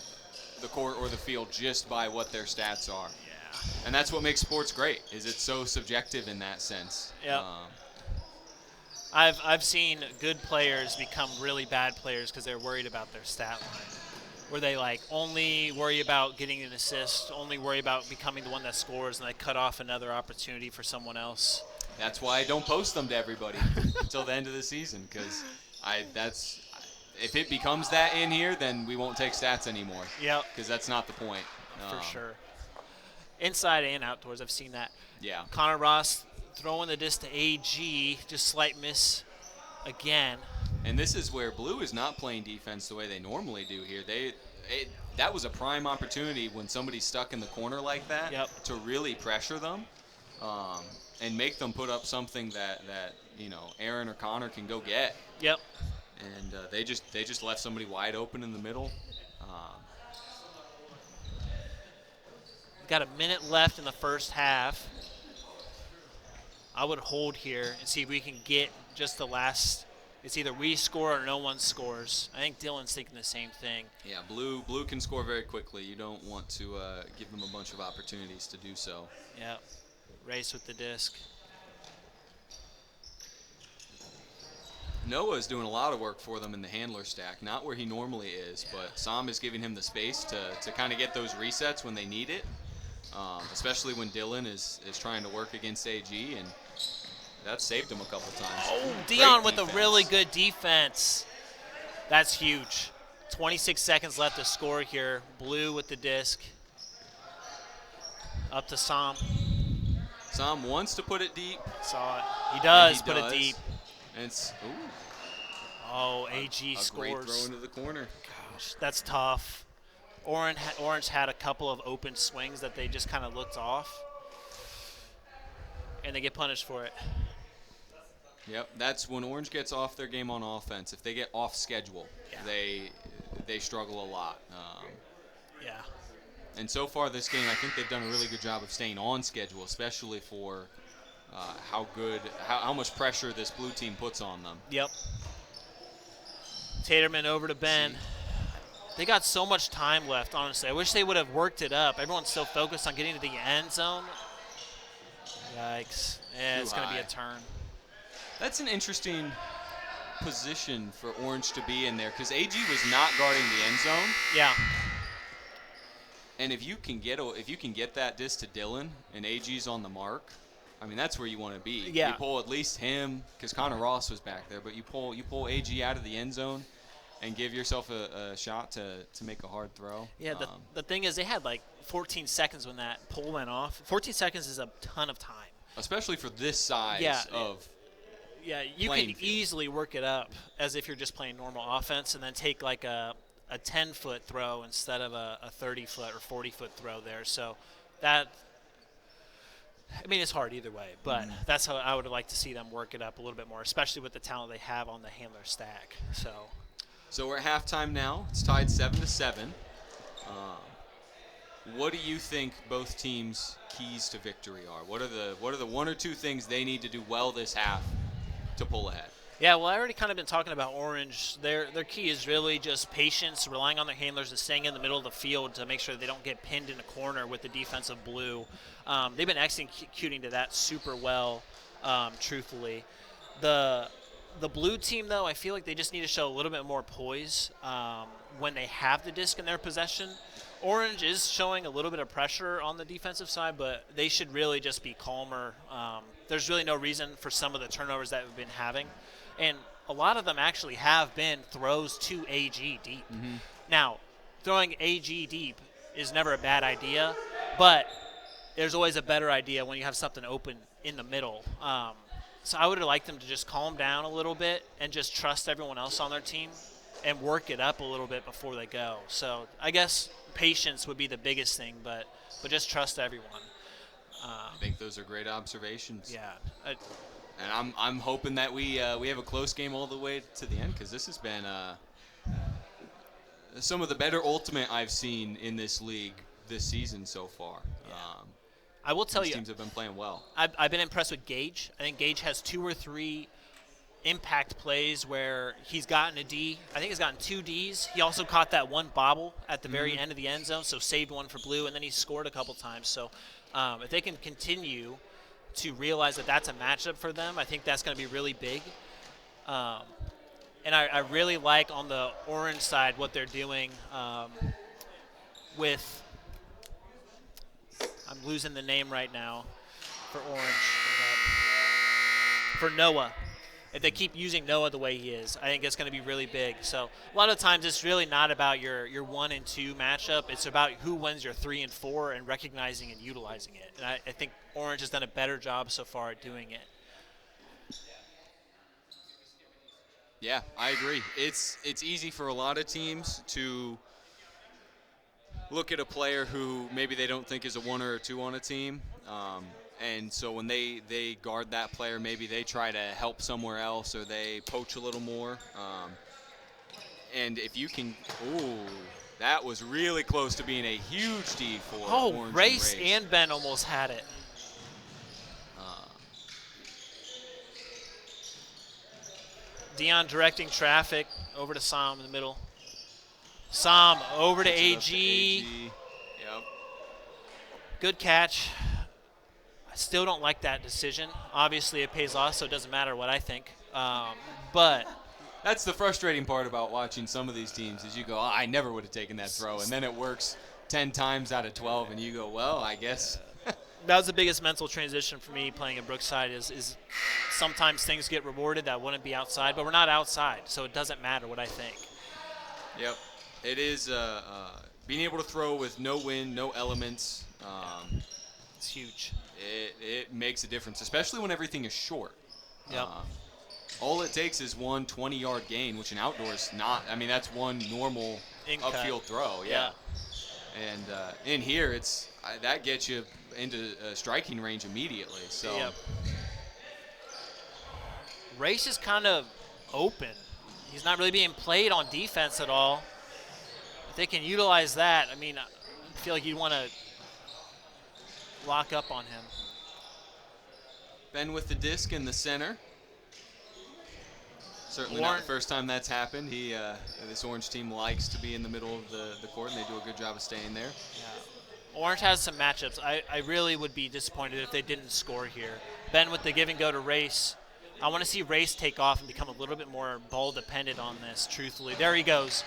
the court or the field just by what their stats are. Yeah. And that's what makes sports great, is it's so subjective in that sense. Yeah. I've seen good players become really bad players because they're worried about their stat line. Where they only worry about getting an assist, only worry about becoming the one that scores, and they cut off another opportunity for someone else. That's why I don't post them to everybody until the end of the season, because if it becomes that in here, then we won't take stats anymore. Yep. Because that's not the point. For sure. Inside and outdoors, I've seen that. Yeah. Connor Ross throwing the disc to AG, just slight miss again. And this is where Blue is not playing defense the way they normally do here. That was a prime opportunity when somebody's stuck in the corner like that to really pressure them. and make them put up something that Aaron or Connor can go get. Yep. And they just left somebody wide open in the middle. Got a minute left in the first half. I would hold here and see if we can get just the last. It's either we score or no one scores. I think Dylan's thinking the same thing. Yeah, blue can score very quickly. You don't want to give them a bunch of opportunities to do so. Yep. Race with the disc. Noah's doing a lot of work for them in the handler stack. Not where he normally is, but Sam is giving him the space to kind of get those resets when they need it, especially when Dylan is trying to work against AG, and that saved him a couple times. Oh, Dion with defense. a really good defense. That's huge. 26 seconds left to score here. Blue with the disc. Up to Sam. Sam wants to put it deep. Saw it. He does and put it deep. And it's Oh, AG a scores. great throw into the corner. Gosh, that's tough. Orange had a couple of open swings that they just kind of looked off. And they get punished for it. Yep, that's when Orange gets off their game on offense. If they get off schedule, Yeah. they struggle a lot. Yeah. And so far this game, I think they've done a really good job of staying on schedule, especially for how much pressure this blue team puts on them. Yep. Taterman over to Ben. They got so much time left, honestly. I wish they would have worked it up. Everyone's so focused on getting to the end zone. Yikes. Yeah, it's going to be a high. turn. That's an interesting position for Orange to be in there because AG was not guarding the end zone. Yeah. And if you can get that disc to Dylan and AG's on the mark, I mean that's where you want to be. Yeah. You pull at least him because Connor Ross was back there, but you pull AG out of the end zone and give yourself a shot to make a hard throw. Yeah, the thing is they had like 14 seconds when that pull went off. 14 seconds is a ton of time. Especially for this size of Yeah, you playing can field. easily work it up as if you're just playing normal offense and then take like a 10-foot throw instead of a 30-foot or 40-foot throw there. So that, I mean, it's hard either way, but that's how I would like to see them work it up a little bit more, especially with the talent they have on the handler stack. So we're at halftime now. It's tied 7-7. What do you think both teams' keys to victory are? What are the one or two things they need to do well this half to pull ahead? Yeah, well, I already kind of been talking about Orange. Their key is really just patience, relying on their handlers and staying in the middle of the field to make sure they don't get pinned in a corner with the defensive blue. They've been executing to that super well, truthfully. The blue team, though, I feel like they just need to show a little bit more poise when they have the disc in their possession. Orange is showing a little bit of pressure on the defensive side, but they should really just be calmer. There's really no reason for some of the turnovers that we've been having. And a lot of them actually have been throws to AG deep. Now, throwing AG deep is never a bad idea, but there's always a better idea when you have something open in the middle. So I would like them to just calm down a little bit and just trust everyone else on their team and work it up a little bit before they go. So I guess patience would be the biggest thing, but just trust everyone. I think those are great observations. Yeah. And I'm hoping that we have a close game all the way to the end because this has been some of the better ultimate I've seen in this league this season so far. I will tell these you, teams have been playing well. I've been impressed with Gage. I think Gage has 2 or 3 impact plays where he's gotten a D. I think he's gotten 2 Ds. He also caught that one bobble at the very end of the end zone, so saved one for blue, and then he scored a couple times. So if they can continue to realize that that's a matchup for them, I think that's going to be really big. And I really like on the Orange side what they're doing with – I'm losing the name right now for Orange. For Noah. If they keep using Noah the way he is, I think it's going to be really big. So a lot of times it's really not about your 1 and 2 matchup. It's about who wins your 3 and 4 and recognizing and utilizing it. And I think Orange has done a better job so far at doing it. Yeah, I agree. It's easy for a lot of teams to look at a player who maybe they don't think is a 1 or a 2 on a team And so when they guard that player, maybe they try to help somewhere else or they poach a little more. And if you can, ooh, that was really close to being a huge D for Orange Race and Race. and Ben almost had it. Dion directing traffic over to Sam in the middle. Sam over to Gets it up AG. Yep. Good catch. I still don't like that decision. Obviously, it pays off, so it doesn't matter what I think. But That's the frustrating part about watching some of these teams is you go, oh, I never would have taken that throw. And then it works 10 times out of 12, and you go, well, I guess. that was the biggest mental transition for me playing in Brookside is sometimes things get rewarded that wouldn't be outside, but we're not outside, so it doesn't matter what I think. Yep. It is being able to throw with no wind, no elements. It's huge. It makes a difference, especially when everything is short. Yep. All it takes is one 20-yard gain, which in outdoors not. I mean, that's one normal In-cut. upfield throw. Yeah. And in here, it's that gets you into striking range immediately. So. Yep. Race is kind of open. He's not really being played on defense at all. If they can utilize that, I mean, I feel like you'd want to lock up on him. Ben with the disc in the center. Certainly not the first time that's happened. This Orange team likes to be in the middle of the court, and they do a good job of staying there. Yeah. Orange has some matchups. I really would be disappointed if they didn't score here. Ben with the give and go to Race. I want to see Race take off and become a little bit more ball dependent on this, truthfully. There he goes.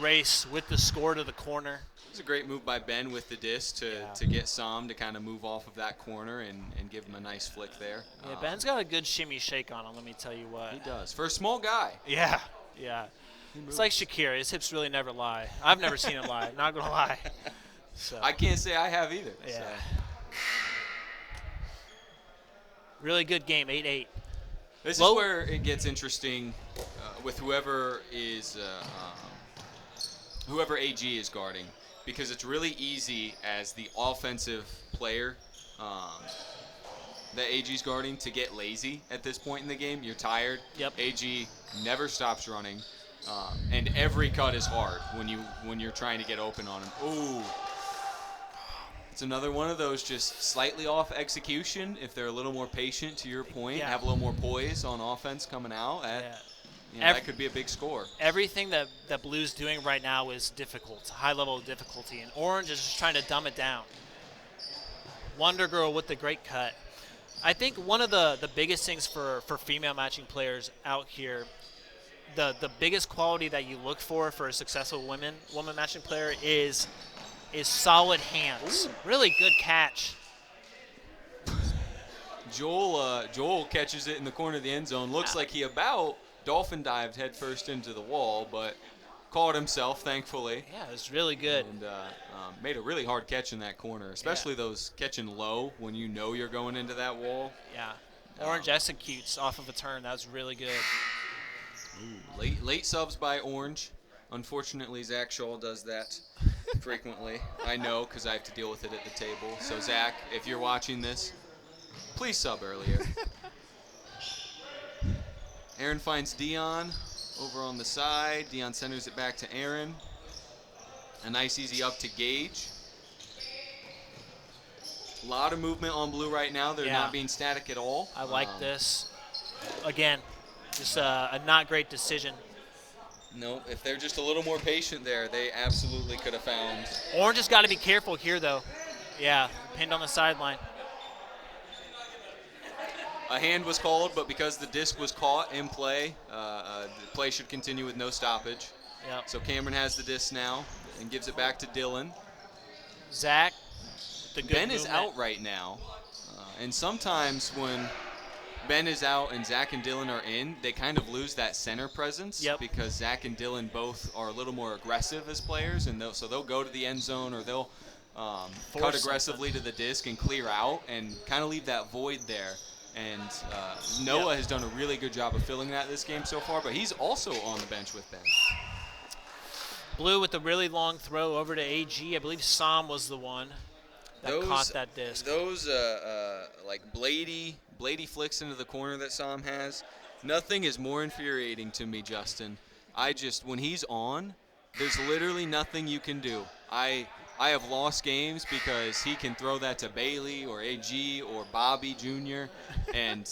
Race with the score to the corner. It was a great move by Ben with the disc to get Sam to kind of move off of that corner and give him a nice flick there. Yeah, Ben's got a good shimmy shake on him, let me tell you what. He does. For a small guy. Yeah, yeah. It's like Shakira. His hips really never lie. I've never seen him lie, not going to lie. So. I can't say I have either. Yeah. So. Really good game, 8-8. This is where it gets interesting with whoever AG is guarding, because it's really easy as the offensive player that AG's guarding to get lazy at this point in the game. You're tired. Yep. AG never stops running, and every cut is hard when you're trying to get open on him. Ooh. It's another one of those just slightly off execution. If they're a little more patient, to your point, have a little more poise on offense coming out, that could be a big score. Everything that Blue's doing right now is difficult, high level of difficulty, and Orange is just trying to dumb it down. Wonder Girl with the great cut. I think one of the biggest things for female matching players out here, the biggest quality that you look for a successful woman matching player is solid hands. Ooh. Really good catch. Joel catches it in the corner of the end zone. Looks like he about dolphin dived head first into the wall, but caught himself, thankfully. Yeah, it was really good. And made a really hard catch in that corner, especially those catching low when you know you're going into that wall. Yeah. Orange executes off of a turn. That was really good. Ooh, late subs by Orange. Unfortunately, Zach Shaw does that frequently. I know because I have to deal with it at the table. So, Zach, if you're watching this, please sub earlier. Aaron finds Dion over on the side. Dion centers it back to Aaron. A nice easy up to Gage. A lot of movement on Blue right now. They're not being static at all. I like this. Again, just a not great decision. No, if they're just a little more patient there, they absolutely could have found. Orange has got to be careful here, though. Yeah, pinned on the sideline. A hand was called, but because the disc was caught in play, the play should continue with no stoppage. Yep. So Cameron has the disc now and gives it back to Dylan. Zach, the good Ben movement. is out right now, and sometimes when Ben is out and Zach and Dylan are in, they kind of lose that center presence because Zach and Dylan both are a little more aggressive as players, and so they'll go to the end zone or they'll cut aggressively to the disc and clear out and kind of leave that void there. And Noah has done a really good job of filling that this game so far, but he's also on the bench with Ben. Blue with a really long throw over to AG. I believe Sam was the one. that caught that disc. Those like Blady flicks into the corner that Sam has. Nothing is more infuriating to me, Justin. When he's on, there's literally nothing you can do. I have lost games because he can throw that to Bailey or AG or Bobby Jr. and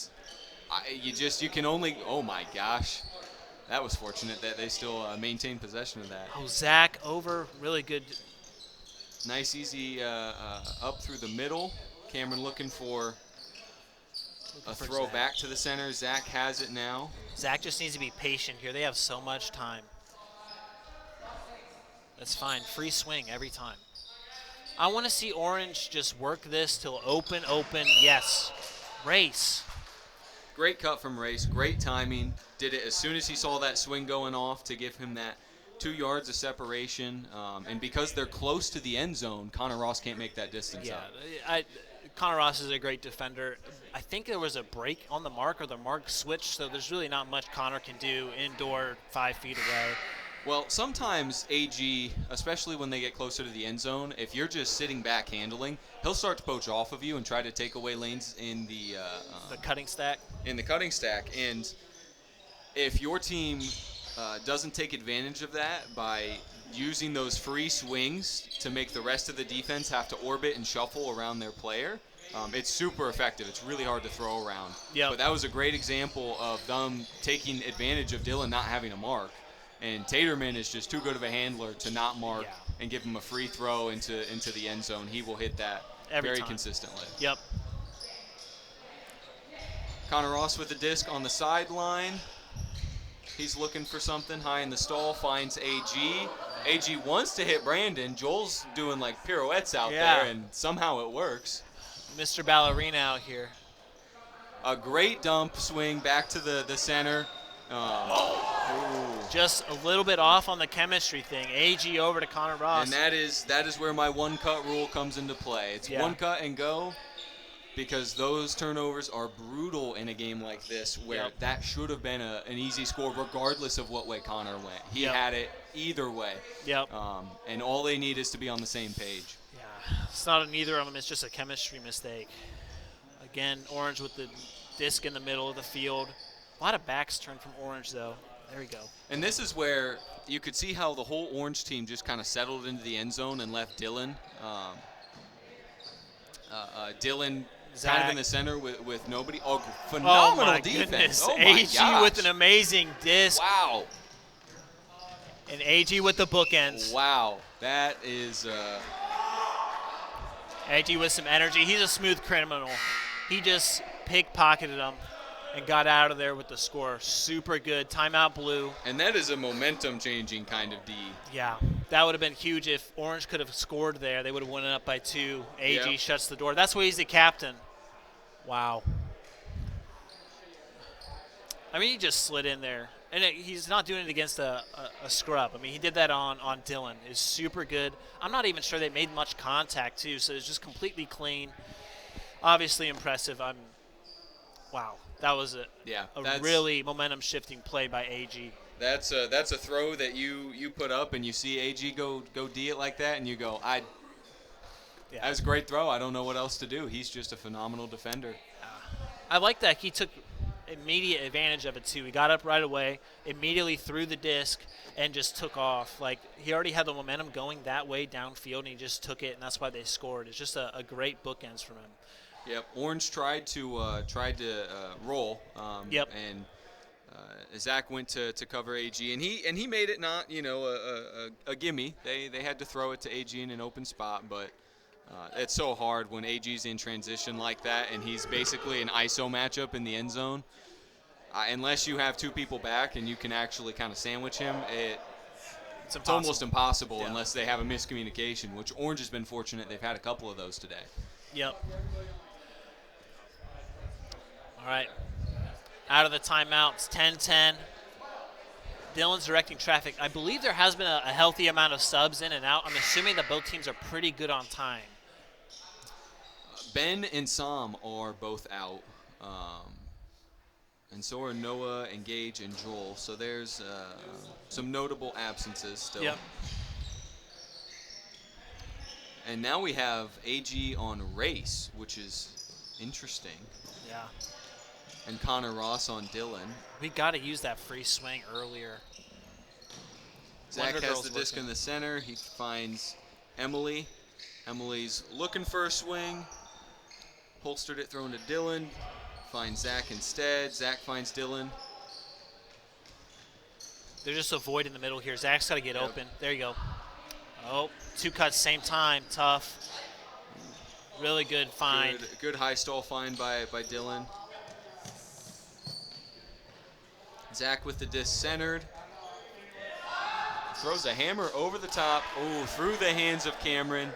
you can only. Oh my gosh, that was fortunate that they still maintained possession of that. Oh, Zach over, really good. Nice, easy up through the middle. Cameron looking for a throw Zach. back to the center. Zach has it now. Zach just needs to be patient here. They have so much time. That's fine. Free swing every time. I want to see Orange just work this till open. Yes. Race. Great cut from Race. Great timing. Did it as soon as he saw that swing going off to give him that 2 yards of separation. And because they're close to the end zone, Connor Ross can't make that distance up. Connor Ross is a great defender. I think there was a break on the mark or the mark switched, so there's really not much Connor can do indoor 5 feet away. Well, sometimes AG, especially when they get closer to the end zone, if you're just sitting back handling, he'll start to poach off of you and try to take away lanes in the cutting stack. In the cutting stack, and if your team doesn't take advantage of that by using those free swings to make the rest of the defense have to orbit and shuffle around their player, it's super effective. It's really hard to throw around. Yep. But that was a great example of them taking advantage of Dylan not having a mark. And Taterman is just too good of a handler to not mark and give him a free throw into the end zone. He will hit that Every very time. consistently. Yep. Connor Ross with the disc on the sideline. He's looking for something high in the stall, finds AG. AG wants to hit Brandon. Joel's doing like pirouettes out there, and somehow it works. Mr. Ballerina out here. A great dump swing back to the center. Just a little bit off on the chemistry thing. AG over to Connor Ross. And that is where my one cut rule comes into play. It's one cut and go, because those turnovers are brutal in a game like this, where that should have been an easy score regardless of what way Connor went. He had it either way. Yep. And all they need is to be on the same page. Yeah, it's not neither of them. It's just a chemistry mistake. Again, Orange with the disc in the middle of the field. A lot of backs turned from Orange, though. There we go. And this is where you could see how the whole Orange team just kind of settled into the end zone and left Dylan. Dylan Zach. kind of in the center with nobody. Oh, phenomenal defense. Goodness. Oh, my AG gosh. with an amazing disc. Wow. And AG with the bookends. Wow. That is AG with some energy. He's a smooth criminal. He just pickpocketed him and got out of there with the score. Super good. Timeout blue. and that is a momentum-changing kind of D. Yeah, that would have been huge if Orange could have scored there. They would have won it up by 2. AG shuts the door. That's why he's the captain. Wow. I mean, he just slid in there. And he's not doing it against a scrub. I mean, he did that on Dylan. It's super good. I'm not even sure they made much contact, too, so it's just completely clean. Obviously impressive. Wow. That was a really momentum-shifting play by AG. That's a throw that you put up and you see AG go D it like that, and you go, that was a great throw. I don't know what else to do. He's just a phenomenal defender. I like that. He took immediate advantage of it, too. He got up right away, immediately threw the disc, and just took off. Like, he already had the momentum going that way downfield, and he just took it, and that's why they scored. It's just a great bookends from him. Yep, Orange tried to roll. And Zach went to cover AG, and he made it not a gimme. They had to throw it to AG in an open spot, but it's so hard when AG's in transition like that, and he's basically an ISO matchup in the end zone. Unless you have 2 people back and you can actually kind of sandwich him, it's almost impossible unless they have a miscommunication. Which Orange has been fortunate; they've had a couple of those today. Yep. All right. Out of the timeouts, 10-10. Dylan's directing traffic. I believe there has been a healthy amount of subs in and out. I'm assuming that both teams are pretty good on time. Ben and Sam are both out. And so are Noah, and Gage, and Joel. So there's some notable absences still. Yep. And now we have AG on race, which is interesting. Yeah. And Connor Ross on Dylan. We got to use that free swing earlier. Zach Wonder has Girl's the disc looking. in the center. He finds Emily. Emily's looking for a swing. Holstered it, thrown to Dylan. Finds Zach instead. Zach finds Dylan. They're just avoiding the middle here. Zach's got to get Yep. open. There you go. Oh, 2 cuts same time. Tough. Really good find. Good high stall find by Dylan. Zach with the disc centered. Throws a hammer over the top. Oh, through the hands of Cameron.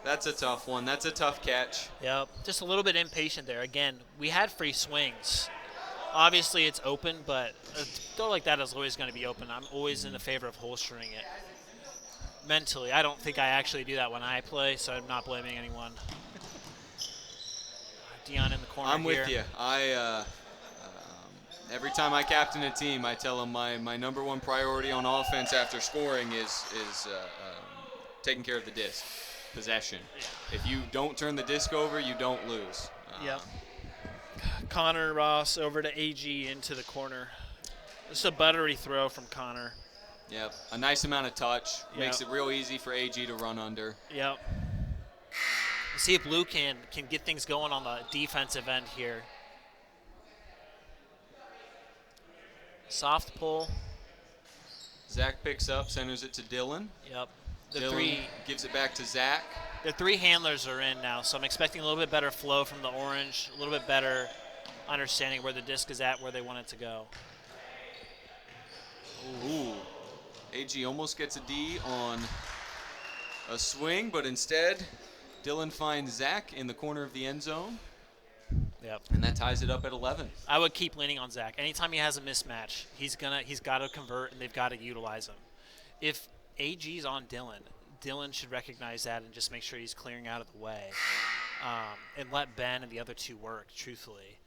That's a tough one. That's a tough catch. Yep. Just a little bit impatient there. Again, we had free swings. Obviously, it's open, but a throw like that is always going to be open. I'm always in the favor of holstering it. Mentally, I don't think I actually do that when I play, so I'm not blaming anyone. Dion in the corner I'm here. with you. Every time I captain a team, I tell them my number one priority on offense after scoring is taking care of the disc, possession. If you don't turn the disc over, you don't lose. Yep. Connor Ross over to AG into the corner. This is a buttery throw from Connor. Yep. A nice amount of touch. Makes Yep. it real easy for AG to run under. Yep. See if Blue can get things going on the defensive end here. Soft pull. Zach picks up, centers it to Dylan. Yep. The Dylan gives it back to Zach. The 3 handlers are in now, so I'm expecting a little bit better flow from the orange, a little bit better understanding where the disc is at, where they want it to go. Ooh. AG almost gets a D on a swing, but instead, Dylan finds Zach in the corner of the end zone, Yep. and that ties it up at 11. I would keep leaning on Zach. Anytime he has a mismatch, he's got to convert, and they've got to utilize him. If AG's on Dylan, Dylan should recognize that and just make sure he's clearing out of the way, and let Ben and the other 2 work. Truthfully,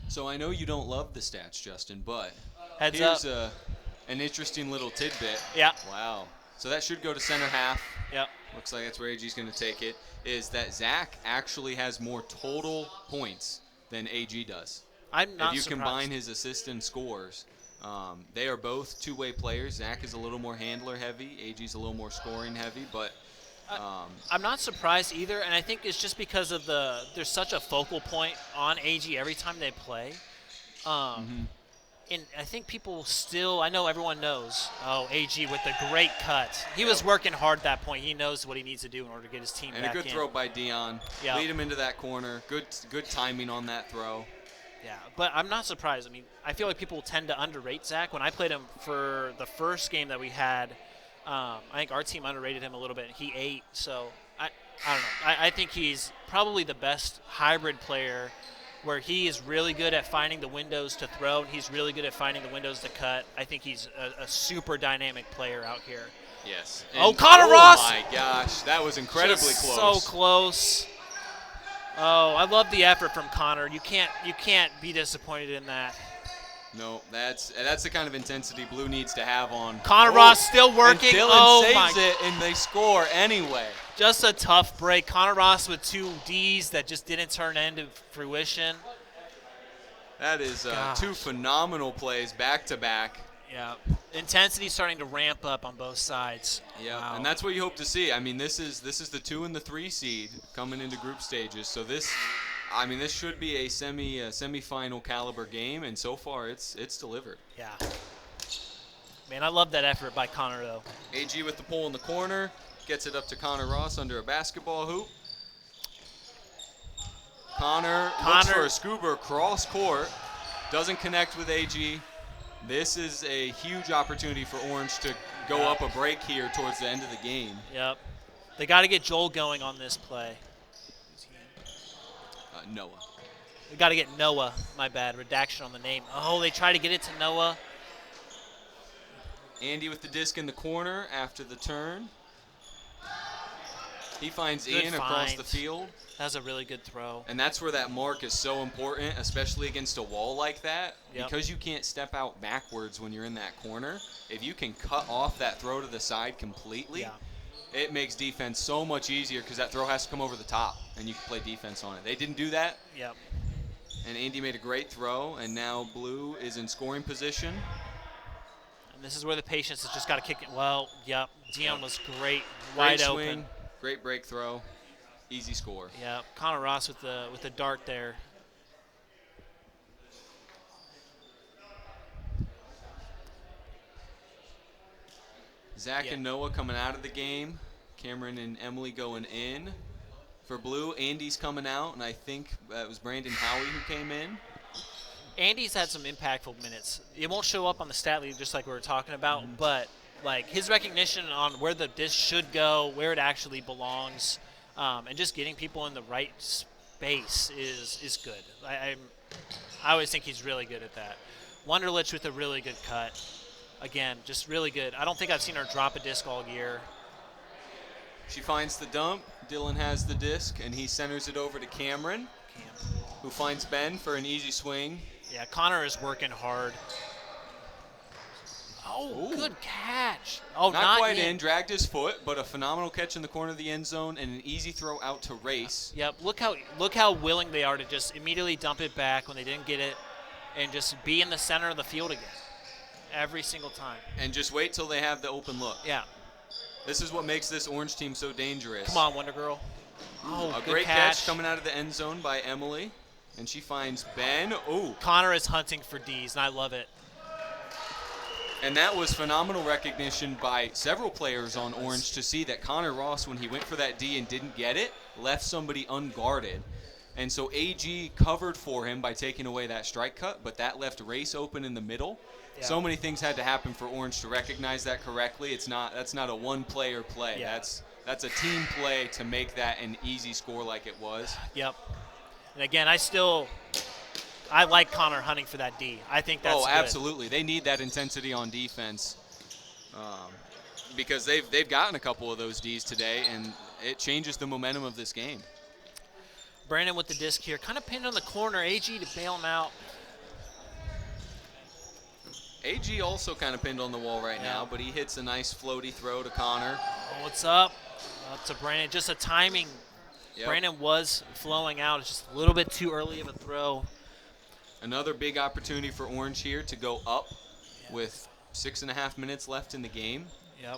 So I know you don't love the stats, Justin, but heads here's up. an interesting little tidbit. Yeah. Wow. So that should go to center half. Yep. Looks like that's where AG's going to take it. Is that Zach actually has more total points than AG does. I'm not If you surprised. combine his assist and scores, they are both two-way players. Zach is a little more handler heavy. AG's a little more scoring heavy, but I'm not surprised either, and I think it's just because of there's such a focal point on AG every time they play. And I think people still, I know everyone knows, AG with the great cut. He was working hard at that point. He knows what he needs to do in order to get his team and back a good in. throw by Dion. Yeah. Lead him into that corner. Good timing on that throw. Yeah, but I'm not surprised. I mean, I feel like people tend to underrate Zach. When I played him for the first game that we had, I think our team underrated him a little bit. He ate, so I don't know. I think he's probably the best hybrid player where he is really good at finding the windows to throw, and he's really good at finding the windows to cut. I think he's a super dynamic player out here. Yes. Oh, And- Connor Ross! Oh, my gosh. That was incredibly Just close. So close. Oh, I love the effort from Connor. You can't be disappointed in that. No, that's the kind of intensity Blue needs to have on. Connor Ross still working. And Dylan Oh, saves my. it, and they score anyway. Just a tough break. Connor Ross with 2 Ds that just didn't turn into fruition. That is two phenomenal plays back to back. Yeah. Intensity starting to ramp up on both sides. Yeah, Wow. and that's what you hope to see. I mean, this is the 2 and the 3 seed coming into group stages. So this should be a semifinal caliber game, and so far it's delivered. Yeah. Man, I love that effort by Connor, though. AG with the pull in the corner, gets it up to Connor Ross under a basketball hoop. Connor looks for a scuba cross court, doesn't connect with AG. This is a huge opportunity for Orange to go up a break here towards the end of the game. Yep. They got to get Joel going on this play. Noah. We got to get Noah. My bad. Redaction on the name. Oh, they try to get it to Noah. Andy with the disc in the corner after the turn. He finds Good Ian across find. the field. That was a really good throw. And that's where that mark is so important, especially against a wall like that. Yep. Because you can't step out backwards when you're in that corner. If you can cut off that throw to the side completely, Yeah. it makes defense so much easier because that throw has to come over the top, and you can play defense on it. They didn't do that, Yep. and Andy made a great throw, and now Blue is in scoring position. And this is where the patience has just got to kick it. Well, yep. Dion was great, Great wide swing, open. great break throw, easy score. Yeah, Connor Ross with the dart there. Zach Yeah. and Noah coming out of the game. Cameron and Emily going in. For Blue, Andy's coming out, and I think it was Brandon Howie who came in. Andy's had some impactful minutes. It won't show up on the stat lead just like we were talking about, but like his recognition on where the disc should go, where it actually belongs, and just getting people in the right space is good. I always think he's really good at that. Wunderlich with a really good cut. Again, just really good. I don't think I've seen her drop a disc all year. She finds the dump. Dylan has the disc, and he centers it over to Cameron, who finds Ben for an easy swing. Yeah, Connor is working hard. Oh, Ooh. good catch. Oh, Not quite in, dragged his foot, but a phenomenal catch in the corner of the end zone and an easy throw out to Race. Yep, look how willing they are to just immediately dump it back when they didn't get it and just be in the center of the field again. Every single time. And just wait till they have the open look. Yeah. This is what makes this Orange team so dangerous. Come on, Wonder Girl. Oh, A good great catch. catch coming out of the end zone by Emily. And she finds Ben. Ooh. Connor is hunting for D's, and I love it. And that was phenomenal recognition by several players on Orange to see that Connor Ross, when he went for that D and didn't get it, left somebody unguarded. And so AG covered for him by taking away that strike cut, but that left Race open in the middle. Yeah. So many things had to happen for Orange to recognize that correctly. That's not a one-player play. Yeah. That's a team play to make that an easy score like it was. Yep. And again, I like Connor hunting for that D. I think that's good. Absolutely. They need that intensity on defense because they've gotten a couple of those Ds today, and it changes the momentum of this game. Brandon with the disc here, kind of pinned on the corner. AG to bail him out. AG also kind of pinned on the wall right now, but he hits a nice floaty throw to Connor. Oh, what's up? Up to Brandon. Just a timing. Yep. Brandon was flowing out. It's just a little bit too early of a throw. Another big opportunity for Orange here to go up with 6.5 minutes left in the game. Yep.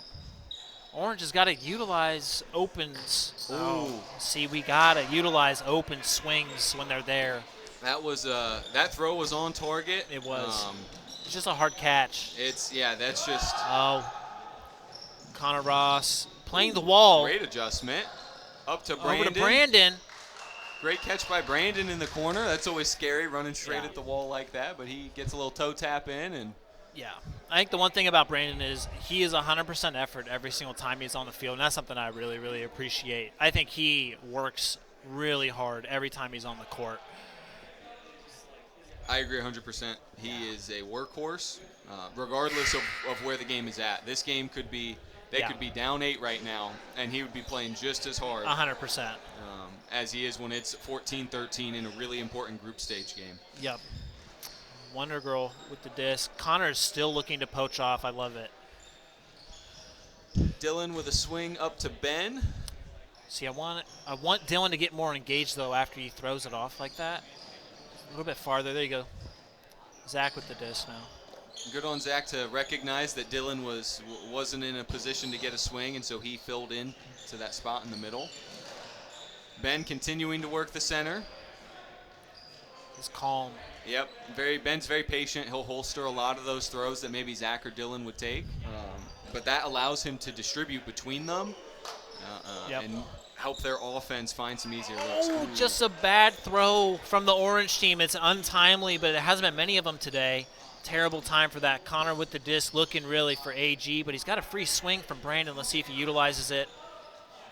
Orange has got to utilize opens. Ooh. Oh, see, we got to utilize open swings when they're there. That was that throw was on target. It was. It's just a hard catch. That's just Oh, Connor Ross playing the wall. great adjustment. Up to Brandon. Over to Brandon. Great catch by Brandon in the corner. That's always scary, running straight Yeah. at the wall like that, but he gets a little toe tap in. And Yeah. I think the one thing about Brandon is he is 100% effort every single time he's on the field, and that's something I really, really appreciate. I think he works really hard every time he's on the court. I agree 100%. He is a workhorse, regardless of where the game is at. This game could be, they Yeah. could be down 8 right now, and he would be playing just as hard 100%. as he is when it's 14-13 in a really important group stage game. Yep. Wonder Girl with the disc. Connor's still looking to poach off. I love it. Dylan with a swing up to Ben. See, I want Dylan to get more engaged, though, after he throws it off like that. A little bit farther. There you go. Zach with the disc now. Good on Zach to recognize that Dylan wasn't in a position to get a swing, and so he filled in to that spot in the middle. Ben continuing to work the center. He's calm. Yep, Ben's very patient. He'll holster a lot of those throws that maybe Zach or Dylan would take, but that allows him to distribute between them Yep. and help their offense find some easier looks. Oh, just a bad throw from the Orange team. It's untimely, but it hasn't been many of them today. Terrible time for that. Connor with the disc looking really for AG, but he's got a free swing from Brandon. Let's see if he utilizes it.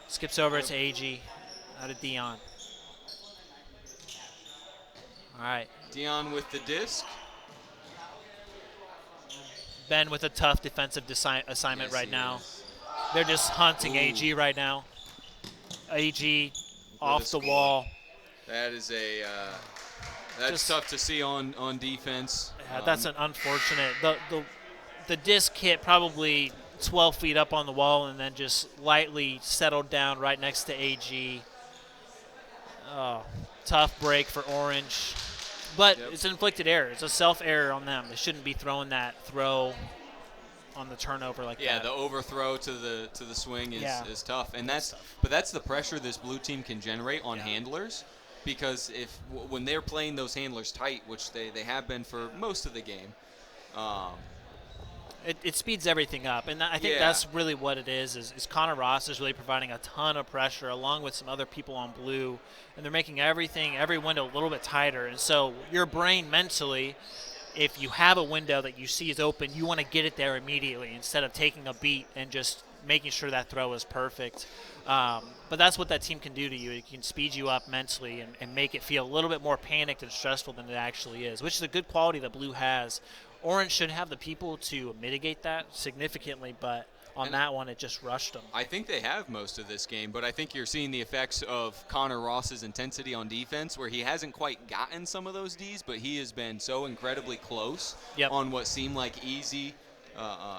Skips over to AG. Out of Dion. All right. Dion with the disc. Ben with a tough defensive assignment Yes, right he now. is. They're just hunting Ooh. AG right now. AG a off the score. wall. That is that's Just- tough to see on defense. Yeah, that's an unfortunate. The disc hit probably 12 feet up on the wall and then just lightly settled down right next to AG. Oh, tough break for Orange. But Yep. it's an inflicted error. It's a self-error on them. They shouldn't be throwing that throw on the turnover like Yeah, that. the overthrow to the swing is tough, and that's the pressure this blue team can generate on handlers, because when they're playing those handlers tight, which they have been for most of the game, It speeds everything up, and I think Yeah. that's really what it is Connor Ross is really providing a ton of pressure along with some other people on blue, and they're making every window a little bit tighter. And so your brain mentally, if you have a window that you see is open, you want to get it there immediately instead of taking a beat and just making sure that throw is perfect. But that's what that team can do to you. It can speed you up mentally and make it feel a little bit more panicked and stressful than it actually is, which is a good quality that blue has. Orange should have the people to mitigate that significantly, but on And that one, it just rushed them. I think they have most of this game, but I think you're seeing the effects of Connor Ross's intensity on defense, where he hasn't quite gotten some of those Ds, but he has been so incredibly close Yep. on what seem like easy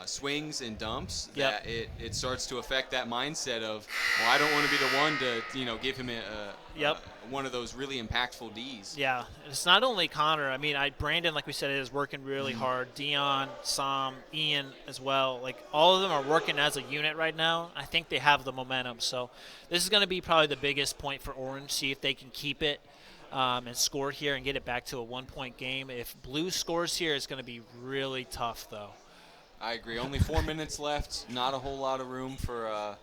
swings and dumps Yep. that it starts to affect that mindset of, well, I don't want to be the one to give him Yep. one of those really impactful Ds. Yeah, it's not only Connor. I mean, Brandon, like we said, is working really hard. Dion, Sam, Ian as well. Like, all of them are working as a unit right now. I think they have the momentum. So this is going to be probably the biggest point for Orange, see if they can keep it and score here and get it back to a one-point game. If Blue scores here, it's going to be really tough, though. I agree. Only 4 minutes left. Not a whole lot of room for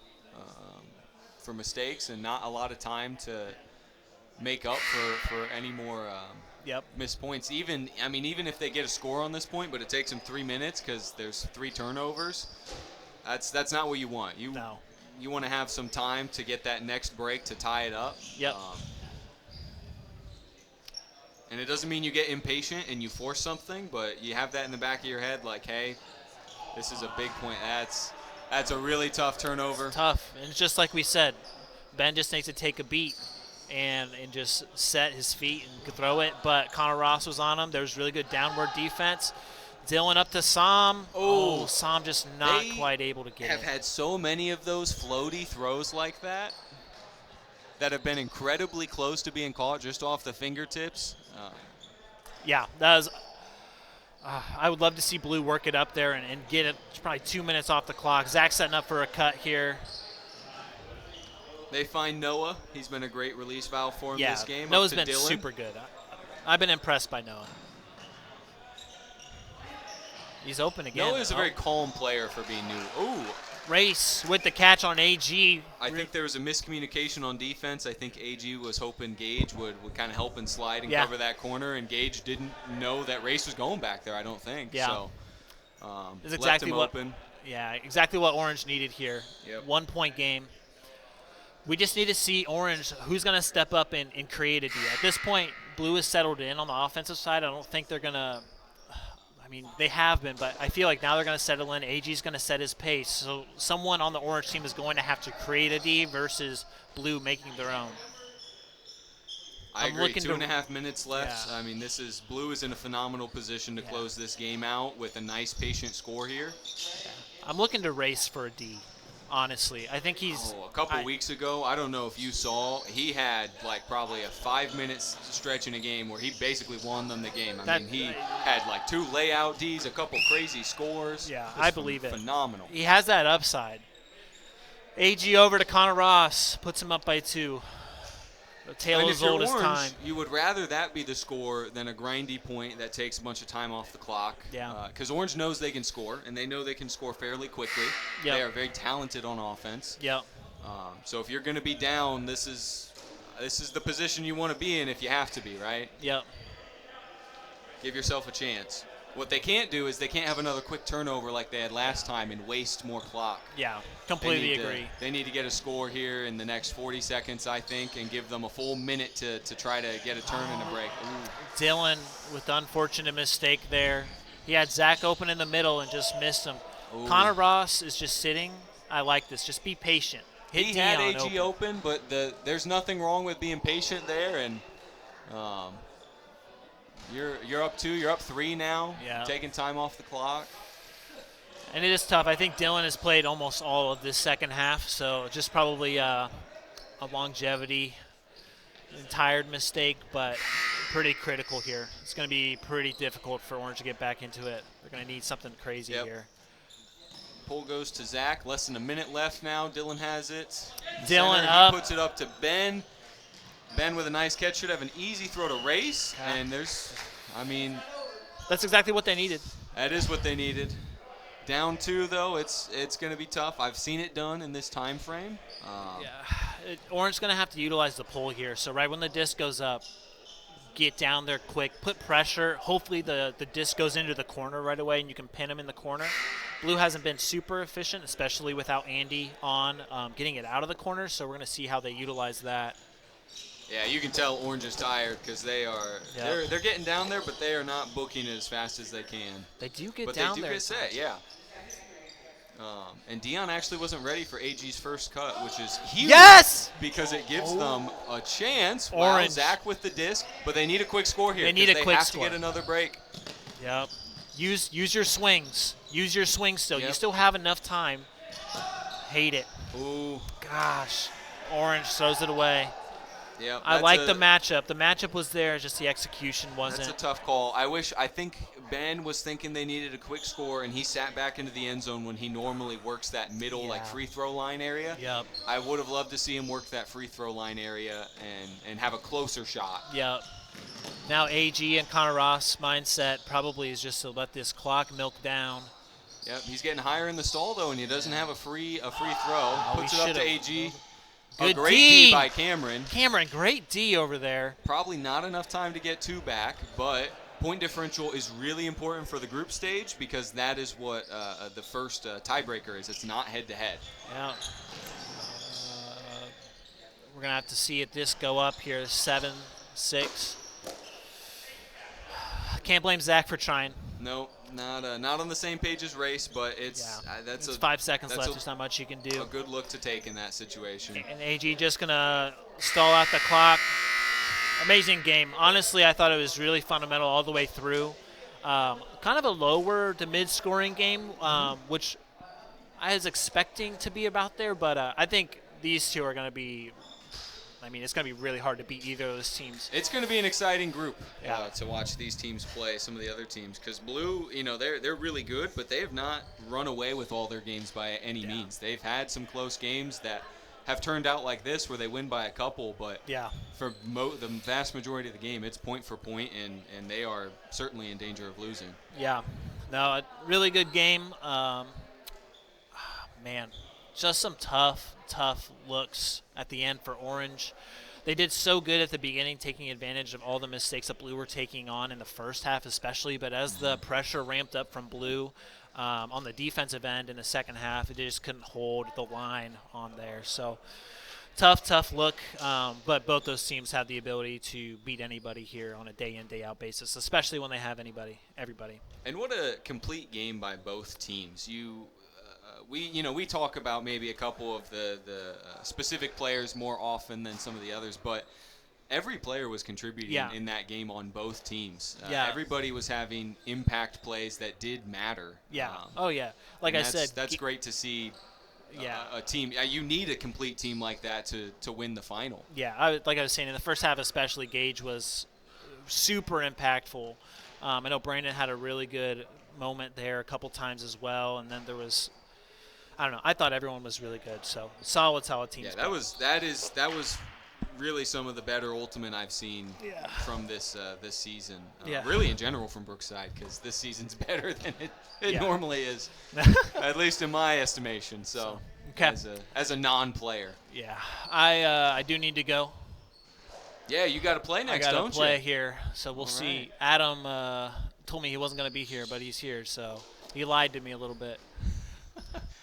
mistakes, and not a lot of time to make up for any more Yep. missed points. Even if they get a score on this point, but it takes them 3 minutes because there's 3 turnovers. That's not what you want. No. You want to have some time to get that next break to tie it up. Yep. And it doesn't mean you get impatient and you force something, but you have that in the back of your head, like, hey, this is a big point. That's a really tough turnover. Tough. And it's just like we said, Ben just needs to take a beat and just set his feet and throw it. But Connor Ross was on him. There was really good downward defense. Dylan up to Sam. Oh, Sam just not they quite able to get have it. had so many of those floaty throws like that have been incredibly close to being caught just off the fingertips. Yeah, that was. I would love to see Blue work it up there and get it probably 2 minutes off the clock. Zach setting up for a cut here. They find Noah. He's been a great release valve for him Yeah, this game. Noah's up to been Dylan. super good. I've been impressed by Noah. He's open again. Noah is a very calm player for being new. Ooh, Race with the catch on AG. I think there was a miscommunication on defense. I think AG was hoping Gage would kind of help and slide and Yeah. cover that corner, and Gage didn't know that Race was going back there, I don't think. Yeah. So, It's left exactly him what- open. Yeah, exactly what Orange needed here. Yep. 1 point game. We just need to see Orange, who's going to step up and create a D. At this point, Blue is settled in on the offensive side. I don't think they're going to. I mean, they have been, but I feel like now they're going to settle in. AG's going to set his pace. So someone on the Orange team is going to have to create a D versus Blue making their own. I I'm agree. looking 2.5 minutes left. Yeah. I mean, Blue is in a phenomenal position to close this game out with a nice, patient score here. I'm looking to race for a D, honestly. I think he's. A couple weeks ago, I don't know if you saw, he had like probably a 5-minute stretch in a game where he basically won them the game. I mean, he had like 2 layout Ds, a couple crazy scores. Yeah, Just I believe it. Phenomenal. He has that upside. AG over to Connor Ross, puts him up by 2. The tale And as if you're old as Orange, time. you would rather that be the score than a grindy point that takes a bunch of time off the clock. Yeah. Because Orange knows they can score, and they know they can score fairly quickly. Yep. They are very talented on offense. Yep. So if you're going to be down, this is the position you want to be in if you have to be, right? Yep. Give yourself a chance. What they can't do is they can't have another quick turnover like they had last time and waste more clock. Yeah. They Completely need agree. They need to get a score here in the next 40 seconds, I think, and give them a full minute to try to get a turn and a break. Ooh. Dylan with the unfortunate mistake there. He had Zach open in the middle and just missed him. Ooh. Connor Ross is just sitting. I like this. Just be patient. Hit He Dion had AG open, but there's nothing wrong with being patient there, and you're up 2, you're up 3 now. Yeah. Taking time off the clock. And it is tough. I think Dylan has played almost all of this second half, so just probably a longevity and tired mistake, but pretty critical here. It's going to be pretty difficult for Orange to get back into it. They're going to need something crazy Yep. here. Pull goes to Zach. Less than a minute left now. Dylan has it. Dylan Center, up. He puts it up to Ben. Ben with a nice catch should have an easy throw to Race. Okay. And there's, I mean, That's exactly what they needed. that is what they needed. Down 2, though, it's going to be tough. I've seen it done in this time frame. Orange's going to have to utilize the pull here. So right when the disc goes up, get down there quick, put pressure. Hopefully the disc goes into the corner right away and you can pin him in the corner. Blue hasn't been super efficient, especially without Andy on getting it out of the corner, so we're going to see how they utilize that. Yeah, you can tell Orange is tired because they're getting down there, but they are not booking it as fast as they can. They do get But down they do there. get set, yeah. And Dion actually wasn't ready for AG's first cut, which is huge. Yes! Because it gives them a chance. Orange. Wow, Zach with the disc, but they need a quick score here. They need a 'cause quick have score. to get another break. Yep. Use your swings. Use your swings still. You Yep. still have enough time. Hate it. Ooh, Gosh. Orange throws it away. yeah. I like the matchup. The matchup was there, just the execution wasn't. That's a tough call. I think Ben was thinking they needed a quick score, and he sat back into the end zone when he normally works that middle, like, Yeah. free throw line area. Yep. I would have loved to see him work that free throw line area and have a closer shot. Yep. Now AG and Connor Ross' mindset probably is just to let this clock milk down. Yep, he's getting higher in the stall, though, and he doesn't have a free throw. Oh, Puts he it up to should've. AG. Good A great D. D by Cameron. Cameron, great D over there. Probably not enough time to get 2 back, but point differential is really important for the group stage because that is what the first tiebreaker is. It's not head-to-head. Yeah. We're going to have to see if this go up here, 7-6. Can't blame Zach for trying. No, not on the same page as Race, but it's It's 5 seconds that's left. a- There's not much you can do. a good look to take in that situation. And AG just going to stall out the clock. Amazing game. Honestly, I thought it was really fundamental all the way through. Kind of a lower to mid-scoring game, which I was expecting to be about there, but I think these two are going to be – I mean, it's going to be really hard to beat either of those teams. It's going to be an exciting group Yeah. to watch these teams play, some of the other teams, because Blue, they're really good, but they have not run away with all their games by any means. They've had some close games that have turned out like this where they win by a couple, but Yeah. for the vast majority of the game, it's point for point, and they are certainly in danger of losing. Yeah. No, a really good game. Man, just some tough looks at the end for Orange. They did so good at the beginning, taking advantage of all the mistakes that Blue were taking on in the first half especially, but as the pressure ramped up from Blue on the defensive end in the second half, they just couldn't hold the line on there. So tough look, but both those teams have the ability to beat anybody here on a day-in, day-out basis, especially when they have everybody. And what a complete game by both teams. We talk about maybe a couple of the specific players more often than some of the others, but every player was contributing in that game on both teams. Everybody was having impact plays that did matter. Yeah. Like I said, that's great to see. A team. You need a complete team like that to win the final. Yeah, like I was saying, in the first half especially, Gage was super impactful. I know Brandon had a really good moment there a couple times as well, and then there was, I don't know, I thought everyone was really good. So solid teams. Yeah, that was really some of the better ultimate I've seen from this season. Really in general from Brookside, because this season's better than it normally is, at least in my estimation. So okay. as a non-player. Yeah, I do need to go. Yeah, you got to play next, don't you? I got to play here, so we'll see. Adam told me he wasn't going to be here, but he's here, so he lied to me a little bit.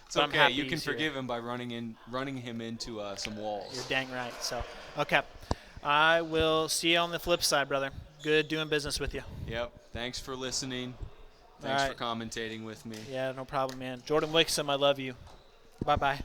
It's okay. You can forgive him by running him into some walls. You're dang right. So, okay. I will see you on the flip side, brother. Good doing business with you. Yep. Thanks for listening. Thanks for commentating with me. Yeah, no problem, man. Jordan Wixom, I love you. Bye-bye.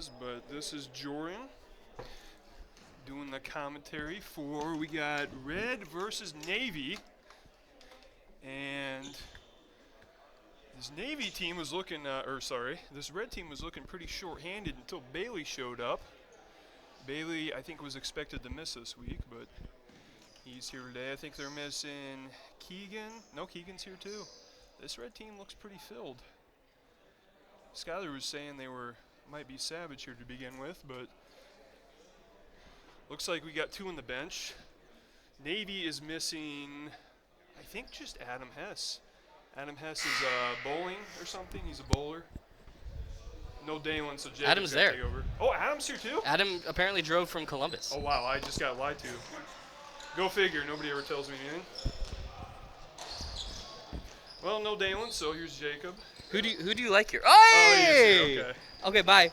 is, but this is Jordan doing the commentary for, we got Red versus Navy. And this Navy team was looking, this Red team was looking pretty short-handed until Bailey showed up. Bailey, I think, was expected to miss this week, but he's here today. I think they're missing Keegan. No, Keegan's here too. This Red team looks pretty filled. Skyler was saying they might be savage here to begin with, but looks like we got 2 on the bench. Navy is missing, I think, just Adam Hess. Adam Hess is bowling or something. He's a bowler. No Dalen, so Jacob's Adam's gonna there. take over. Oh, Adam's here too? Adam apparently drove from Columbus. Oh, wow, I just got lied to. Go figure, nobody ever tells me anything. Well, no Dalen, so here's Jacob. Who do you like here? Oh, he is Hey! here, okay. Okay, bye.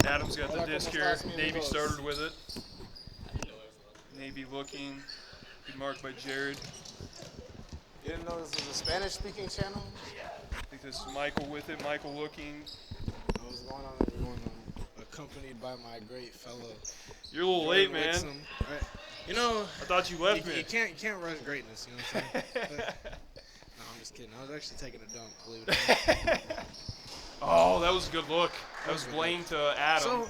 Adam's got the disc here. Navy started with it. Navy looking. Good mark by Jared. You didn't know this was a Spanish-speaking channel? I think this is Michael with it. Michael looking. What's going on, everyone? I'm accompanied by my great fellow. You're a little late, man. Wixom. Right. You know, I thought you left me. You can't rush greatness, you know what I'm saying? No, I'm just kidding. I was actually taking a dump, believe it or not. Oh, that was a good look. That was Blaine to Adam. So,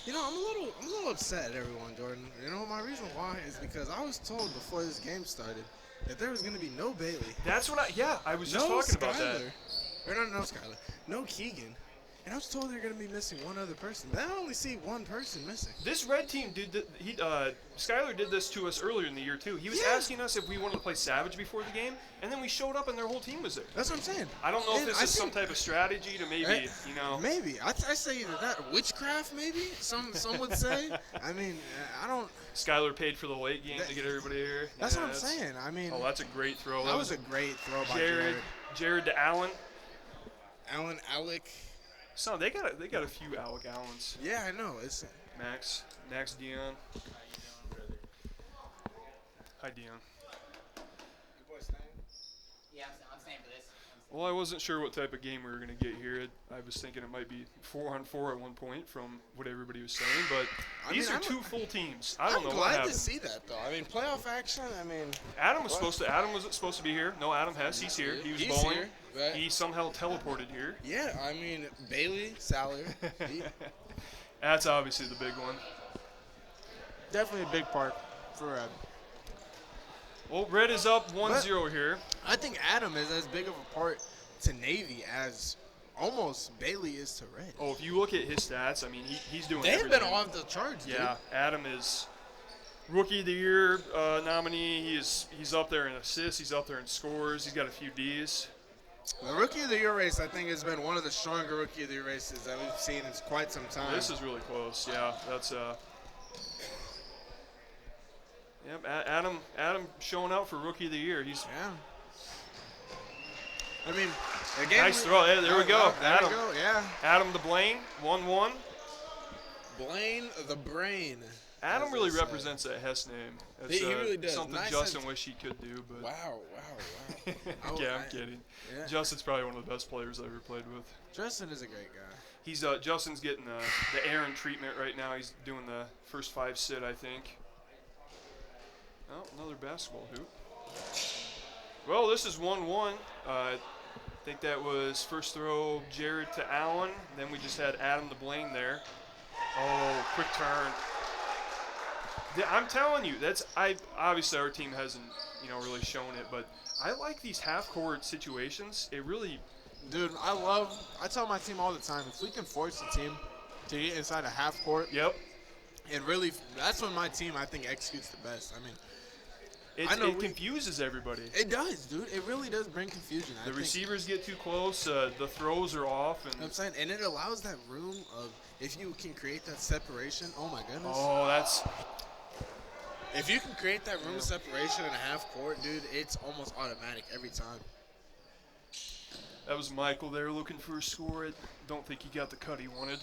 you know, I'm a little upset at everyone, Jordan. You know, my reason why is because I was told before this game started that there was going to be no Bailey. That's what I was just No talking about that. Skyler. Or no Skyler. No Keegan. And I was told they're going to be missing one other person. But I only see one person missing. This Red team did Skyler did this to us earlier in the year too. He was asking us if we wanted to play Savage before the game, and then we showed up and their whole team was there. That's what I'm saying. I don't know if And this I is some think- type of strategy to maybe, you know. Maybe. I say either that, witchcraft maybe, some would say. I mean, I don't. Skyler paid for the late game to get everybody here. That's Yeah, what I'm saying. I mean, Oh, that's a great throw. that was a great throw by Jared to Allen. Alec. So they got a few Alec Allens. Yeah, I know. It's Max Dion. Hi Dion. Yeah, I'm staying for this. Well, I wasn't sure what type of game we were going to get here. I was thinking it might be 4-on-4 at one point from what everybody was saying, but these are 2 full teams. I don't know what glad happened. to see that though. I mean, playoff action. I mean, Adam wasn't supposed to be here. No, Adam Hess. He's here. He was He's bowling. here, right. He somehow teleported here. yeah. I mean, Bailey, Saller, That's obviously the big one. definitely a big part for Red. Well, Red is up 1-0 here. I think Adam is as big of a part to Navy as almost Bailey is to Red. Oh, if you look at his stats, I mean, he's doing They've everything. been off the charts, dude. Yeah, Adam is Rookie of the Year nominee. He's up there in assists. He's up there in scores. He's got a few Ds. The Rookie of the Year race, I think, has been one of the stronger Rookie of the Year races that we've seen in quite some time. This is really close. Yeah, that's Yep, Adam showing out for Rookie of the Year. He's yeah. I mean, again, nice throw. Yeah, there we go. There Adam. we go. Yeah. Adam to Blaine, 1-1. Blaine the Brain. Adam as really they say. represents that Hess name. That's, He really does. Something Nice Justin and- wish he could do, but Wow. yeah, I'm kidding. Yeah. Justin's probably one of the best players I've ever played with. Justin is a great guy. He's Justin's getting the Aaron treatment right now. He's doing the first 5 sit, I think. Oh, another basketball hoop. Well, this is 1-1. I think that was first throw Jared to Allen. Then we just had Adam to Blaine there. Oh, quick turn. I'm telling you, obviously our team hasn't, really shown it, but I like these half-court situations. It really, Dude, I tell my team all the time, if we can force the team to get inside a half court, yep. and really, that's when my team, I think, executes the best. I mean, It confuses everybody. it does, dude. It really does bring confusion. The receivers get too close. The throws are off, You know what I'm and saying? And it allows that room of, if you can create that separation, oh my goodness. that's If you can create that room separation in a half court, dude, it's almost automatic every time. that was Michael there looking for a score. I don't think he got the cut he wanted.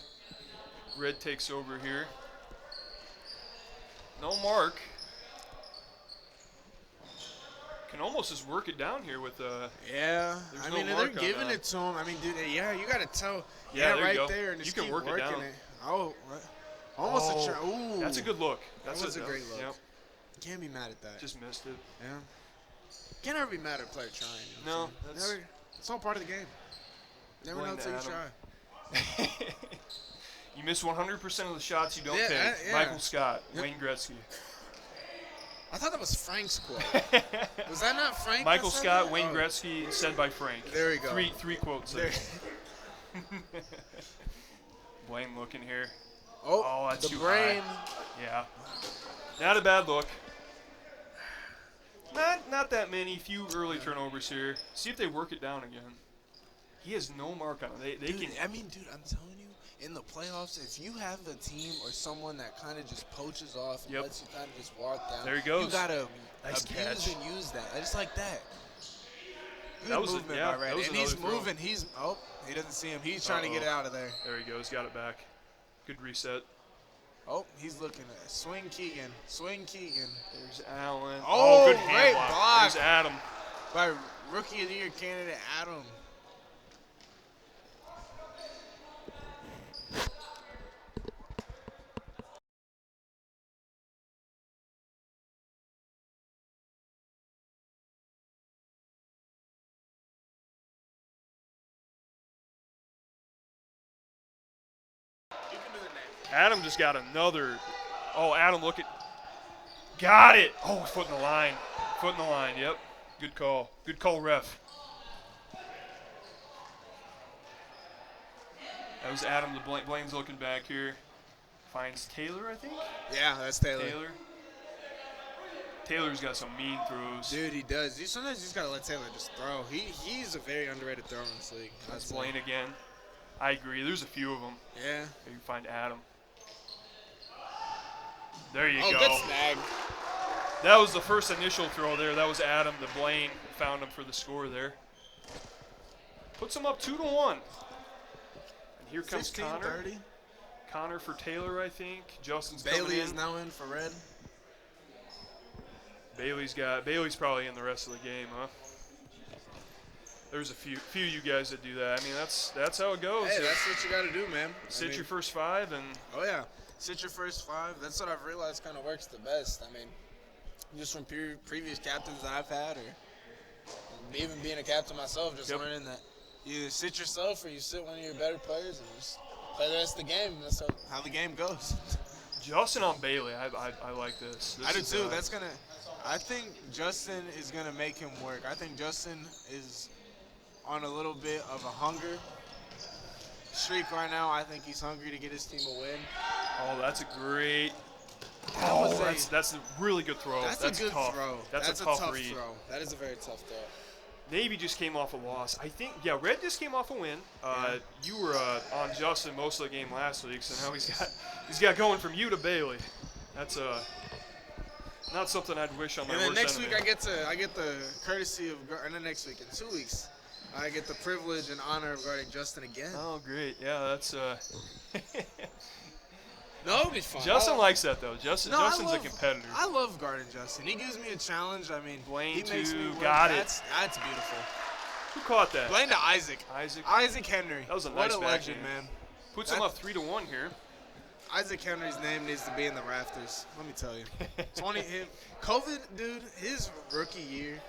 Red takes over here. No mark. Can almost just work it down here with Yeah, There's I no mean, they're mark on giving that. it to him. I mean, dude, yeah, you gotta tell. Yeah, there you right go. there, and You just can keep work it working down. it. Oh, what? Almost Oh, a try. Ooh, That's a good look. That's was a great look. Yep, Can't be mad at that. just missed it. Yeah. Can't ever be mad at a player trying. You know No, what I'm saying? that's- Never. It's all part of the game. Never know Blame until you Adam. try. You miss 100% of the shots you don't Yeah, take. yeah. Michael Scott, Yep. Wayne Gretzky. I thought that was Frank's quote. Was that not Frank? Michael that said Scott, that? Wayne Oh. Gretzky, said by Frank. There we go. Three quotes there. There. Blaine looking here. Oh, that's the too brain. Yeah. Not a bad look. Not that many. Few early turnovers here. See if they work it down again. He has no mark on him. They Dude, can. I mean, dude, I'm telling you, in the playoffs, if you have a team or someone that kind of just poaches off and Yep. lets you kind of just walk down, There he goes. you gotta Nice abuse catch. and use that, just like that. Good That was a- movement yeah, by Red, that was and he's another throw. moving. He doesn't see him. He's trying to get it out of there. There he goes. Got it back. Good reset. Oh, he's looking at swing Keegan. There's Allen. Oh, Good hand great block. block. There's Adam. By Rookie of the Year candidate Adam. You can do the name. Adam just got another. Oh, Adam, look at. Got it. Oh, foot in the line. Foot in the line. Yep. Good call. Good call, ref. That was Adam. Blaine's looking back here. Finds Taylor, I think. Yeah, that's Taylor. Taylor's got some mean throws. Dude, he does. Sometimes you just gotta let Taylor just throw. He's a very underrated thrower in this league. That's I'd say. Blaine again. I agree. There's a few of them. Yeah. You can find Adam. There you Oh, go. good snag. That was the first initial throw there. That was Adam. The Blaine found him for the score there. Puts him up 2-1. And here comes Connor. 16-30. Connor for Taylor, I think. Justin's coming Bailey in. is now in for Red. Bailey's probably in the rest of the game, huh? There's a few you guys that do that. I mean, that's how it goes. Hey, that's what you gotta do, man. Sit your first five and Oh yeah, sit your first five. That's what I've realized kind of works the best. I mean, just from previous captains that I've had, or even being a captain myself, just Yep. learning that you either sit yourself or you sit one of your better players and just play the rest of the game. That's how the game goes. Justin on Bailey. I like this. I do is, too. I think Justin is gonna make him work. I think Justin is on a little bit of a hunger streak right now. I think he's hungry to get his team a win. Oh, that's a great. was That's a really good throw. That's a good tough. throw. That's a tough read. throw. That is a very tough throw. Navy just came off a loss. I think, yeah, Red just came off a win. You were on Justin most of the game last week, so now he's got going from you to Bailey. That's not something I'd wish on my And then worst next enemy. week I get the courtesy of, and then next week in 2 weeks, I get the privilege and honor of guarding Justin again. Oh, great. Yeah, that's. No, it'll be fun. Justin likes that though. Justin's a competitor. I love guarding Justin. He gives me a challenge. I mean, Blaine he makes me too. work. Got it. That's beautiful. Who caught that? Blaine to Isaac. Isaac. Henry. That was a what nice a legend, backhand. man. Puts him up 3-1 here. Isaac Henry's name needs to be in the rafters. Let me tell you. COVID, dude, his rookie year,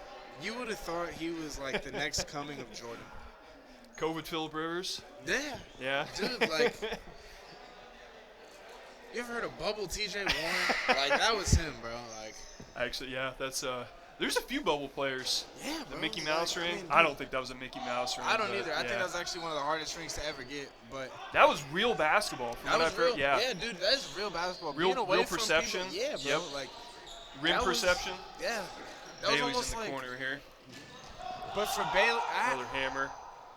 you would have thought he was like the next coming of Jordan. COVID Phillip Rivers. Yeah. Yeah. Dude, like, you ever heard of Bubble TJ Warren? Like, that was him, bro. Like, Actually, yeah, that's there's a few bubble players. yeah, The bro. Mickey Mouse Like, ring. mean, I dude, don't think that was a Mickey Mouse ring. I don't but either. I think yeah. that was actually one of the hardest rings to ever get. But That was real basketball. From that what was I've heard. real. Yeah. Dude, that's real basketball. Real- Being away real from perception. People, yeah, bro. Yep. Like, Rim that was- perception. yeah. That was Bailey's almost in the like, corner here. but for Bailey, Another hammer.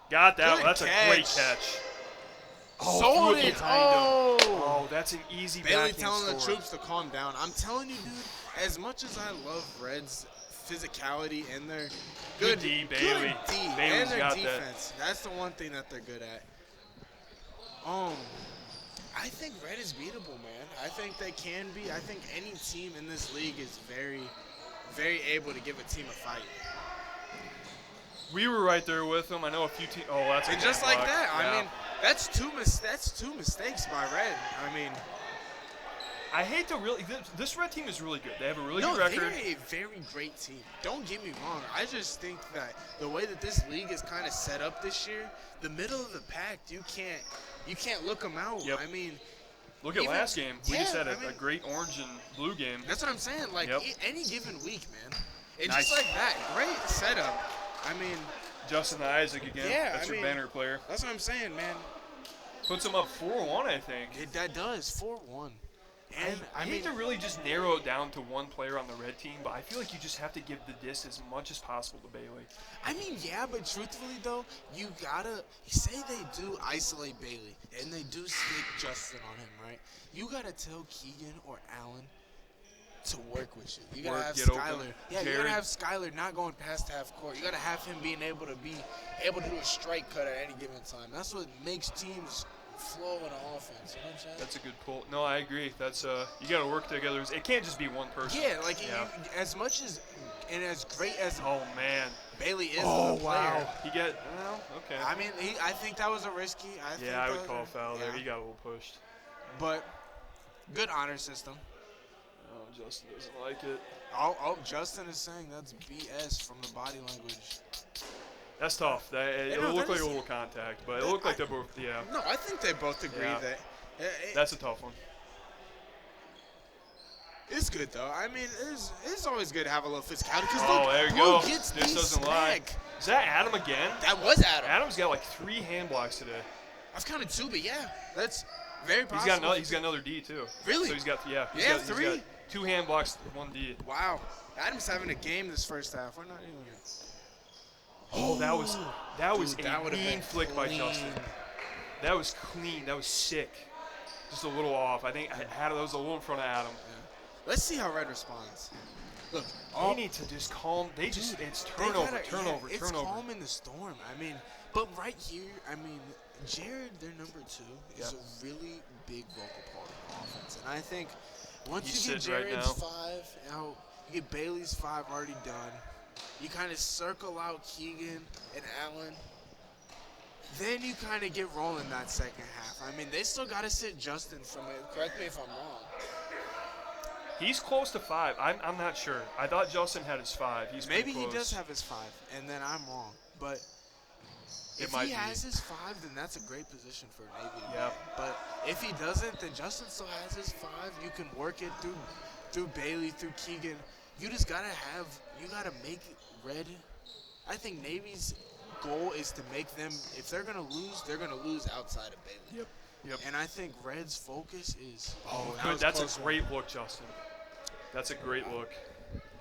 Got that one. Good That's a great catch. catch. sold threw it it. behind him. Oh, that's an easy Bailey backhand telling the score. troops to calm down. I'm telling you, dude, as much as I love Red's physicality and their Good D, Bailey. good D Bailey's and their got that. defense, that's the one thing that they're good at. I think Red is beatable, man. I think they can be. I think any team in this league is very, very able to give a team a fight. We were right there with them. I know a few teams. Oh, that's a And just bad like block. that, Yeah. I mean, that's two mistakes by Red. I mean, I hate to really. This Red team is really good. They have a really no, good record. they're a very great team. Don't get me wrong. I just think that the way that this league is kind of set up this year, the middle of the pack, you can't look them out. Yep. I mean, Look at even- last game. We just yeah, had I a mean- great orange and blue game. that's what I'm saying. Like Yep. any given week, man. And Nice. just like that, great setup. I mean, Justin Isaac again. Yeah, That's I your mean- banner player. that's what I'm saying, man. Puts them up 4-1, I think. That does 4-1. And I hate to really just narrow it down to one player on the red team, but I feel like you just have to give the disc as much as possible to Bailey. I mean, yeah, but truthfully though, you gotta say they do isolate Bailey and they do stick Justin on him, right? You gotta tell Keegan or Allen to work with you. You gotta have get open. Skylar. Yeah, you Jared. gotta have Skylar not going past half court. You gotta have him being able to do a strike cut at any given time. That's what makes teams flow in an offense. You know what I'm saying? That's a good pull. No, I agree. That's you got to work together. It can't just be one person. Yeah, like Yeah. as much as and as great as Oh man. Bailey is Oh as a player. wow. He got well. Okay. I mean, I think that was a risky. Yeah, I would call a foul there. yeah. He got a little pushed. But good honor system. Oh, Justin doesn't like it. Oh, Justin is saying that's BS from the body language. That's tough. It no, looked that like a is- little contact, but it looked like they both. Yeah. No, I think they both agree Yeah. that That's a tough one. it's good though. I mean, it's always good to have a little physicality because Oh, there you Blue go. gets This these doesn't lie. smack. Is that Adam again? That was Adam. Adam's got like 3 hand blocks today. I've counted 2, but yeah, that's very He's possible. got another D too. Really? So he's got Yeah, he's 3? got 2 hand blocks, 1 D. Wow, Adam's having a game this first half. We're not even. Oh, that was Dude, that a would've mean been flick by clean. Justin. That was clean. That was sick. Just a little off. I think that was a little in front of Adam. Let's see how Red responds. Look, They need to just calm. It's They turnover, gotta- turnover, yeah, turnover. It's calm in the storm. I mean, but right here, I mean, Jared, their number 2, is Yeah. a really big vocal part of the offense. And I think once He's you get sitting right Jared's now. 5 out, you get Bailey's 5 already done. You kind of circle out Keegan and Allen. Then you kind of get rolling that second half. I mean, they still got to sit Justin from it. Correct me if I'm wrong. He's close to 5. I'm not sure. I thought Justin had his 5. He's Maybe pretty he close. does have his 5, and then I'm wrong. But if might he be. has his 5, then that's a great position for Navy to be Yeah. in. But if he doesn't, then Justin still has his 5. You can work it through Bailey, through Keegan. You just gotta make Red. I think Navy's goal is to make them. If they're gonna lose outside of Bailey. Yep. And I think Red's focus is. Oh, that good. was That's close a one. great look, Justin. That's a great look.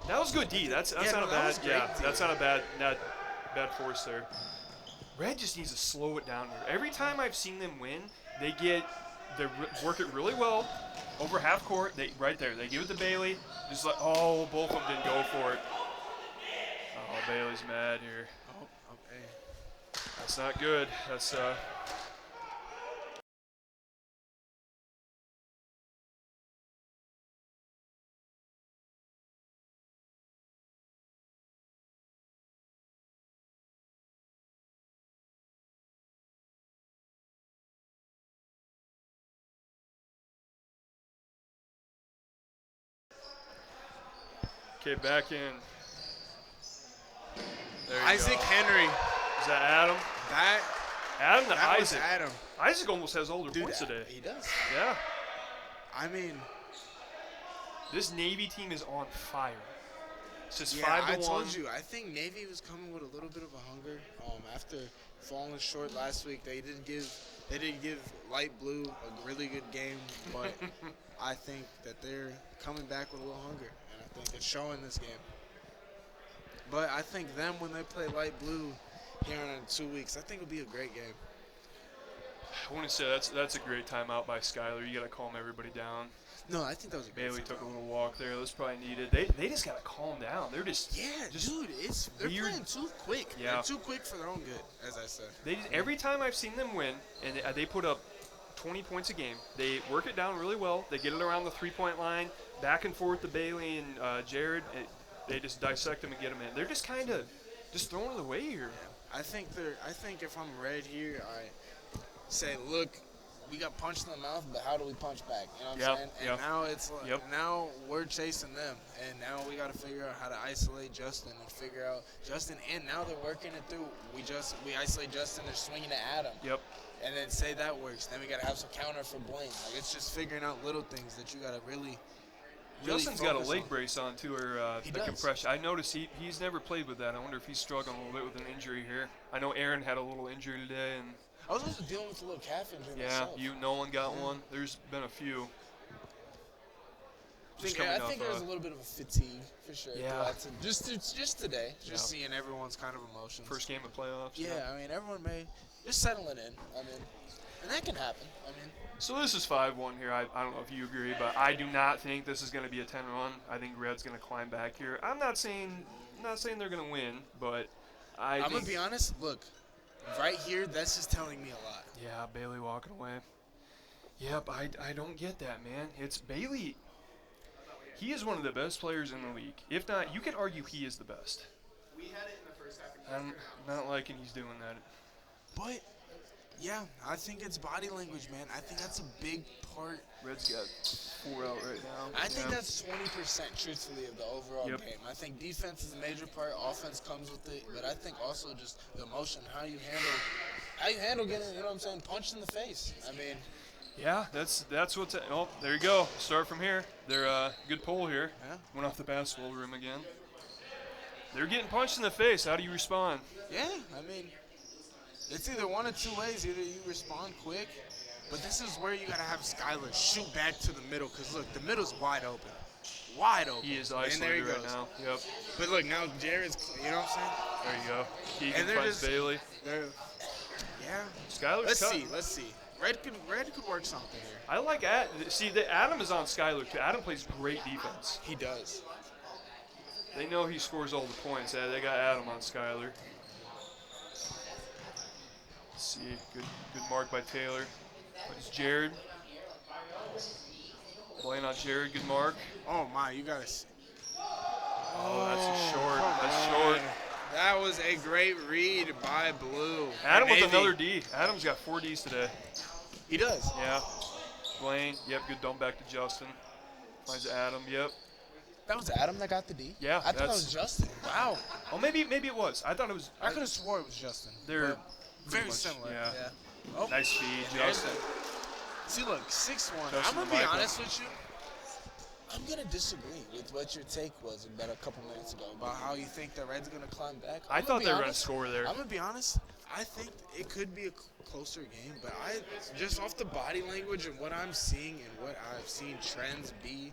That was good D. That's Yeah, not no, a that was bad. great Yeah, D. that's not a bad force there. Red just needs to slow it down here. Every time I've seen them win, they work it really well over half court. Right there, they give it to Bailey. Just like both of them didn't go for it. Oh, Bailey's mad here. Oh, okay. That's not good. That's okay. Back in. There you Isaac go. Henry. Is that Adam? Adam to That was Isaac. Adam. Isaac almost has older Dude, points today. he does. Yeah. I mean, This Navy team is on fire. It's just yeah, 5-1. I told you. I think Navy was coming with a little bit of a hunger. After falling short last week, they did give Light Blue a really good game, but I think that they're coming back with a little hunger, and I think it's showing this game. But I think them when they play Light Blue here in 2 weeks, I think it'll be a great game. I want to say that's a great timeout by Skylar. You got to calm everybody down. No, I think that was a great Bailey timeout. took a little walk there. That's probably needed. They just got to calm down. They're just Yeah, just dude, they're weird. playing too quick. Yeah. They're too quick for their own good, as I said. Every time I've seen them win, and they put up 20 points a game, they work it down really well. They get it around the 3-point line, back and forth to Bailey and Jared. They just dissect them and get them in. They're just kind of just throwing it away here. I think if I'm red here, I say, look, we got punched in the mouth, but how do we punch back? You know what I'm saying? And now it's like, now we're chasing them, and now we got to figure out how to isolate Justin and figure out Justin. And now they're working it through. We isolate Justin, they're swinging to Adam. Yep. And then say that works. Then we got to have some counter for Blaine. Like, it's just figuring out little things that you got to really Justin's got a focus leg on. brace on too, or He the does. compression. I noticed he's never played with that. I wonder if he's struggling a little bit with an injury here. I know Aaron had a little injury today, and I was also dealing with a little calf injury yeah, myself. Nolan got one. There's been a few. I think there's a little bit of a fatigue for sure. Yeah. Just today, just Yeah. seeing everyone's kind of emotions. First game of playoffs. Yeah, I mean, everyone may just settling in. I mean, and that can happen. I mean, So this is 5-1 here. I don't know if you agree, but I do not think this is going to be a 10 run. I think Red's going to climb back here. I'm not saying they're going to win, but I'm going to be honest. Look, right here, that's just telling me a lot. Yeah, Bailey walking away. Yep, I don't get that, man. It's Bailey. He is one of the best players in the league. If not, you could argue he is the best. I'm not liking he's doing that. But, yeah, I think it's body language, man. I think that's a big part. Red's got 4 out right now. I think that's 20%, truthfully, of the overall Yep. game. I think defense is a major part. Offense comes with it. But I think also just the emotion, how you handle getting, you know what I'm saying, punched in the face. I mean, Yeah, that's what's. Oh, there you go. Start from here. They're good pull here. Yeah. Went off the basketball rim again. They're getting punched in the face. How do you respond? yeah, I mean, it's either one of two ways. Either you respond quick, but this is where you got to have Skylar shoot back to the middle. Because, look, the middle's wide open. Wide open. He is And there he isolated right goes. now. Yep. But, look, now Jared's, you know what I'm saying? There you go. Keegan And they're finds just- Bailey. Yeah. Skylar's Let's see. Red could work something here. I like Adam is on Skylar too. Adam plays great defense. He does. They know he scores all the points. They got Adam on Skylar. Let's see, good mark by Taylor. It's Jared. Blaine on Jared, good mark. Oh, my, you got to see. Oh, that's a short. come That's on. short. That was a great read by Blue. Adam with Navy. another D. Adam's got 4 Ds today. He does. Yeah. Blaine, yep, good dump back to Justin. Finds Adam, yep. That was Adam that got the D? Yeah, I thought that that's- was Justin. Wow. Oh, maybe it was. I thought it was. I could have swore it was Justin. They're but very much, similar. yeah. Oh, Nice feed, there's Justin. See, look, 6-1. Justin I'm going to to be Michael. honest with you. I'm going to disagree with what your take was about a couple minutes ago about how you think the Reds are going to climb back. I thought they were going to score there. I'm going to be honest. I think it could be a closer game, but just off the body language and what I'm seeing and what I've seen trends be,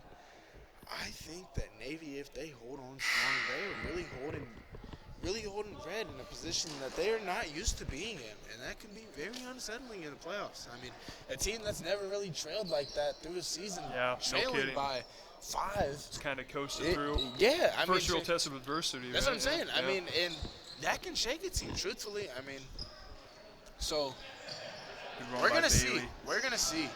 I think that Navy, if they hold on strong, they are really holding Red in a position that they are not used to being in, and that can be very unsettling in the playoffs. I mean, a team that's never really trailed like that through a season, Yeah, no trailing kidding. by 5. It's kind of coasted through. Yeah, I First mean, real test of adversity. that's right? what I'm saying. Yeah. I mean, and that can shake a team, truthfully. I mean, so Good run we're by gonna see. Bailey. We're gonna see.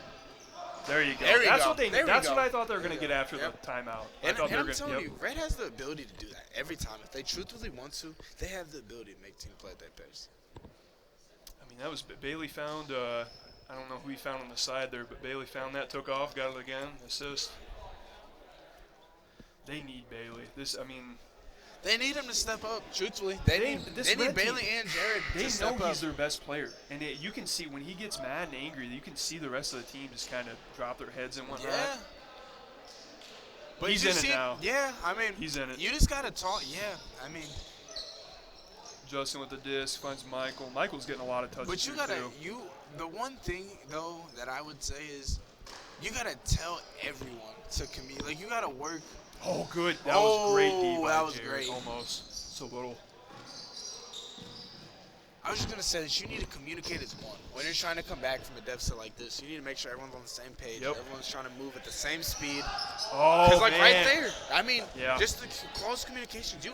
There you go. There we that's go. what they. There we That's go. what I thought they were There going to we get go. after Yep. the timeout. And, I thought they were I'm going telling to. you, Red has the ability to do that every time. If they truthfully want to, they have the ability to make team play at that pace. I mean, that was Bailey found. I don't know who he found on the side there, but Bailey found that, took off, got it again, assist. They need Bailey. They need him to step up. Truthfully, they need Red Bailey team, and Jared They to step know up. he's their best player, and you can see when he gets mad and angry, you can see the rest of the team just kind of drop their heads and whatnot. Yeah. But He's you in it see, now. Yeah, I mean, He's in it. You just gotta talk. Yeah, I mean, Justin with the disc finds Michael. Michael's getting a lot of touches. but you here, gotta too. The one thing though that I would say is you gotta tell everyone to communicate. Like you gotta work. Oh, good. That was great D by that was Jared, great. Almost. So little. I was just gonna say that you need to communicate as one. When you're trying to come back from a deficit like this, you need to make sure everyone's on the same page. Yep. Everyone's trying to move at the same speed. Oh, Because, like, man. right there, I mean, Yeah. just the close communications. You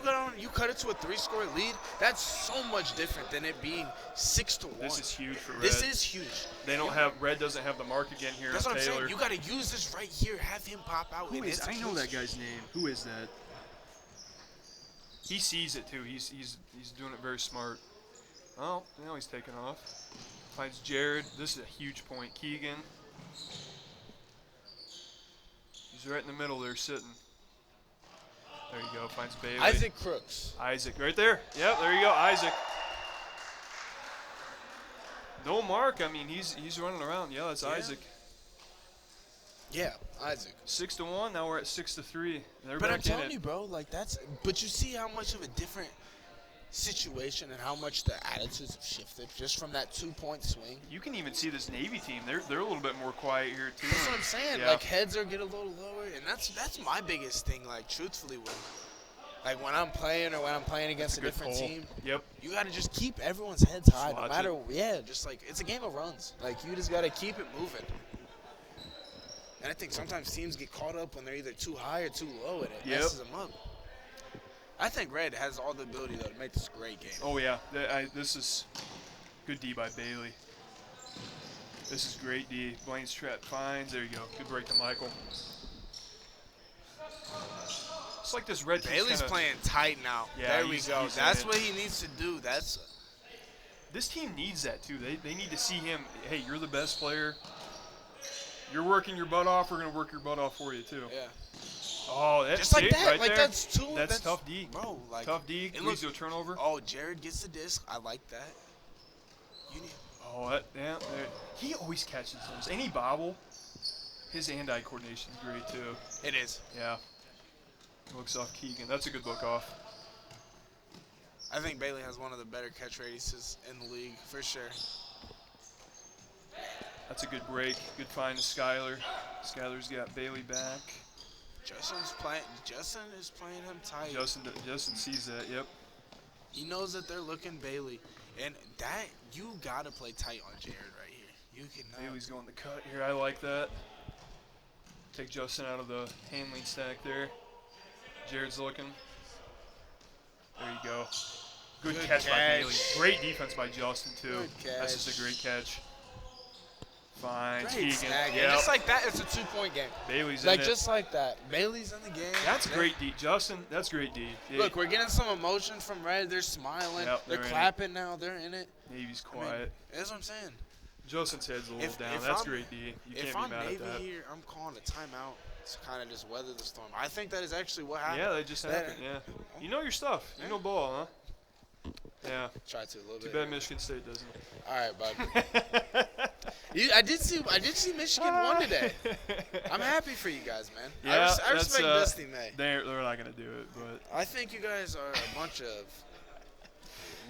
cut it to a 3-score lead. That's so much different than it being 6-1. This is huge for Red. This is huge. They don't have Red doesn't have the mark again here. That's on what I'm Taylor. saying. You got to use this right here. Have him pop out. Who and is? it's I know huge. that guy's name. Who is that? He sees it too. He's doing it very smart. Oh, now he's taking off. Finds Jared. This is a huge point. Keegan. He's right in the middle there, sitting. There you go. Finds Bailey. Isaac Crooks. Isaac, right there. Yep, there you go, Isaac. No mark. I mean, he's running around. Yeah, that's Isaac. Yeah, Isaac. 6-1. Now we're at 6-3. They're But I'm back in telling it. you, bro, like that's. But you see how much of a different situation and how much the attitudes have shifted just from that 2-point swing. You can even see this Navy team. They're a little bit more quiet here too. That's what I'm saying. Yeah. Like heads are getting a little lower, and that's my biggest thing. Like truthfully, when I'm playing or when I'm playing against a Good different pull. team, Yep. you got to just keep everyone's heads high, no watch matter. it. Yeah, just like it's a game of runs. Like you just got to keep it moving. And I think sometimes teams get caught up when they're either too high or too low, and it messes them up. I think Red has all the ability though to make this a great game. Oh yeah. This is good D by Bailey. This is great D. Blaine's trap finds. There you go. Good break to Michael. It's like this red team's Bailey's kinda, playing tight now. Yeah, there we he's- go. he's That's in it. what he needs to do. That's This team needs that too. They need to see him. Hey, you're the best player. You're working your butt off. We're gonna work your butt off for you too. yeah. Oh, that's Just like big that. right Like there. that's two. That's tough D. Bro, like Tough D. and Leads to look- a turnover. Oh, Jared gets the disc. I like that. You need. Oh, yeah. He always catches those. Any bobble, his hand-eye coordination is great too. It is. Yeah. Looks off Keegan. That's a good look off. I think Bailey has one of the better catch radiuses in the league for sure. That's a good break. Good find to Skyler. Skyler's got Bailey back. Justin is playing him tight. Justin sees that. Yep. He knows that they're looking Bailey, and that you gotta play tight on Jared right here. You cannot. Bailey's going the cut here. I like that. Take Justin out of the handling stack there. Jared's looking. There you go. Good catch by Bailey. Great defense by Justin too. Good That's just a great catch. Fine. Great Keegan. snag. And Yep. just like that, it's a 2-point game. Bailey's Like in it. just like that, Bailey's in the game. That's great D. Justin, that's great D. Yeah, Look, we're getting some emotion from Red. They're smiling. Yep, they're they're in it. clapping now. They're in it. Navy's I mean, quiet. that's what I'm saying. Justin's head's a little If- down. if That's I'm- great D. You If can't I'm be mad Navy at that. here, I'm calling a timeout to kind of just weather the storm. I think that is actually what happened. Yeah, that just happened. Yeah. You know your stuff. You know ball, huh? Yeah. Try to a little Too bit. bad Michigan State doesn't. All right, bud. I did see Michigan won today. I'm happy for you guys, man. Yeah, I that's, respect this team, man. They're not gonna do it, but I think you guys are a bunch of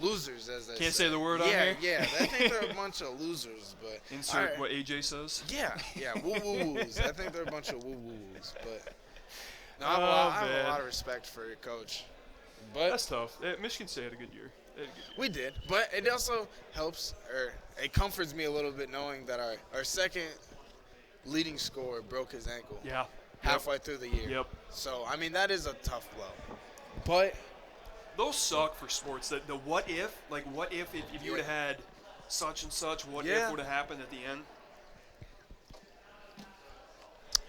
losers, as they Can't say the word on yeah, here? Yeah, I think they're a bunch of losers, but insert all right. what AJ says. Yeah, woo woo woos. I think they're a bunch of woo woos, but no, Oh, I have man. a lot of respect for your coach. But That's tough. Michigan State had a good year. They had a good year. we did, but it also helps, or it comforts me a little bit knowing that our second leading scorer broke his ankle Yeah. halfway through the year. Yep. So I mean that is a tough blow, but Those suck for sports. The what if, like what if you would have had such and such, what Yeah. if would have happened at the end?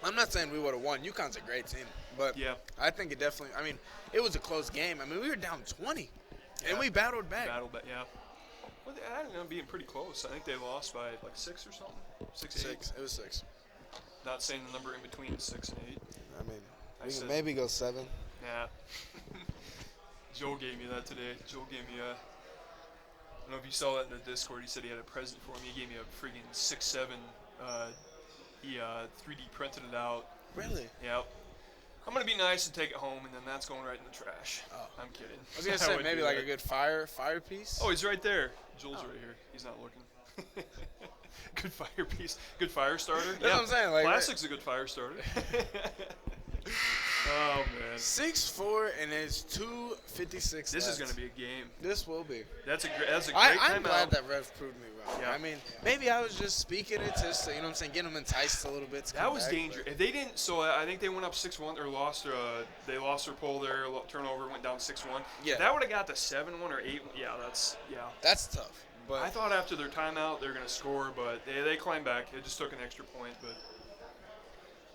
I'm not saying we would have won. UConn's a great team, but Yeah. I think it definitely. I mean, it was a close game. I mean, we were down 20, Yeah. and we battled back. Battle, but yeah. Well, I ended up being pretty close. I think they lost by like 6 or something. 6, 8. 6. It was 6. Not saying the number in between is 6 and 8. I mean, I we said- can maybe go 7. Nah. Joel gave me that today. Joel gave me a. I don't know if you saw that in the Discord. He said he had a present for me. He gave me a freaking 6'7". He 3D printed it out. Really? Yep. I'm gonna be nice and take it home, and then that's going right in the trash. Oh. I'm kidding. I was gonna I say wouldn't maybe do like that. a good fire piece. Oh, he's right there. Joel's Oh. right here. He's not looking. Good fire piece. Good fire starter. That's what I'm saying, like, Plastic's a good fire starter. Oh man. 6'4" and it's 256. This is left. gonna be a game. This will be. That's a great I'm timeout. glad that ref proved me wrong. Yeah. I mean, maybe I was just speaking it just to, you know what I'm saying, get them enticed a little bit. To That come was back, dangerous. but- If they didn't, so I think they went up 6-1 or lost. They lost their pole there. Turnover went down 6-1. Yeah. If that would have got to 7-1 or 8. Yeah, yeah. That's tough. But I thought after their timeout they were gonna score, but they climbed back. It just took an extra point, but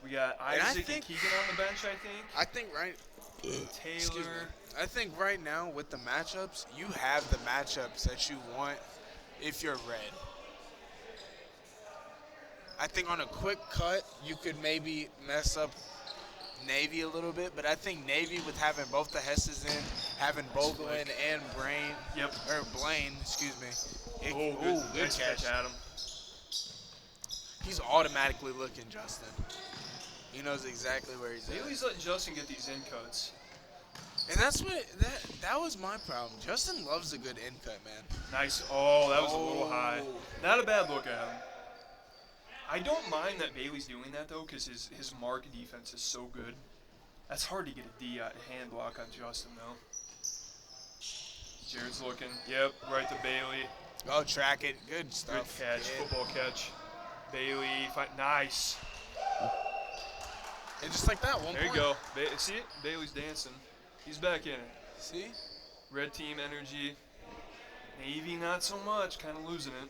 we got And I Isaac and think- Keegan on the bench. I think I think right. Taylor. I think right now with the matchups, you have the matchups that you want if you're red. I think on a quick cut, you could maybe mess up Navy a little bit, but I think Navy with having both the Hesses in, having Boglin and Yep. Blaine, excuse me. Good nice catch, Adam. He's automatically looking Justin. He knows exactly where he's at. Bailey's letting Justin get these in cuts. And that's what that was my problem. Justin loves a good in cut, man. Nice. Oh, that was a little high. Not a bad look at him. I don't mind that Bailey's doing that, though, because his mark defense is so good. That's hard to get a D hand block on Justin, though. Jared's looking. Yep, right to Bailey. Oh, track it. Good stuff. Good catch. Yeah. Football catch. Bailey. Nice. And just like that, one There you point. go. See it? Bailey's dancing. He's back in it. See? Red team energy. Navy not so much. Kind of losing it.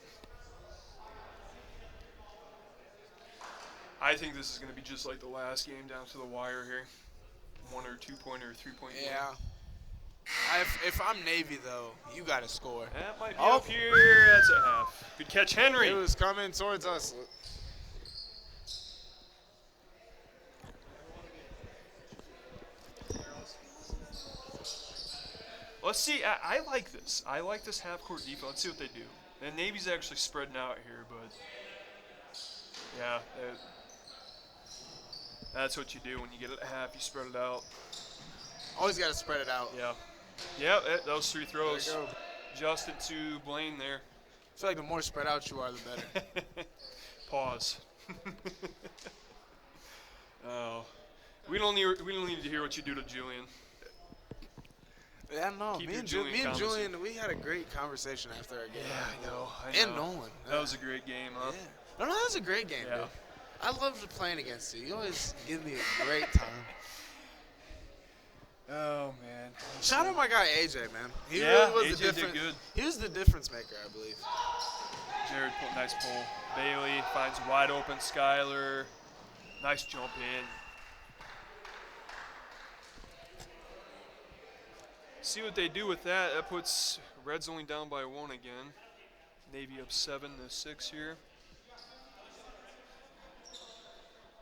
I think this is going to be just like the last game, down to the wire here. 1 or 2 pointer, 3 point. Yeah. If I'm Navy, though, you got to score. That might be up here. That's a half. Good catch, Henry. It was coming towards us. Let's see. I like this. I like this half-court defense. Let's see what they do. And Navy's actually spreading out here, but yeah, that's what you do when you get it at half. You spread it out. Always got to spread it out. Yeah. Yeah, those 3 throws. There you go. Justin to Blaine there. I feel like the more spread out you are, the better. Pause. Oh, we don't need to hear what you do to Julian. Yeah, no. Keep Me your and Julian Julian, we had a great conversation after our game. I know. And Nolan. That was a great game, huh? Yeah. No, that was a great game, Yeah. dude. I loved playing against you. You always give me a great time. Oh man. Shout out my guy AJ, man. He Yeah, really was AJ the did difference. good. He was the difference maker, I believe. Jared, nice pull. Bailey finds wide open Skyler. Nice jump in. See what they do with that. That puts Reds only down by 1 again. Navy up 7-6 here.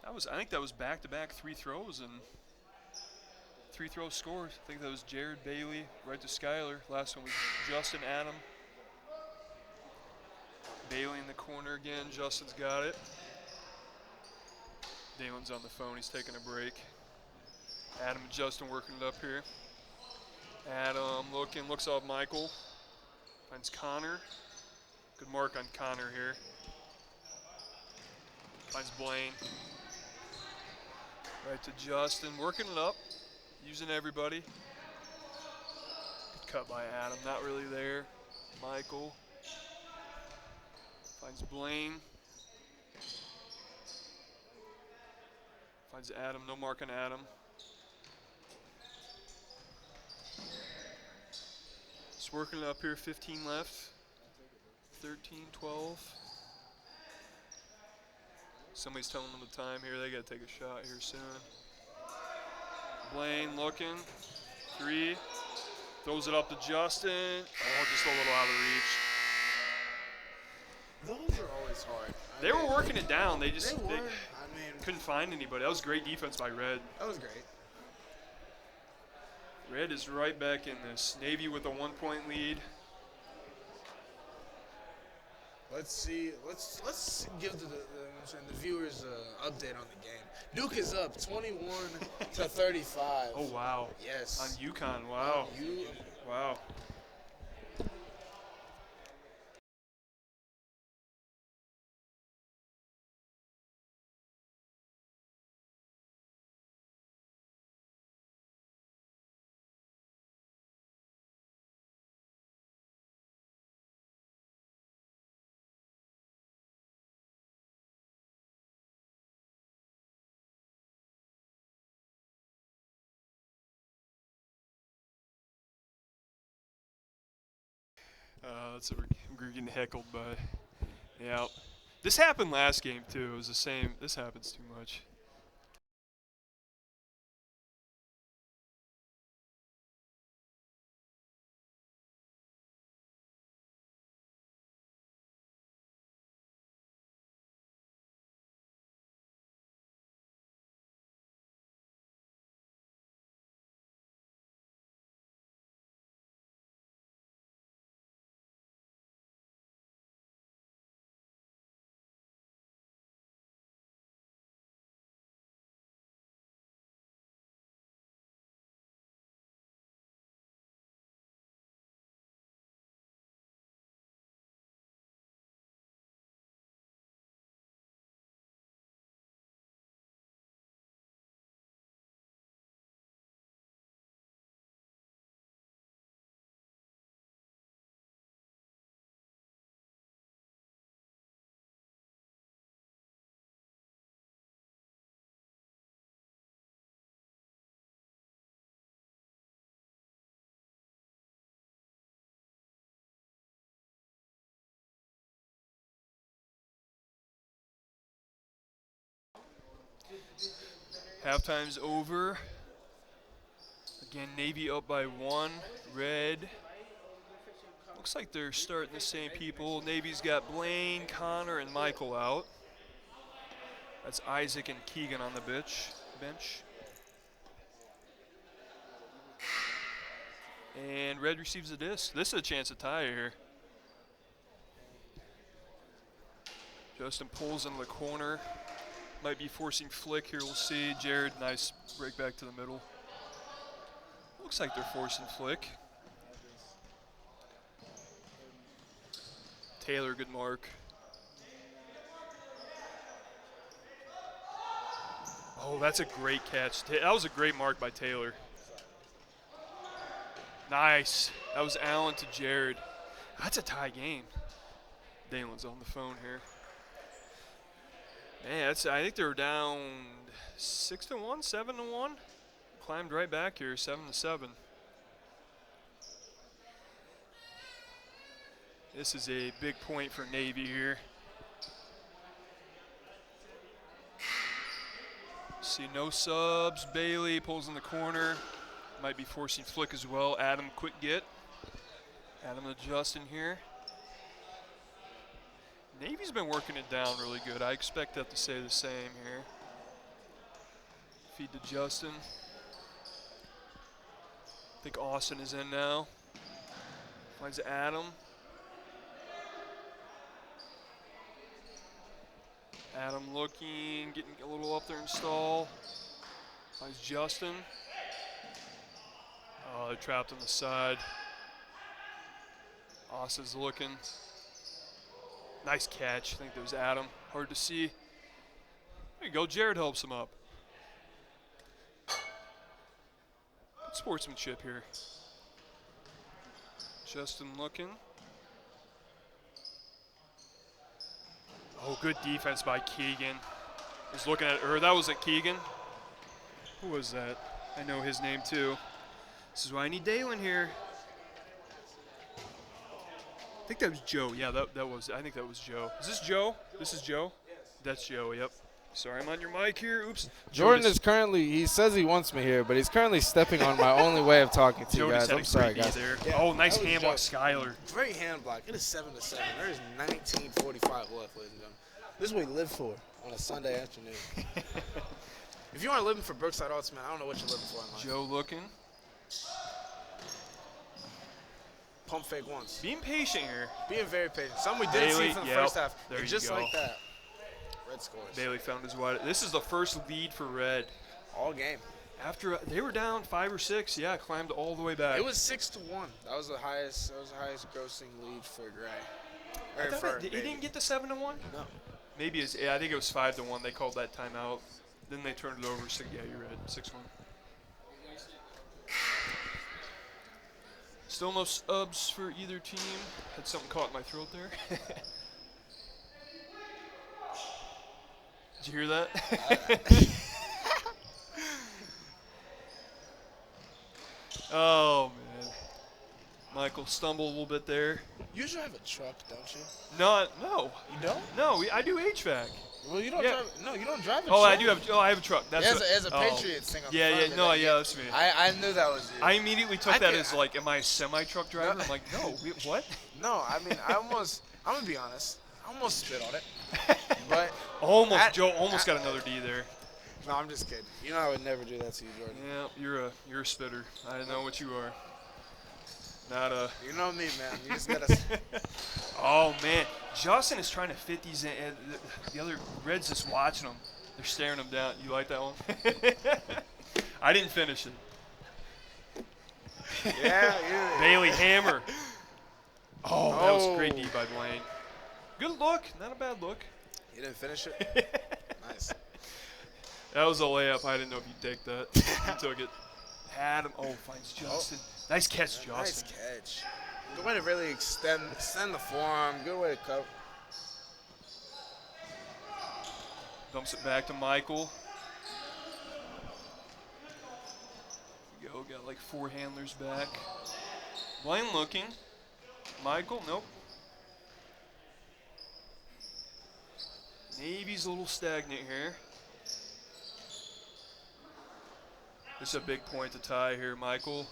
I think that was back-to-back 3 throws and 3 throw scores. I think that was Jared, Bailey, right to Skyler. Last one was Justin, Adam. Bailey in the corner again. Justin's got it. Dalen's on the phone. He's taking a break. Adam and Justin working it up here. Adam looks off Michael. Finds Connor. Good mark on Connor here. Finds Blaine. Right to Justin. Working it up. Using everybody. Good cut by Adam. Not really there. Michael. Finds Blaine. Finds Adam. No mark on Adam. Just working it up here. 15 left. 13, 12. Somebody's telling them the time here. They got to take a shot here soon. Blaine looking. 3. Throws it up to Justin. Oh, just a little out of reach. Those are always hard. They were working it down. They just They were. they I mean, couldn't find anybody. That was great defense by Red. that was great. Red is right back in this. Navy with a 1-point lead. Let's see. Let's give the viewers an update on the game. Duke is up 21-35. Oh, wow. Yes. On UConn. Wow. Wow. We're getting heckled by. Yeah. This happened last game, too. It was the same. This happens too much. Halftime's over. Again, Navy up by 1. Red. Looks like they're starting the same people. Navy's got Blaine, Connor, and Michael out. That's Isaac and Keegan on the bench. And Red receives the disc. This is a chance to tie here. Justin pulls into the corner. Might be forcing flick here, we'll see. Jared, nice break back to the middle. Looks like they're forcing flick. Taylor, good mark. Oh, that's a great catch. That was a great mark by Taylor. Nice. That was Allen to Jared. That's a tie game. Dalen's on the phone here. Man, I think they were down 6-1, 7-1. Climbed right back here, 7-7. This is a big point for Navy here. See no subs. Bailey pulls in the corner. Might be forcing flick as well. Adam, quick get. Adam to Justin here. Navy's been working it down really good. I expect that to stay the same here. Feed to Justin. I think Austin is in now. Finds Adam. Adam looking, getting a little up there in stall. Finds Justin. Oh, they're trapped on the side. Austin's looking. Nice catch. I think that was Adam. Hard to see. There you go. Jared helps him up. Good sportsmanship here. Justin looking. Oh, good defense by Keegan. He's looking at her. That wasn't Keegan. Who was that? I know his name too. This is why I need Dalen here. I think that was Joe. Yeah, I think that was Joe. Is this Joe? This is Joe? That's Joe, yep. Sorry, I'm on your mic here. Oops. Jordan is currently, he says he wants me here, but he's currently stepping on my only way of talking to you guys. I'm sorry, guys. There. Yeah, nice hand block, Skyler. Great hand block. It is 7-7. There is 19:45 left, ladies and gentlemen. This is what we live for on a Sunday afternoon. If you aren't living for Brookside Ultimate, I don't know what you're living for in life. Joe looking. Pump fake once. Being patient here. Being very patient. Something we didn't see from the first half. There and you just go. like that, Red scores. Bailey found his wide. This is the first lead for Red. All game. After they were down 5 or 6, climbed all the way back. It was 6-1. That was the highest. That was the highest grossing lead for Gray. He didn't get the 7-1. No. Maybe I think it was 5-1. They called that timeout. Then they turned it over. So yeah, you're right. 6-1. Still no subs for either team. Had something caught in my throat there. Did you hear that? Oh, man. Michael stumbled a little bit there. You usually have a truck, don't you? No. You don't? No, I do HVAC. Well, you don't drive. No, you don't drive a truck. I do have. I have a truck. That's as a Patriots thing. On the front that's me. I knew that was you. I immediately took that as like, am I a semi-truck driver? I'm like, no. What? No, I mean, I'm gonna be honest. I almost spit on it. But Joe almost got another D there. No, I'm just kidding. You know I would never do that to you, Jordan. Yeah, you're a spitter. I know what you are. Not a. You know me, man. You just gotta. Oh man, Justin is trying to fit these in. The other Reds just watching them. They're staring him down. You like that one? I didn't finish it. Yeah. Bailey hammer. Oh, that was a great D by Blaine. Good look, not a bad look. You didn't finish it. Nice. That was a layup. I didn't know if you'd take that. You took it. Adam. Oh, finds Justin. Nice catch, Justin. Nice catch. Good way to really extend the forearm. Good way to cover. Dumps it back to Michael. Here we go. Got like 4 handlers back. Blaine looking. Michael, nope. Navy's a little stagnant here. This is a big point to tie here. Michael,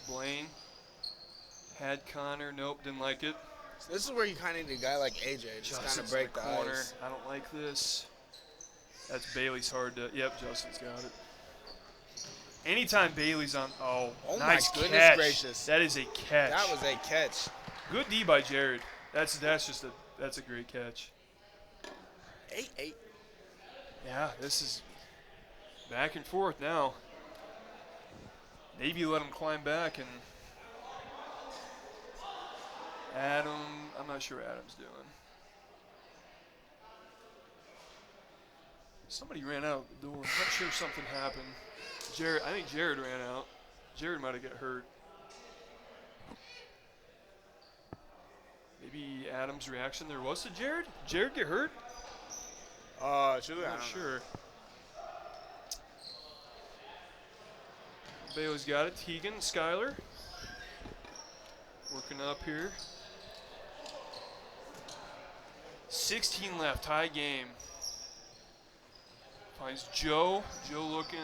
Blaine, had Connor. Nope, didn't like it. So this is where you kind of need a guy like AJ. Just kind Justin's of break in the corner. ice. I don't like this. That's Bailey's hard to. Yep, Justin's got it. Anytime Bailey's on. Oh, Oh nice my goodness catch. gracious. That is a catch. That was a catch. Good D by Jared. That's a great catch. 8-8. Yeah, this is back and forth now. Maybe let him climb back and Adam. I'm not sure what Adam's doing. Somebody ran out the door. I'm not sure if something happened. I think Jared ran out. Jared might have got hurt. Maybe Adam's reaction there was to Jared. Jared get hurt? Should I'm not sure. Bailey's got it. Tegan, Skyler. Working up here. 16 left, tie game. Finds Joe. Joe looking.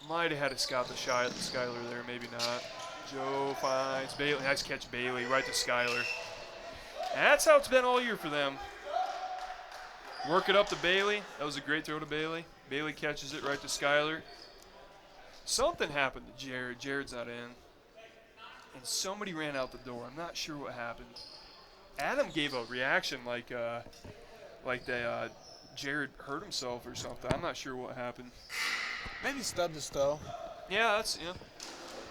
Might have had to scout the Skyler there, maybe not. Joe finds Bailey. Nice catch, Bailey. Right to Skyler. That's how it's been all year for them. Work it up to Bailey. That was a great throw to Bailey. Bailey catches it right to Skyler. Something happened to Jared. Jared's not in. And somebody ran out the door. I'm not sure what happened. Adam gave a reaction like Jared hurt himself or something. I'm not sure what happened. Maybe stubbed his toe. Yeah, that's yeah.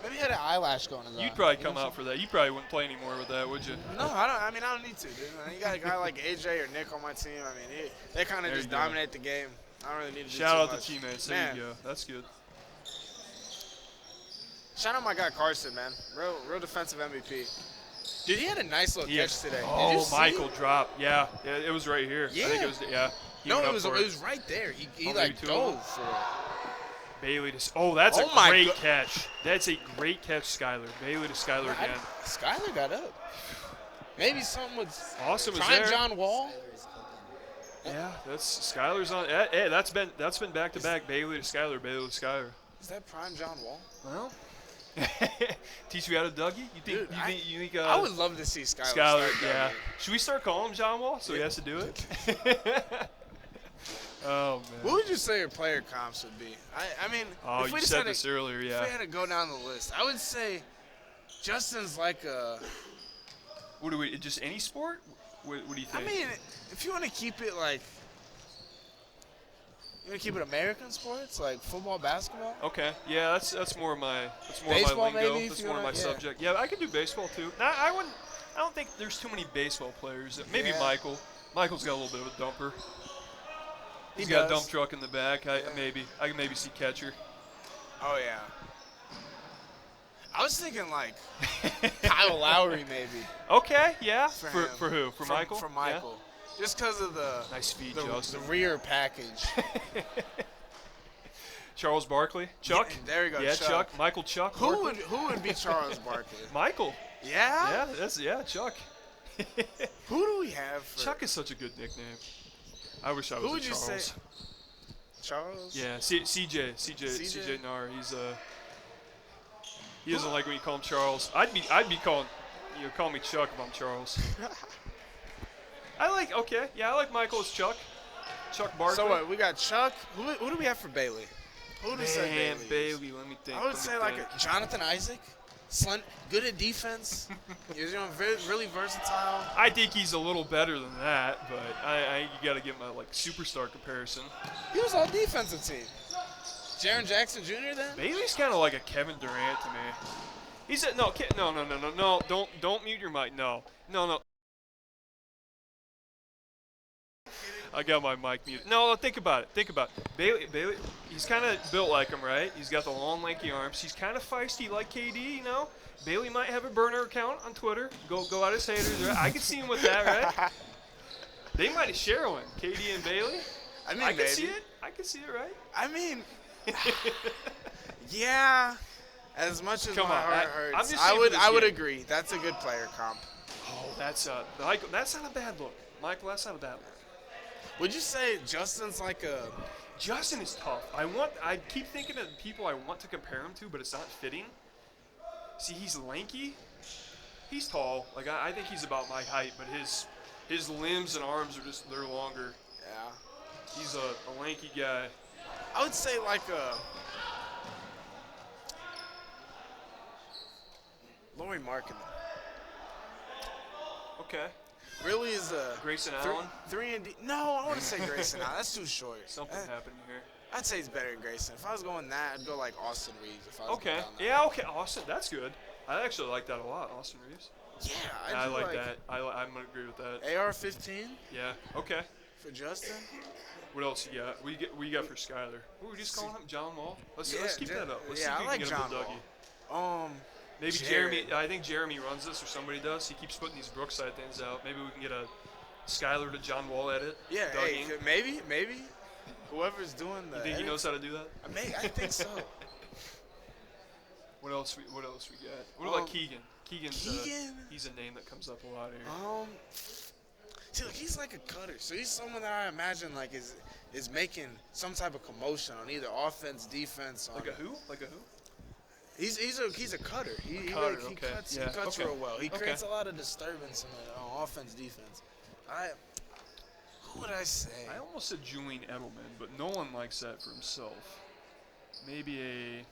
Maybe he had an eyelash going on. You'd probably come out for that. You probably wouldn't play anymore with that, would you? No, I don't. I mean, I don't need to, dude. You got a guy like AJ or Nick on my team. I mean, they kind of There just you go. dominate the game. I don't really need to do Shout too out much. to teammates. Man. There you go. That's good. Shout out my guy Carson, man. Real defensive MVP. Dude, he had a nice little catch today. Did you Oh, see? Michael drop. Yeah, it was right here. I think Yeah. it was. Yeah. He No, went it up was for right there. He Oh, maybe like two of them? dove for it. Bailey to. Oh, that's Oh a my great go- catch. That's a great catch, Skyler. Bailey to Skyler again. Skyler got up. Maybe something was Awesome is trying there. John Wall. Yeah, that's Skyler's on. Hey, that's been back to back. Bailey to Skyler. Bailey to Skyler. Is that prime John Wall? Well, teach you how to Dougie. You think? Dude, you think? I would love to see Skyler. Skyler. start Yeah. Dougie. Should we start calling him John Wall so he has to do it? Oh man. What would you say your player comps would be? I mean, Oh, if you we just said had this to, earlier. if Yeah. we had to go down the list, I would say Justin's like a. What do we? Just any sport? What do you I think? mean, if you want to keep it like. You want to keep it American sports, like football, basketball? Okay. Yeah, that's more my Baseball, my lingo. maybe, if That's you more my wanna- yeah. subject. Yeah, I could do baseball too. No, I wouldn't. I don't think there's too many baseball players. Maybe Yeah. Michael. Michael's got a little bit of a dumper. He He's got a does. dump truck in the back. I can maybe see catcher. Oh, yeah. I was thinking like Kyle Lowry, maybe. Okay. Yeah. For For, him. for who? For Michael. For Yeah? Michael. Just because of the Nice feed, the Justin. rear package. Charles Barkley. Chuck. Yeah, there we go, Yeah, Chuck. Michael Chuck. Who Barkley. would be Charles Barkley? Michael. Yeah? Yeah. Chuck. Who do we have for Chuck is such a good nickname. I wish I was Who a would you Charles. say? Charles? Yeah, CJ Nar. He doesn't like when you call him Charles. I'd be calling call me Chuck if I'm Charles. I like Michael as Chuck. Chuck Barkley. So what? We got Chuck. Who do we have for Bailey? Who do we say Man, Bailey? is? Bailey, let me think. I would say like a Jonathan Isaac. Good at defense. He's really versatile. I think he's a little better than that, but you got to give him a superstar comparison. He was all defensive team. Jaren Jackson Jr. then? Bailey's kind of like a Kevin Durant to me. He's a no. Don't mute your mic. No. I got my mic muted. No, think about it. Bailey, he's kind of built like him, right? He's got the long, lanky arms. He's kind of feisty like KD, you know? Bailey might have a burner account on Twitter. Go at his haters. Right? I could see him with that, right? They might share one, KD and Bailey. I mean, I can maybe. see it. I can see it, right? I mean, yeah. As much as Come my on, heart I'm hurts, just I saying would for this I would game. agree. That's a good player comp. Oh, that's not a bad look. Michael, that's not a bad look. Would you say Justin's like a Justin is tough. I keep thinking of people I want to compare him to, but it's not fitting. See, he's lanky. He's tall. Like I think he's about my height, but his limbs and arms are they're longer. Yeah. He's a lanky guy. I would say like a Laurie Markkinen. Okay. Really is a Grayson three, Allen. 3 and D. No, I want to say Grayson Allen. That's too short. Something happened here. I'd say he's better than Grayson. If I was going that, I'd go like Austin Reeves. If I was Okay. going down that. Yeah. Okay. Austin, that's good. I actually like that a lot, Austin Reeves. Yeah, I do like that. I'm gonna agree with that. AR-15 Yeah. Okay. for Justin. What else you got? What you got for Skyler? Who are we just calling him? John Wall? Let's keep Yeah, that up. Let's yeah, see if I we like can get him John to Dougie. Wall. Maybe Jared. Jeremy. I think Jeremy runs this, or somebody does. He keeps putting these Brookside things out. Maybe we can get a Skyler to John Wall edit. Yeah, hey, Douging. maybe. Whoever's doing the You think he knows how to do that? I think so. What else we got? What about Keegan? Keegan. He's a name that comes up a lot here. See, look, he's like a cutter. So he's someone that I imagine like is making some type of commotion on either offense, defense. Like a who? He's a cutter. He cutter, he okay. cuts Yeah, okay. real well. He Okay. creates a lot of disturbance in the offense, defense. Who would I say? I almost said Julian Edelman, but no one likes that for himself. Maybe I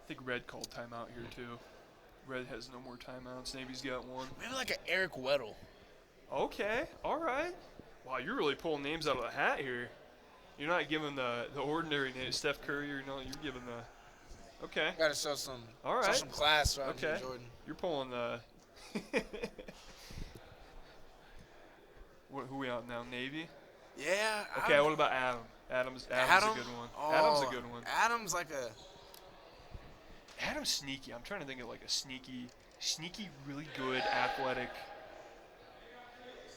think Red called timeout here too. Red has no more timeouts. Navy's got one. Maybe like an Eric Weddle. Okay, all right. Wow, you're really pulling names out of the hat here. You're not giving the ordinary name, Steph Curry. You're giving the. Okay. Got to show some. All right. Show some class around Okay. here, Jordan. You're pulling the. Who we on now? Navy. Yeah. Okay. What about Adam? Adam's a good one. Adam's a good one. Adam's like a. Adam's sneaky. I'm trying to think of like a sneaky, really good athletic.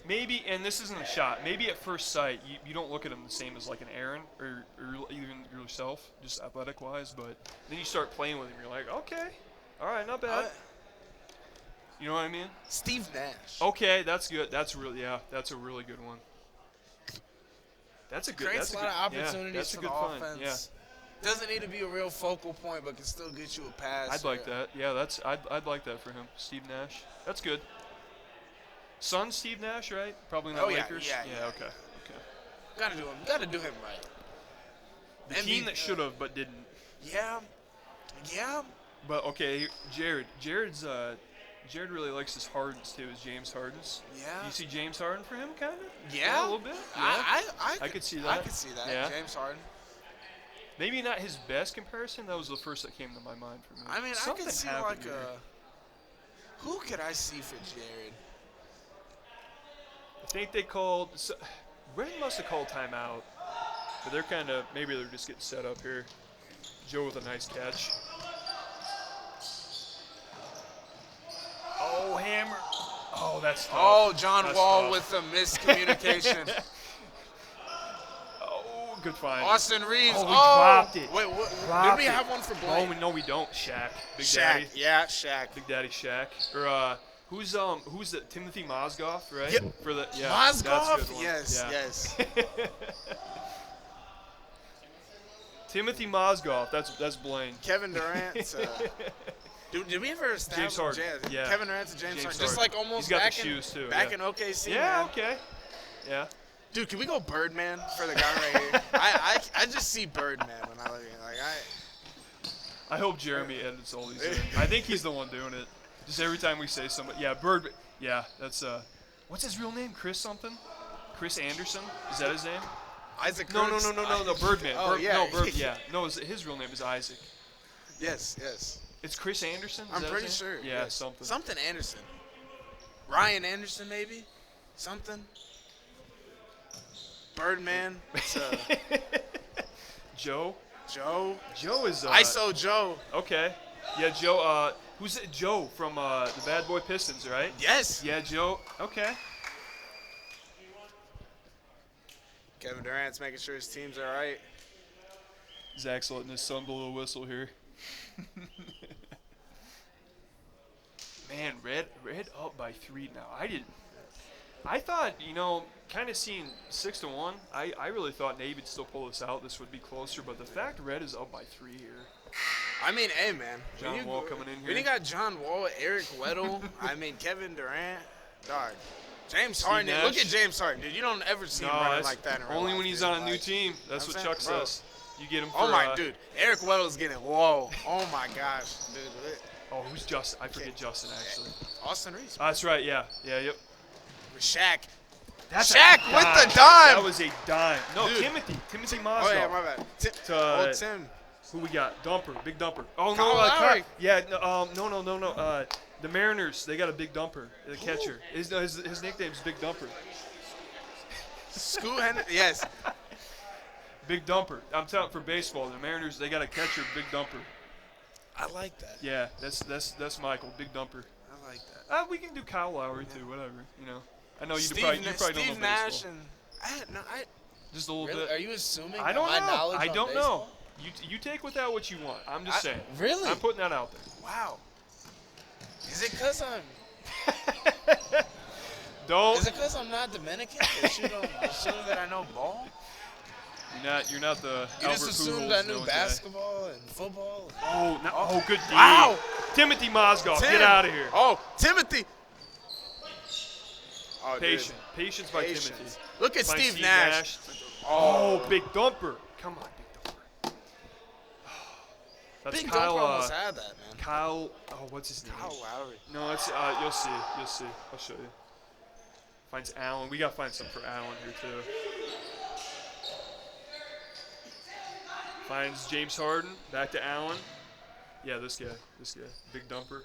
Maybe, and this isn't a shot. Maybe at first sight you don't look at him the same as like an Aaron or even yourself, just athletic wise. But then you start playing with him, you're like, okay, all right, not bad. You know what I mean? Steve Nash. Okay, that's good. That's a really good one. That's a good. Creates That's a lot of opportunities that's for a good the find. offense. Yeah. Doesn't need to be a real focal point, but can still get you a pass. I'd like that. Yeah, I'd like that for him. Steve Nash. That's good. Son Steve Nash, right? Probably not Lakers. Yeah. Okay. Gotta do him right. The team that should have but didn't. Yeah. But okay, Jared really likes his Hardens too. His James Hardens. Yeah. You see James Harden for him, kind of? Yeah. A little bit. I could see that. I could see that. Yeah. James Harden. Maybe not his best comparison. That was the first that came to my mind for me. I mean, Something I could see happened like here. who could I see for Jared? I think they called. Red must have called timeout, but maybe they're just getting set up here. Joe with a nice catch. Oh, hammer. Oh, that's tough. Oh, John That's Wall tough. with the miscommunication. Oh, good find. Austin Reeves. Oh, we dropped it. Wait, what? Dropped Did we it. have one for Blaine? No, we don't. Shaq. Big Shaq. Daddy. Yeah, Shaq. Big Daddy Shaq. Or who's the Timothy Mozgov, right? Yep. For the Mozgov? That's a good one. Yes, Yeah. yes. Timothy Mozgov. That's Blaine. Kevin Durant. Did we ever establish James Harden. Yeah. Kevin Durant's a James James Harden. Just Harden. like almost He's got back the shoes too. in OKC. Yeah. man. Okay. Yeah. Dude, can we go Birdman for the guy right here? I just see Birdman when I look at it. Like I hope Jeremy edits all these in. I think he's the one doing it. Just every time we say somebody. Yeah, Bird. Yeah, that's what's his real name? Chris something? Chris Anderson? Is that his name? Isaac. No, Crooks? Birdman. Oh, yeah. No, Bird. Yeah. No, his real name is Isaac. Yes. It's Chris Anderson? Is I'm that pretty his name? sure. Yeah, yes. something. Something Anderson. Ryan Anderson, maybe? Something? Birdman. It's, Joe? Joe. Joe is ISO Joe. Okay. Yeah, Joe. Who's it? Joe from the Bad Boy Pistons, right? Yes. Yeah, Joe. Okay. Kevin Durant's making sure his team's all right. Zach's letting his son blow a whistle here. Man, red up by 3 now. I thought, kind of seeing 6-1, I really thought Navy would still pull this out. This would be closer, but the fact Red is up by 3 here. I mean, hey, man. John Wall coming in here. When you got John Wall, Eric Weddle, Kevin Durant, dog. James Harden. Nash. Look at James Harden, dude. You don't ever see him running like that in real only life, when he's dude. on a new Like, team. That's what I'm Chuck saying, bro. says. You get him for Oh, my, dude. Eric Weddle's getting low. Oh, my gosh, dude. Oh, who's Justin? I forget Justin, actually. Austin Reeves. That's right, yeah. Yeah, yep. With Shaq. That's Shaq a with dime. the dime. That was a dime. No, Dude. Timothy Mozgov. Oh, yeah, my bad. Tim. Who we got? Dumper, big dumper. Oh, Kyle no, Lowry. yeah, no. The Mariners, they got a big dumper, the catcher. His nickname's Big Dumper. Scoot Henry. Yes. Big Dumper. I'm telling for baseball, the Mariners, they got a catcher, Big Dumper. I like that. Yeah, that's Michael, Big Dumper. I like that. We can do Kyle Lowry too, whatever. I know you Steve, probably don't Steve know Nash baseball. and Just a little Really? bit. Are you assuming I that don't my know. knowledge I on don't baseball? know. You take with that what you want. I'm just saying. Really? I'm putting that out there. wow. Is it because I'm? Don't. Is it because I'm not Dominican? Assume that I know ball? You're not the You Albert just assumed Pujols I knew known basketball and football. Oh, good D. Wow. Timothy Mozgov, Tim. get out of here. Oh, Timothy. Oh, Patience by Patience. Timothy. Look at Finds Steve Nash. Oh, big dumper. Come on, big dumper. That's Big Kyle. Dumper almost had that, man. Kyle. Oh, what's his name? Kyle Lowry. No, it's you'll see. I'll show you. Finds Allen. We gotta find some for Allen here too. Finds James Harden. Back to Allen. Yeah, this guy. Big dumper.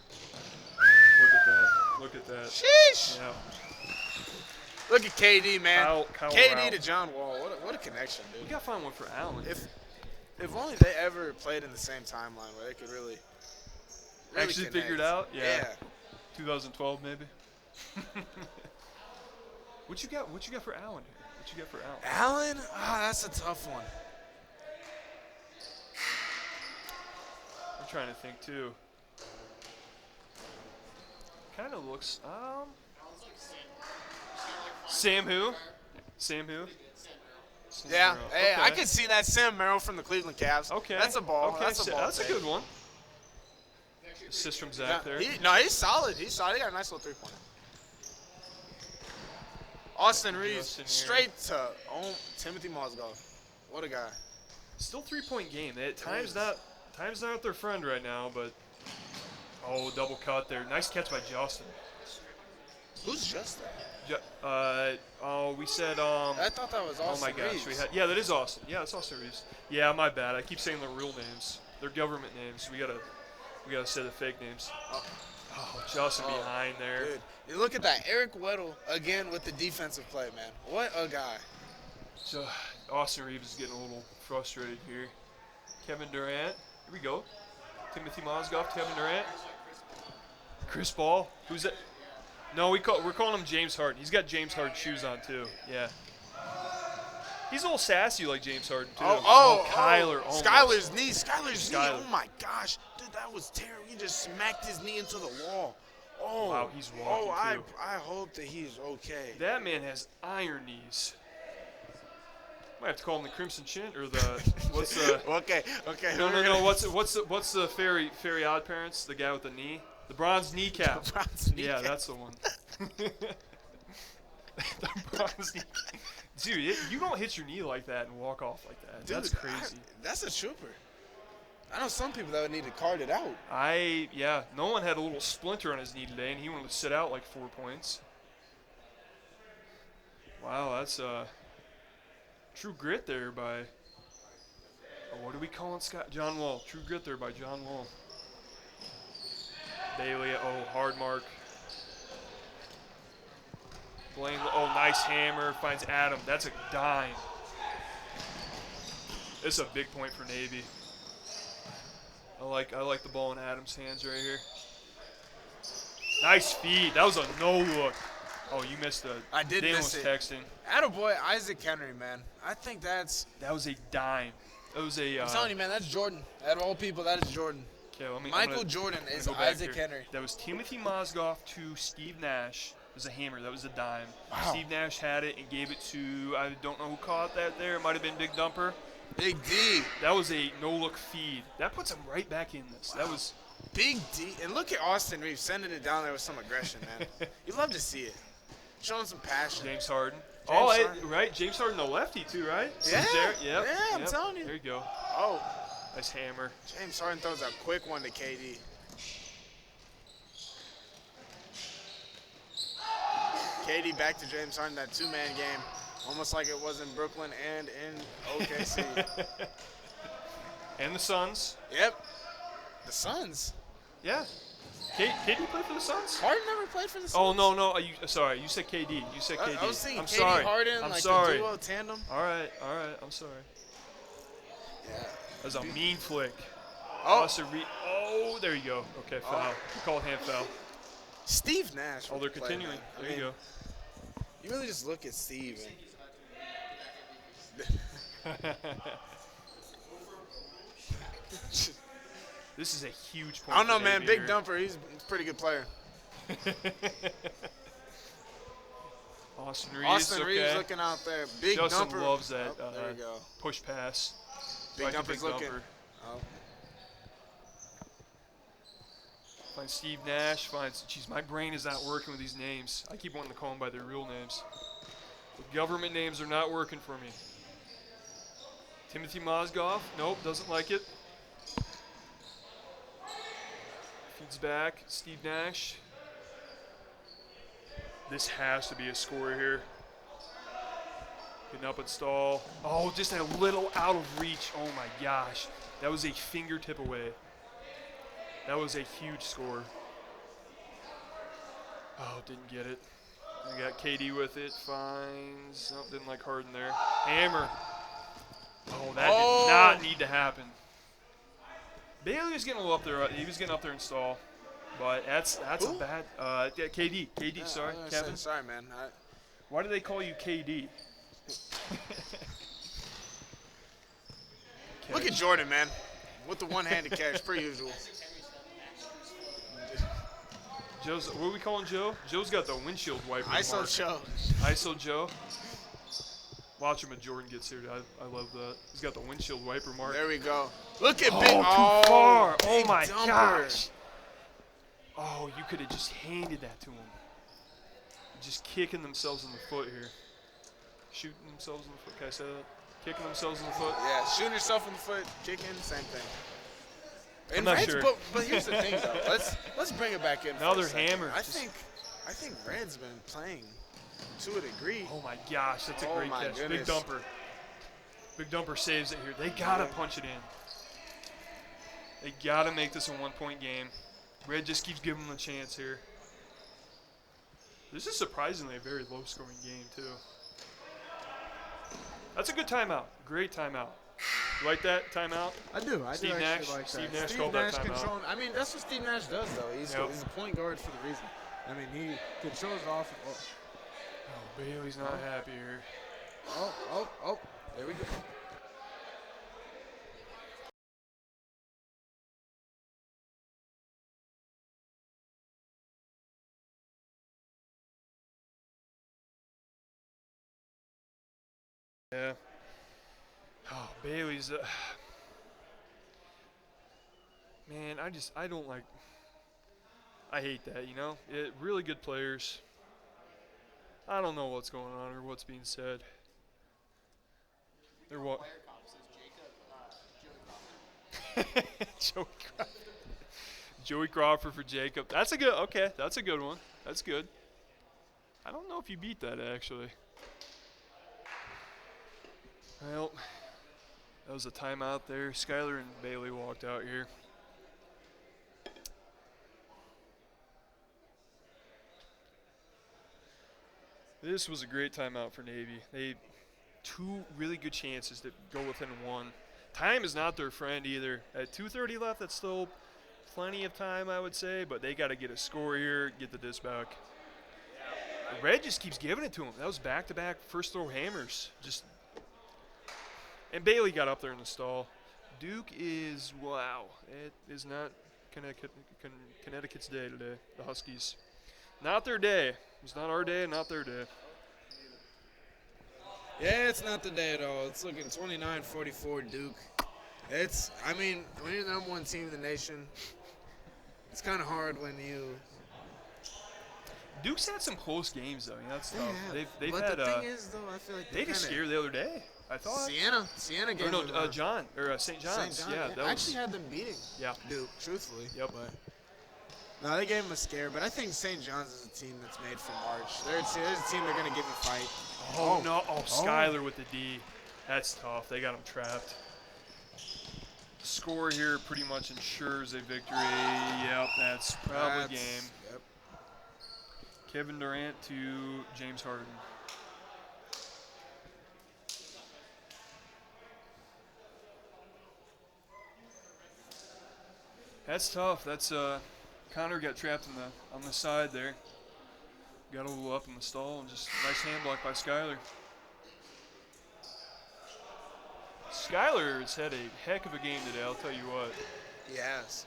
Look at that. Sheesh. Yeah. Look at KD, man. Kyle KD Lowry. to John Wall. What a connection, We dude. gotta find one for Allen. If only they ever played in the same timeline where they could really Actually connect. figured out? Yeah. 2012 maybe. What you got for Allen here? Allen? That's a tough one. I'm trying to think too. Kind of looks Sam who? Sam Yeah. Merrill. Hey, I Okay. could see that Sam Merrill from the Cleveland Cavs. Okay. That's a ball. Okay. That's a ball. That's a take. good one. Assist from Zach there. He's solid. He got a nice little three-pointer. Austin Reeves, Justin here. straight to Timothy Mozgov. What a guy. Still 3-point game. Time's not their friend right now, but double cut there. Nice catch by Justin. Who's just that? We said I thought that was Austin oh my gosh, Reeves. that is Austin. Yeah, it's Austin Reeves. Yeah, my bad. I keep saying their real names. They're government names. We gotta say the fake names. Oh, Justin behind there. Dude, you look at that. Eric Weddle again with the defensive play, man. What a guy. So Austin Reeves is getting a little frustrated here. Kevin Durant. Here we go. Timothy Mozgov, Kevin Durant. Chris Paul. Who's that? No, we're calling him James Harden. He's got James Harden shoes on too. Yeah. He's a little sassy like James Harden too. Kyler. almost. Skyler's knee. Skyler's knee. Skyler. Oh my gosh, dude, that was terrible. He just smacked his knee into the wall. Oh. Wow, he's walking, too. I hope that he's okay. That man has iron knees. Might have to call him the Crimson Chin or the what's the Okay. no. What's the Fairy Odd Parents? The guy with the knee, the bronze kneecap. Bronze Yeah, kneecap. that's the one. The bronze knee. Dude, you don't hit your knee like that and walk off like that. Dude, That's crazy. That's a trooper. I know some people that would need to card it out. No one had a little splinter on his knee today, and he wanted to sit out like 4 points. Wow, that's true grit there by. What are we calling Scott? John Wall. True grit there by John Wall. Bailey. Hard mark. Blaine. Nice hammer. Finds Adam. That's a dime. This is a big point for Navy. I like the ball in Adam's hands right here. Nice feed. That was a no look. Oh, you missed it. I did Daniel miss was it. texting. Attaboy, Isaac Henry, man. I think that was a dime. That was a. I'm telling you, man, that's Jordan. Out of all people, that is Jordan. Okay, Michael Jordan is go back Isaac here. Henry. That was Timothy Mozgov to Steve Nash. was a hammer. That was a dime. Wow. Steve Nash had it and gave it to, I don't know who caught that there. It might have been Big Dumper. Big D. That was a no-look feed. That puts him right back in this. Wow. That was Big D. And look at Austin Reeves sending it down there with some aggression, man. You love to see it. Showing some passion. James Harden. Harden. Right. James Harden, the lefty, too, right? Yeah. There. Yep. Yeah, I'm Yep. telling you. There you go. Oh, Nice hammer. James Harden throws a quick one to KD. KD back to James Harden, that two-man game. Almost like it was in Brooklyn and in OKC. And the Suns. Yep. The Suns. Yeah. KD played for the Suns? Harden never played for the Suns. Oh, no. Sorry, you said KD. You said KD. I was thinking I'm KD sorry. Harden, I'm like sorry. the duo tandem. All right. I'm sorry. Yeah. That was a mean flick. Oh, Oh, there you go. Okay, foul. We call it hand foul. Steve Nash. Oh, they're play, continuing. man. There you go. You really just look at Steve. This is a huge point. I don't know, for man. Navy Big here. Dumper, he's a pretty good player. Austin Reeves. Austin okay. Reeves looking out there. Big Justin Dumper. loves that there we go. push pass. Big Right to Dumper's looking. Dumper. Oh. Finds Steve Nash. Geez, my brain is not working with these names. I keep wanting to call them by their real names. The government names are not working for me. Timothy Mozgov. Nope, doesn't like it. Feeds back. Steve Nash. This has to be a score here. Getting up at stall. Oh, just a little out of reach. Oh my gosh. That was a fingertip away. That was a huge score. Oh, didn't get it. We got KD with it. Finds. Nope, didn't like Harden there. Hammer. Oh, that did not need to happen. Bailey was getting a little up there. He was getting up there in stall. But that's Who? a bad. Yeah, KD. KD, sorry. Kevin. Sorry, man. Why do they call you KD? Look at Jordan, man. With the one-handed catch, per usual. Joe's. What are we calling Joe? Joe's got the windshield wiper. ISO mark. Joe. ISO Joe. Watch him when Jordan gets here. I love that. He's got the windshield wiper mark. There we go. Look at Oh, Big. too far. Oh Big my Dumper. gosh. Oh, you could have just handed that to him. Just kicking themselves in the foot here. Shooting themselves in the foot. Can I say that? Kicking themselves in the foot. Yeah, shooting yourself in the foot, kicking, same thing. I'm And not Reds, sure. but here's the thing, though. Let's bring it back in. for a Another second. hammer. I Just- think Red's been playing to a degree. Oh my gosh, that's a Oh great my catch. goodness. Big Dumper. Big Dumper saves it here. They gotta punch it in. They gotta make this a one-point game. Red just keeps giving them a chance here. This is surprisingly a very low-scoring game too. That's a good timeout. Great timeout. You like that timeout? I do. I Steve do Nash- actually like Steve that. Nash Steve called that Nash timeout. controlling. I mean, that's what Steve Nash does, though. He's Yep. a point guard for the reason. I mean, he controls the offense. Oh, Bailey's not happy here. Oh. There we go. Yeah. Oh, Bailey's. Man, I don't like. I hate that, you know? Really good players. I don't know what's going on or what's being said. They're what? Joey Crawford. Joey Crawford for Jacob. That's a good. Okay, that's a good one. That's good. I don't know if you beat that actually. Well, that was a timeout there. Skyler and Bailey walked out here. This was a great timeout for Navy. They two really good chances to go within one. Time is not their friend either. At 2:30 left, that's still plenty of time, I would say, but they got to get a score here, get the disc back. Red just keeps giving it to him. That was back-to-back first throw hammers. And Bailey got up there in the stall. Duke is, wow, it is not Connecticut's day today, the Huskies. Not their day. It's not our day, not their day. Yeah, it's not the day at all. It's looking 29-44 Duke. When you're the number one team in the nation, it's kind of hard when you. Duke's had some close games though. That's tough. They've but had. the thing is, though, I feel like they just scared the other day. I thought. Siena game. Or no, John or St. John's. St. John, Yeah, that I was. actually had them beating Duke, truthfully. Yep. But no, they gave them a scare. But I think St. John's is a team that's made for March. There's a team they're gonna give a fight. Oh no! Oh, Skyler with the D. That's tough. They got him trapped. Score here pretty much ensures a victory. Yep, that's probably game. Yep. Kevin Durant to James Harden. That's tough. That's Connor got trapped on the side there. Got a little up in the stall and just nice hand block by Skyler. Skyler has had a heck of a game today, I'll tell you what. Yes.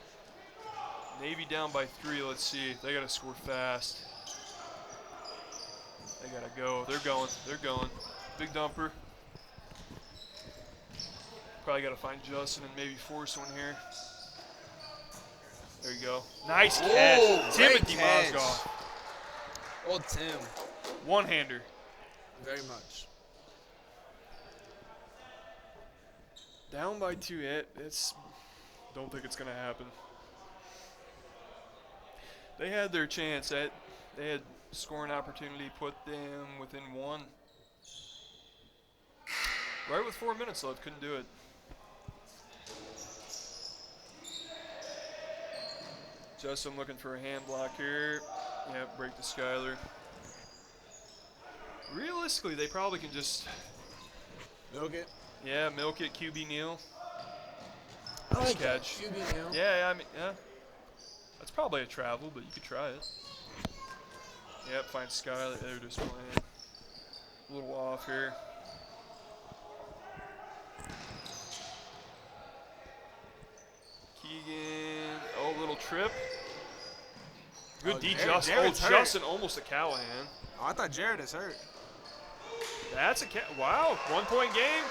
Navy down by 3. Let's see. They got to score fast. They got to go. They're going. Big dumper. Probably got to find Justin and maybe force one here. There you go. Nice catch. Whoa, Timothy great catch. Mozgov. Old Tim. One-hander. Very much. Down by 2. Don't think it's going to happen. They had their chance. They had scoring opportunity, put them within 1. Right with 4 minutes left, couldn't do it. Justin looking for a hand block here. Yeah, break to Skyler. Realistically, they probably can just Milk it. Yeah, milk it, QB Neal. I like catch. that. QB Neal. Yeah, that's probably a travel, but you could try it. Yep, find Skyler. They're just playing a little off here. Keegan, little trip. Good D. Justin. Jared's hurt. Justin almost a Callahan. Oh, I thought Jared is hurt. That's wow, 1 point game.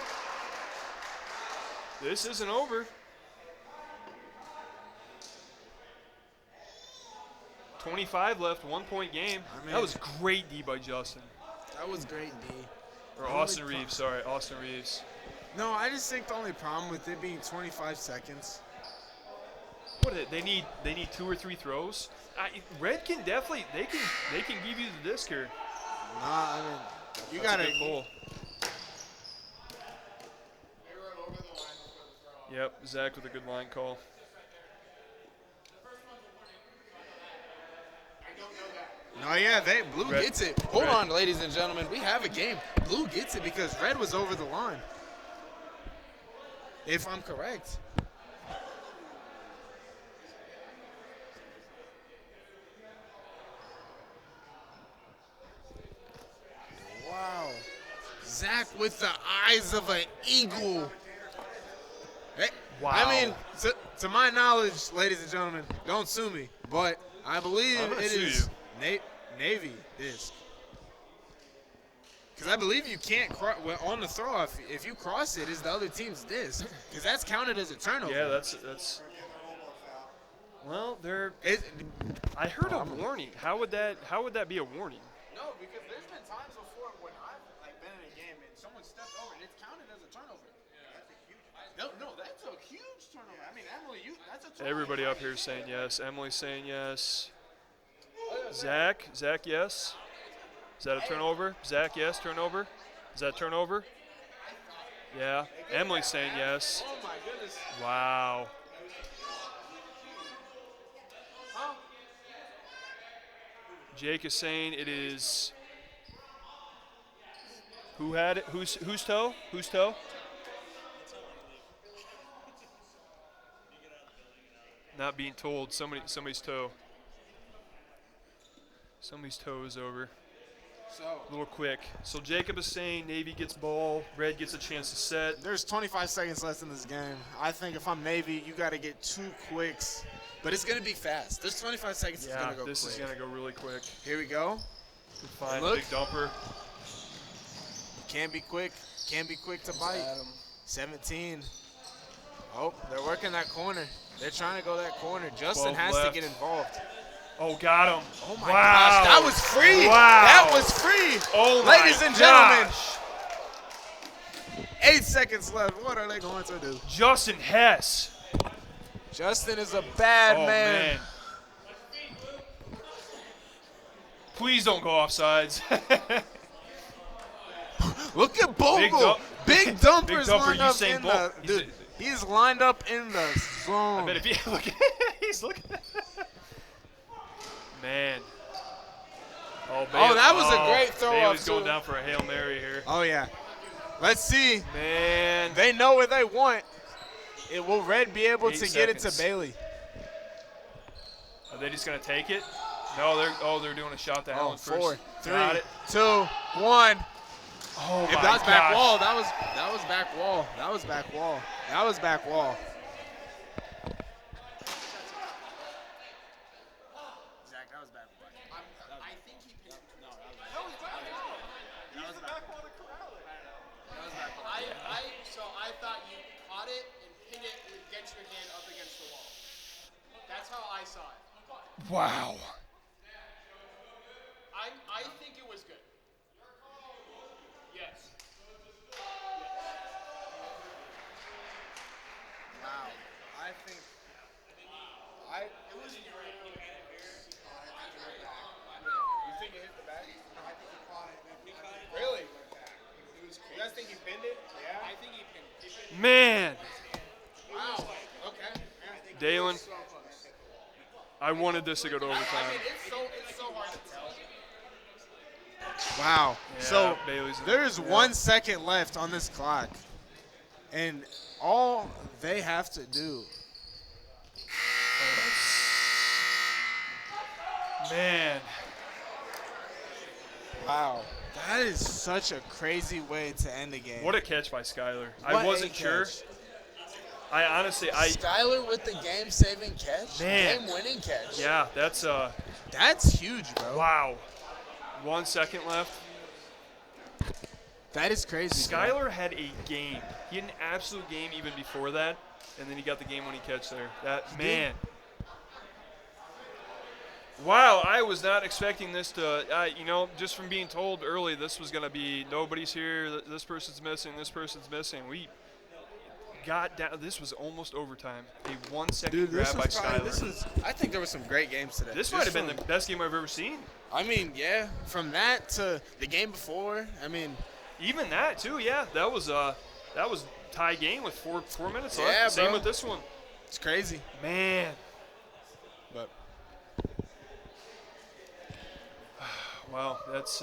This isn't over. 25 left, 1 point game. That was great D by Justin. That was great D. Or Austin Reeves, sorry, Austin Reeves. No, I just think the only problem with it being 25 seconds. They need 2 or 3 throws. Red can definitely they can give you the disc here. Nah, I mean you That's a gotta good pull. Yep, Zach with a good line call. No, yeah, Blue Red. gets it. Hold Red. on, ladies and gentlemen. We have a game. Blue gets it because Red was over the line. If I'm correct. Wow. Zach with the eyes of an eagle. Hey, Wow. I mean, to my knowledge, ladies and gentlemen, don't sue me, but I believe I'm gonna it sue is Navy disc. Because I believe you can't on the throw off. If you cross it, it's the other team's disc. Because that's counted as a turnover. Yeah, that's. Well, I heard a warning. How would that be a warning? No, because there's been times before when I've been in a game and someone stepped over and it's counted as a turnover. No, that's a huge turnover. I mean, Emily, that's a turnover. Everybody up here is saying yes. Emily's saying yes. Zach, yes. Is that a turnover? Zach, yes, turnover. Is that a turnover? Yeah. Emily's saying yes. Oh my goodness. Wow. Jake is saying it is. Who had it? Whose toe? Whose toe? Not being told. Somebody's toe. Somebody's toe is over. A little quick. So Jacob is saying Navy gets ball, Red gets a chance to set. There's 25 seconds left in this game. I think if I'm Navy, you got to get 2 quicks. But it's going to be fast. This 25 seconds is going to go this quick. is going to go really quick. Here we go. Good find, Look. big dumper. Can't be quick. Can't be quick to bite. 17. Oh, they're working that corner. They're trying to go that corner. Justin 12 has left. to get involved. Oh, got him. Oh, my wow. gosh. That was free. Wow. That was free. Oh, my Ladies and gentlemen, gosh. 8 seconds left. What are they going to do? Justin Hess. Justin is a bad man. Please don't go offsides. Look at Bogle. Big dumpers Big dumper, lined up Usain in Bolt. the. Dude, he's lined up in the zone. I bet if you look at he's looking. Man. Oh, that was a great throw up, Bailey's going too. down for a Hail Mary here. Oh, yeah. Let's see. Man. They know what they want. Will Red be able 8 to get it to seconds. Bailey? Are they just going to take it? No, they're doing a shot to Allen first. 4, 3, Got it. 2, 1. Oh, If my that was back gosh. wall, that was back wall. That was back wall. That was back wall. Zach, that was back wall. I think he pinned it. No, that was back wall. That was back wall to corral it. That was back wall. So I thought you caught it and pinned it and get your hand up against the wall. That's how I saw it. Wow. I think it was good. Yes. Wow. I think. It was. You think it hit the back? No, I think he caught it. Really? You guys think he pinned it? Yeah. I think he pinned it. Man. Wow. Okay. Dalen. I wanted this to go to overtime. It's so hard to tell. Wow. Yeah, So Bailey's there's 1 second left on this clock. And all they have to do. Man. Wow. That is such a crazy way to end the game. What a catch by Skyler. What I a wasn't sure. catch. I honestly, Skyler with the game-saving catch? Man. Game-winning catch? yeah, that's That's huge, bro. wow. 1 second left. That is crazy. bro. Skyler had a game. He had an absolute game even before that, and then he got the game-winning catch there. That man. Wow, I was not expecting this to, just from being told early this was going to be nobody's here, this person's missing, this person's missing. We got down. This was almost overtime. A 1 second grab by Skyler. I think there were some great games today. This might have been the best game I've ever seen. I mean, yeah. From that to the game before, I mean. Even that too, yeah. That was tie game with four minutes left. Yeah, Same bro. with this one. It's crazy. Man. But Wow, that's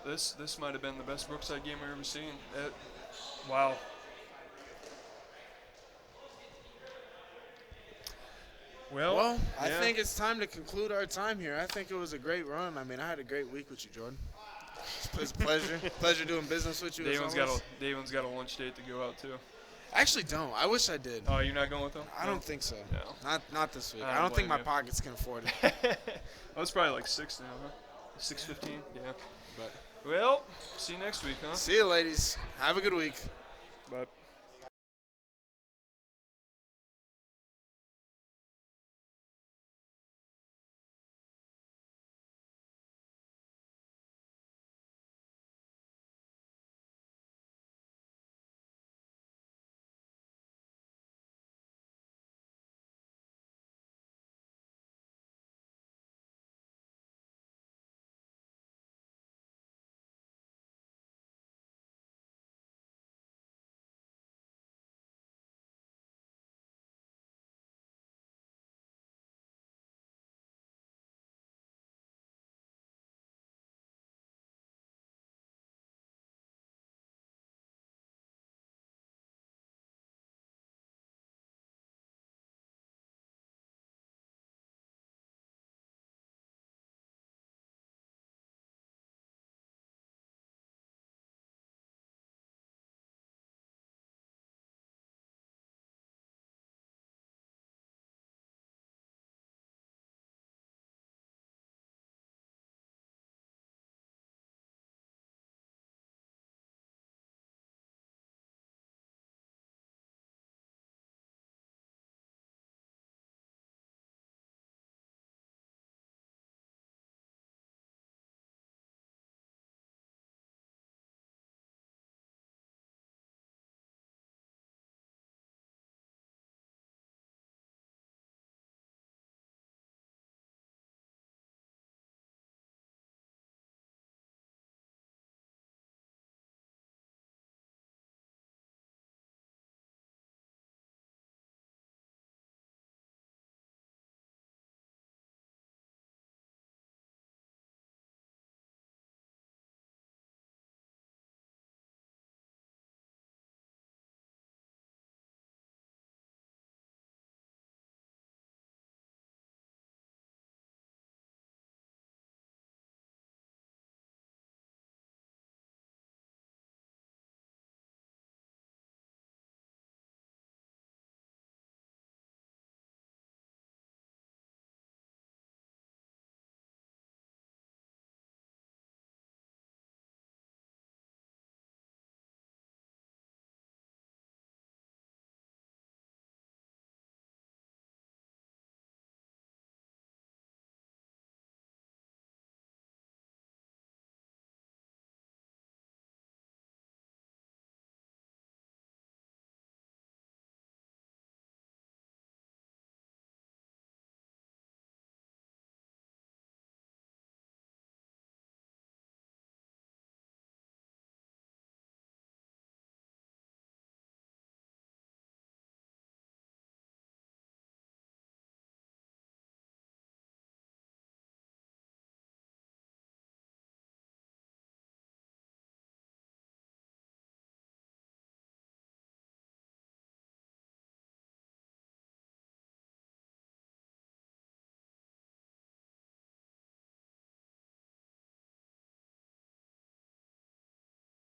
this might have been the best Brookside game I've ever seen. Wow. Well, I yeah. think it's time to conclude our time here. I think it was a great run. I mean, I had a great week with you, Jordan. It's a pleasure. Pleasure doing business with you. Damon's got a lunch date to go out to. I actually don't. I wish I did. Oh, you're not going with them? I don't think so. No. Not this week. I I don't don't think my blame you. pockets can afford it. Oh, it's probably like 6 now, huh? 6:15. Yeah. But Well, see you next week, huh? see you, ladies. Have a good week. Bye.